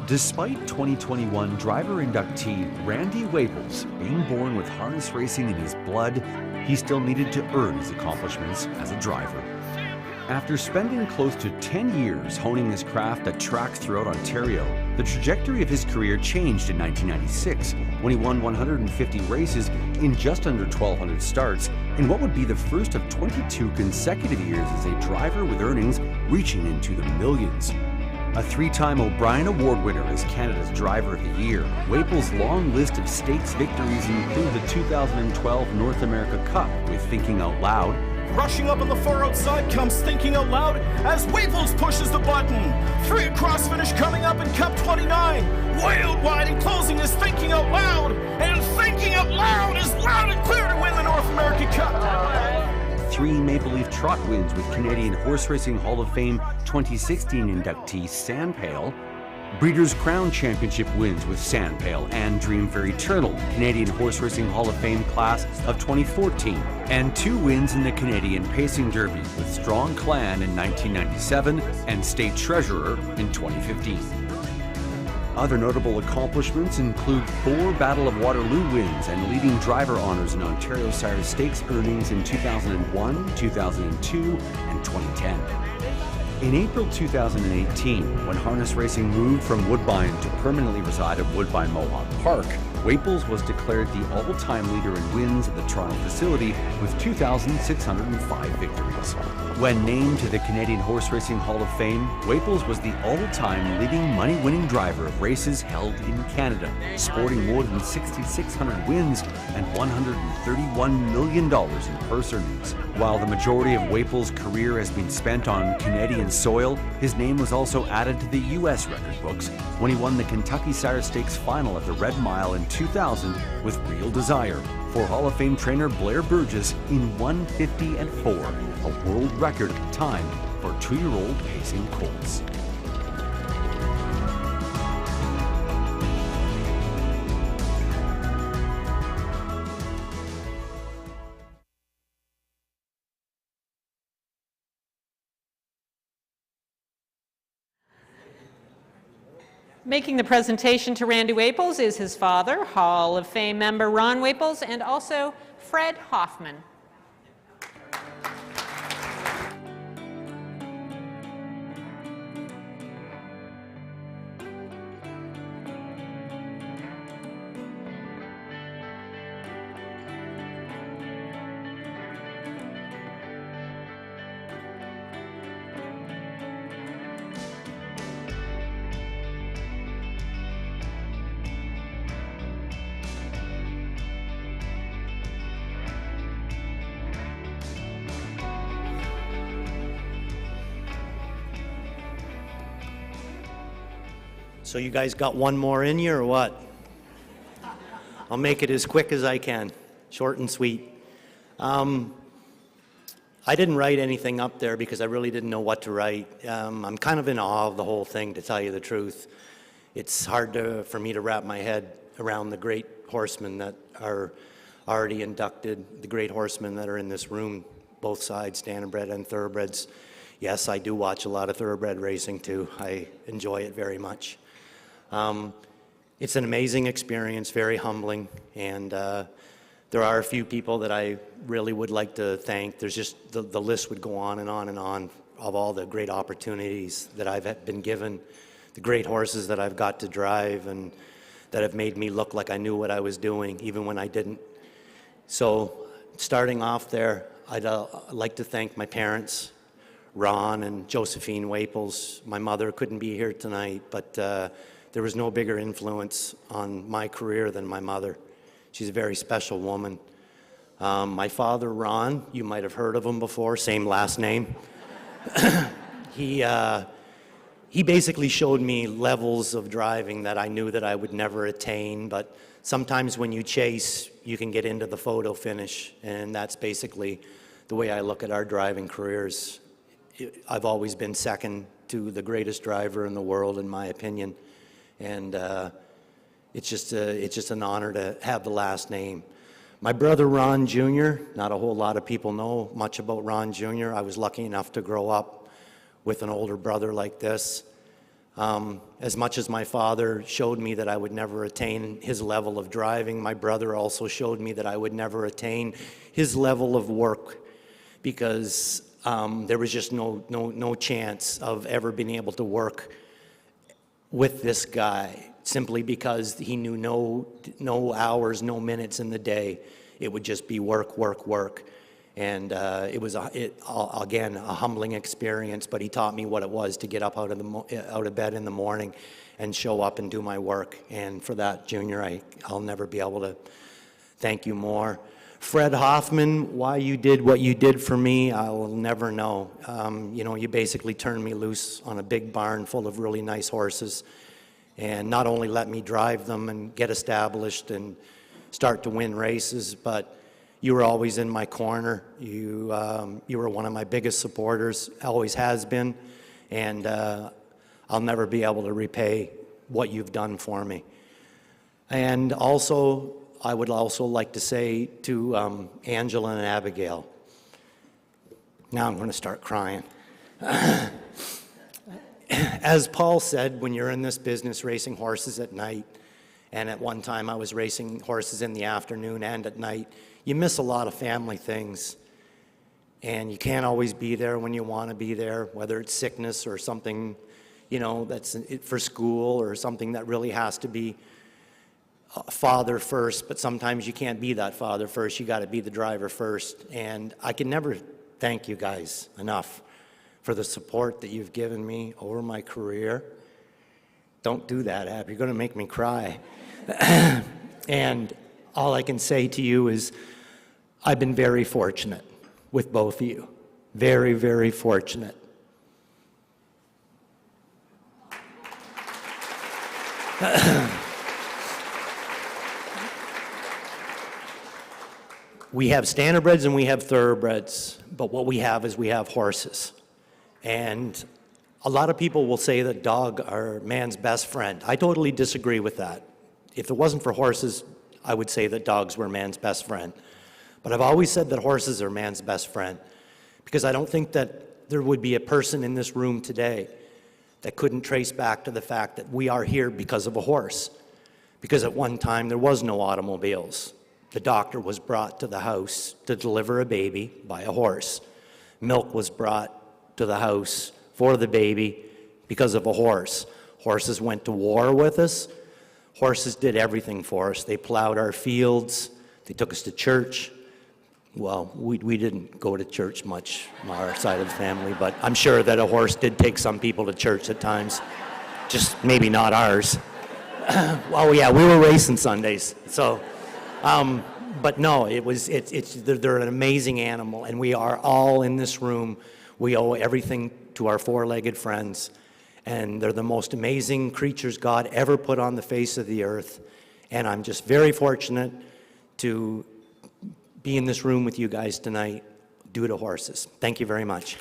Despite 2021 driver inductee Randy Waples being born with harness racing in his blood, he still needed to earn his accomplishments as a driver. After spending close to 10 years honing his craft at tracks throughout Ontario, the trajectory of his career changed in 1996 when he won 150 races in just under 1,200 starts in what would be the first of 22 consecutive years as a driver with earnings reaching into the millions. A three-time O'Brien Award winner as Canada's Driver of the Year, Waples' long list of stakes victories include the 2012 North America Cup with Thinking Out Loud. Rushing up on the far outside comes Thinking Out Loud as Waples pushes the button. 3 across finish coming up in Cup 29. Way out wide and closing is Thinking Out Loud. And Thinking Out Loud is loud and clear to win the North American Cup. 3 Maple Leaf Trot wins with Canadian Horse Racing Hall of Fame 2016 inductee Sandpail. Breeders' Crown Championship wins with Sandpail and Dream Fairy Turtle, Canadian Horse Racing Hall of Fame class of 2014. And 2 wins in the Canadian Pacing Derby with Strong Clan in 1997 and State Treasurer in 2015. Other notable accomplishments include 4 Battle of Waterloo wins and leading driver honors in Ontario Sire Stakes earnings in 2001, 2002, and 2010. In April 2018, when harness racing moved from Woodbine to permanently reside at Woodbine Mohawk Park, Waples was declared the all-time leader in wins at the Toronto facility with 2,605 victories. When named to the Canadian Horse Racing Hall of Fame, Waples was the all-time leading money-winning driver of races held in Canada, sporting more than 6,600 wins and $131 million in purse earnings. While the majority of Waples' career has been spent on Canadian soil, his name was also added to the U.S. record books when he won the Kentucky Sire Stakes final at the Red Mile in 2000 with Real Desire for Hall of Fame trainer Blair Burgess in 1:50.4, a world record at the time for 2-year-old pacing colts. Making the presentation to Randy Waples is his father, Hall of Fame member Ron Waples, and also Fred Hoffman. So you guys got one more in you or what? I'll make it as quick as I can, short and sweet. I didn't write anything up there because I really didn't know what to write. I'm kind of in awe of the whole thing, to tell you the truth. It's hard for me to wrap my head around the great horsemen that are already inducted, the great horsemen that are in this room, both sides, standardbred and thoroughbreds. Yes, I do watch a lot of thoroughbred racing too. I enjoy it very much. It's an amazing experience, very humbling, and there are a few people that I really would like to thank. There's just, the list would go on and on and on of all the great opportunities that I've been given, the great horses that I've got to drive, and that have made me look like I knew what I was doing, even when I didn't. So starting off there, I'd like to thank my parents, Ron and Josephine Waples. My mother couldn't be here tonight, but there was no bigger influence on my career than my mother. She's a very special woman. My father, Ron, you might have heard of him before, same last name. He basically showed me levels of driving that I knew that I would never attain, but sometimes when you chase, you can get into the photo finish, and that's basically the way I look at our driving careers. I've always been second to the greatest driver in the world, in my opinion, and it's just an honor to have the last name. My brother Ron Jr., not a whole lot of people know much about Ron Jr. I was lucky enough to grow up with an older brother like this. As much as my father showed me that I would never attain his level of driving, my brother also showed me that I would never attain his level of work, because there was just no chance of ever being able to work with this guy, simply because he knew no hours, no minutes in the day. It would just be work, work, work. And it was, again, a humbling experience, but he taught me what it was to get up out of bed in the morning and show up and do my work. And for that, Junior, I'll never be able to thank you more. Fred Hoffman, why you did what you did for me, I will never know. You know, you basically turned me loose on a big barn full of really nice horses, and not only let me drive them and get established and start to win races, but you were always in my corner. You were one of my biggest supporters, always has been, and I'll never be able to repay what you've done for me. And also, I would also like to say to Angela and Abigail, now I'm going to start crying. As Paul said, when you're in this business racing horses at night, and at one time I was racing horses in the afternoon and at night, you miss a lot of family things, and you can't always be there when you want to be there, whether it's sickness or something, you know, that's for school, or something that really has to be father first, but sometimes you can't be that father first. You got to be the driver first. And I can never thank you guys enough for the support that you've given me over my career. Don't do that, Ab. You're going to make me cry. And all I can say to you is I've been very fortunate with both of you. Very, very fortunate. We have standardbreds and we have thoroughbreds, but what we have is we have horses. And a lot of people will say that dogs are man's best friend. I totally disagree with that. If it wasn't for horses, I would say that dogs were man's best friend. But I've always said that horses are man's best friend, because I don't think that there would be a person in this room today that couldn't trace back to the fact that we are here because of a horse. Because at one time there was no automobiles. The doctor was brought to the house to deliver a baby by a horse. Milk was brought to the house for the baby because of a horse. Horses went to war with us. Horses did everything for us. They plowed our fields. They took us to church. Well, we didn't go to church much on our side of the family, but I'm sure that a horse did take some people to church at times. Just maybe not ours. Well, yeah, we were racing Sundays, so... but no, they're an amazing animal, and we are all in this room. We owe everything to our four-legged friends, and they're the most amazing creatures God ever put on the face of the earth. And I'm just very fortunate to be in this room with you guys tonight due to horses. Thank you very much.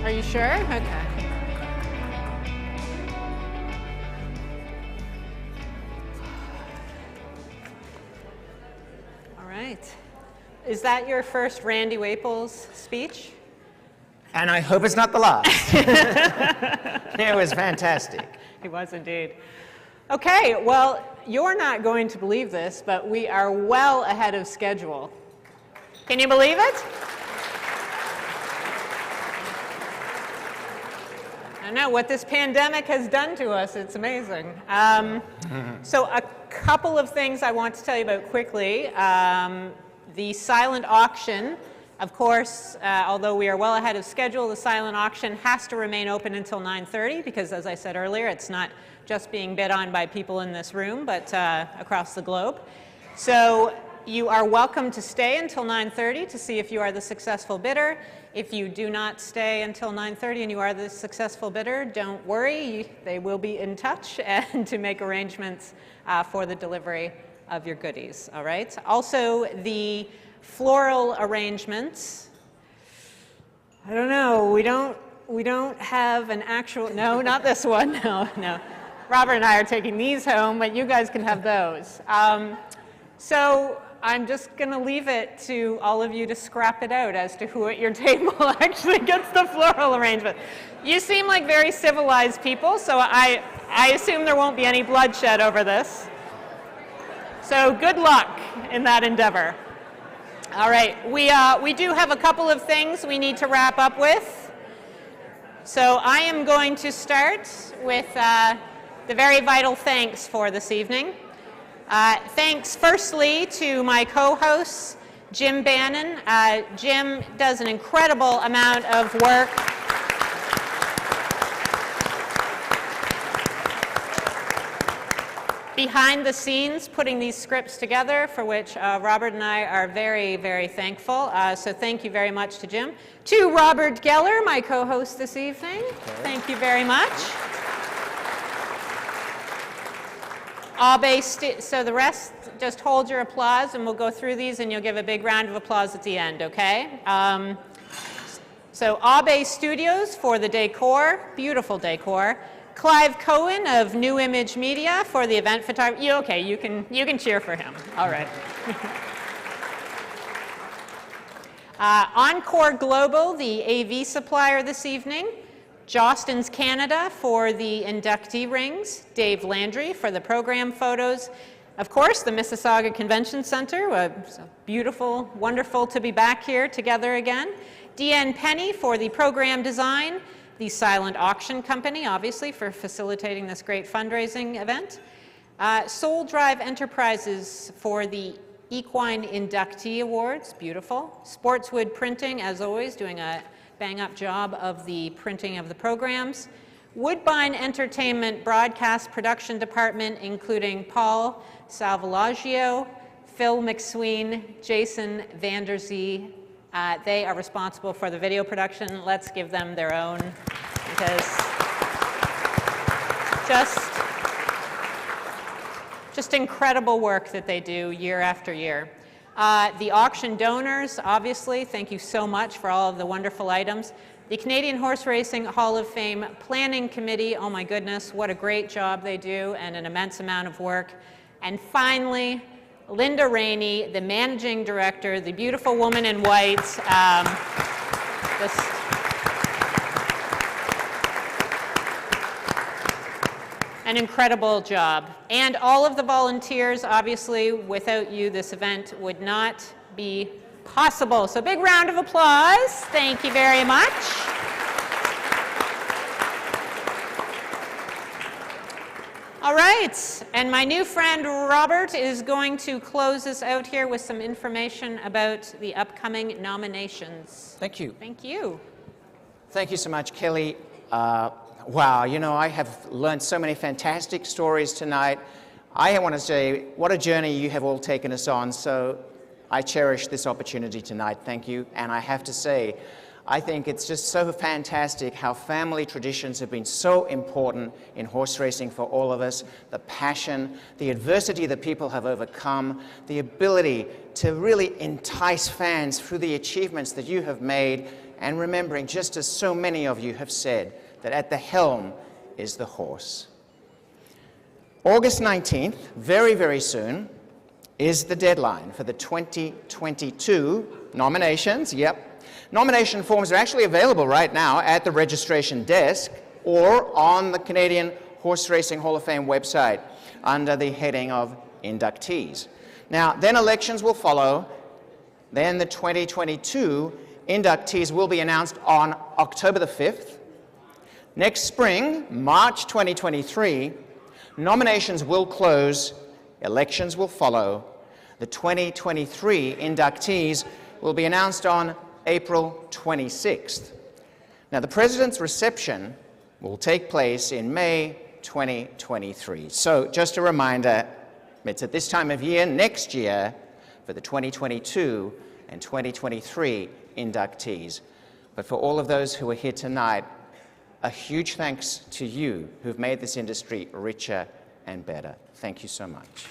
Are you sure? Okay. All right. Is that your first Randy Waples speech? And I hope it's not the last. It was fantastic. It was indeed. Okay, well, you're not going to believe this, but we are well ahead of schedule. Can you believe it? I know what this pandemic has done to us. It's amazing. So a couple of things I want to tell you about quickly. The silent auction, of course, although we are well ahead of schedule, the silent auction has to remain open until 9:30 because, as I said earlier, it's not just being bid on by people in this room, but across the globe. So you are welcome to stay until 9:30 to see if you are the successful bidder. If you do not stay until 9:30 and you are the successful bidder, don't worry. They will be in touch and to make arrangements for the delivery of your goodies, all right? Also, the floral arrangements, I don't know, we don't have an actual, no, not this one, no. Robert and I are taking these home, but you guys can have those. So I'm just going to leave it to all of you to scrap it out as to who at your table actually gets the floral arrangement. You seem like very civilized people, so I assume there won't be any bloodshed over this. So good luck in that endeavor. All right, we do have a couple of things we need to wrap up with. So I am going to start with the very vital thanks for this evening. Thanks firstly to my co-hosts, Jim Bannon. Jim does an incredible amount of work behind the scenes putting these scripts together, for which Robert and I are very, very thankful. So thank you very much to Jim. To Robert Geller, my co-host this evening. Thank you very much. So the rest, just hold your applause and we'll go through these and you'll give a big round of applause at the end, okay? So Abe Studios for the decor, beautiful decor. Clive Cohen of New Image Media for the event photography. Okay, you can cheer for him. All right. Encore Global, the AV supplier this evening. Jostens Canada for the inductee rings. Dave Landry for the program photos. Of course, the Mississauga Convention Center. Beautiful, wonderful to be back here together again. DN Penny for the program design. The Silent Auction Company, obviously, for facilitating this great fundraising event. Soul Drive Enterprises for the Equine Inductee Awards, beautiful. Sportswood Printing, as always, doing a bang-up job of the printing of the programs. Woodbine Entertainment Broadcast Production Department, including Paul Salvalaggio, Phil McSween, Jason Vanderzee. They are responsible for the video production. Let's give them their own, because just incredible work that they do year after year. The auction donors, obviously, thank you so much for all of the wonderful items. The Canadian Horse Racing Hall of Fame Planning Committee, oh my goodness, what a great job they do and an immense amount of work. And finally, Linda Rainey, the managing director, the beautiful woman in white. Just an incredible job. And all of the volunteers, obviously, without you, this event would not be possible. So big round of applause. Thank you very much. All right, and my new friend Robert is going to close us out here with some information about the upcoming nominations. Thank you. Thank you. Thank you so much, Kelly. Wow, you know, I have learned so many fantastic stories tonight. I want to say what a journey you have all taken us on, so I cherish this opportunity tonight. Thank you. And I have to say, I think it's just so fantastic how family traditions have been so important in horse racing for all of us. The passion, the adversity that people have overcome, the ability to really entice fans through the achievements that you have made, and remembering, just as so many of you have said, that at the helm is the horse. August 19th, very, very soon, is the deadline for the 2022 nominations. Yep. Nomination forms are actually available right now at the registration desk or on the Canadian Horse Racing Hall of Fame website under the heading of inductees. Now, then elections will follow. Then the 2022 inductees will be announced on October the 5th. Next spring, March 2023, nominations will close, elections will follow. The 2023 inductees will be announced on April 26th. Now, the President's reception will take place in May 2023. So, just a reminder, it's at this time of year next year for the 2022 and 2023 inductees. But for all of those who are here tonight, a huge thanks to you who've made this industry richer and better. Thank you so much.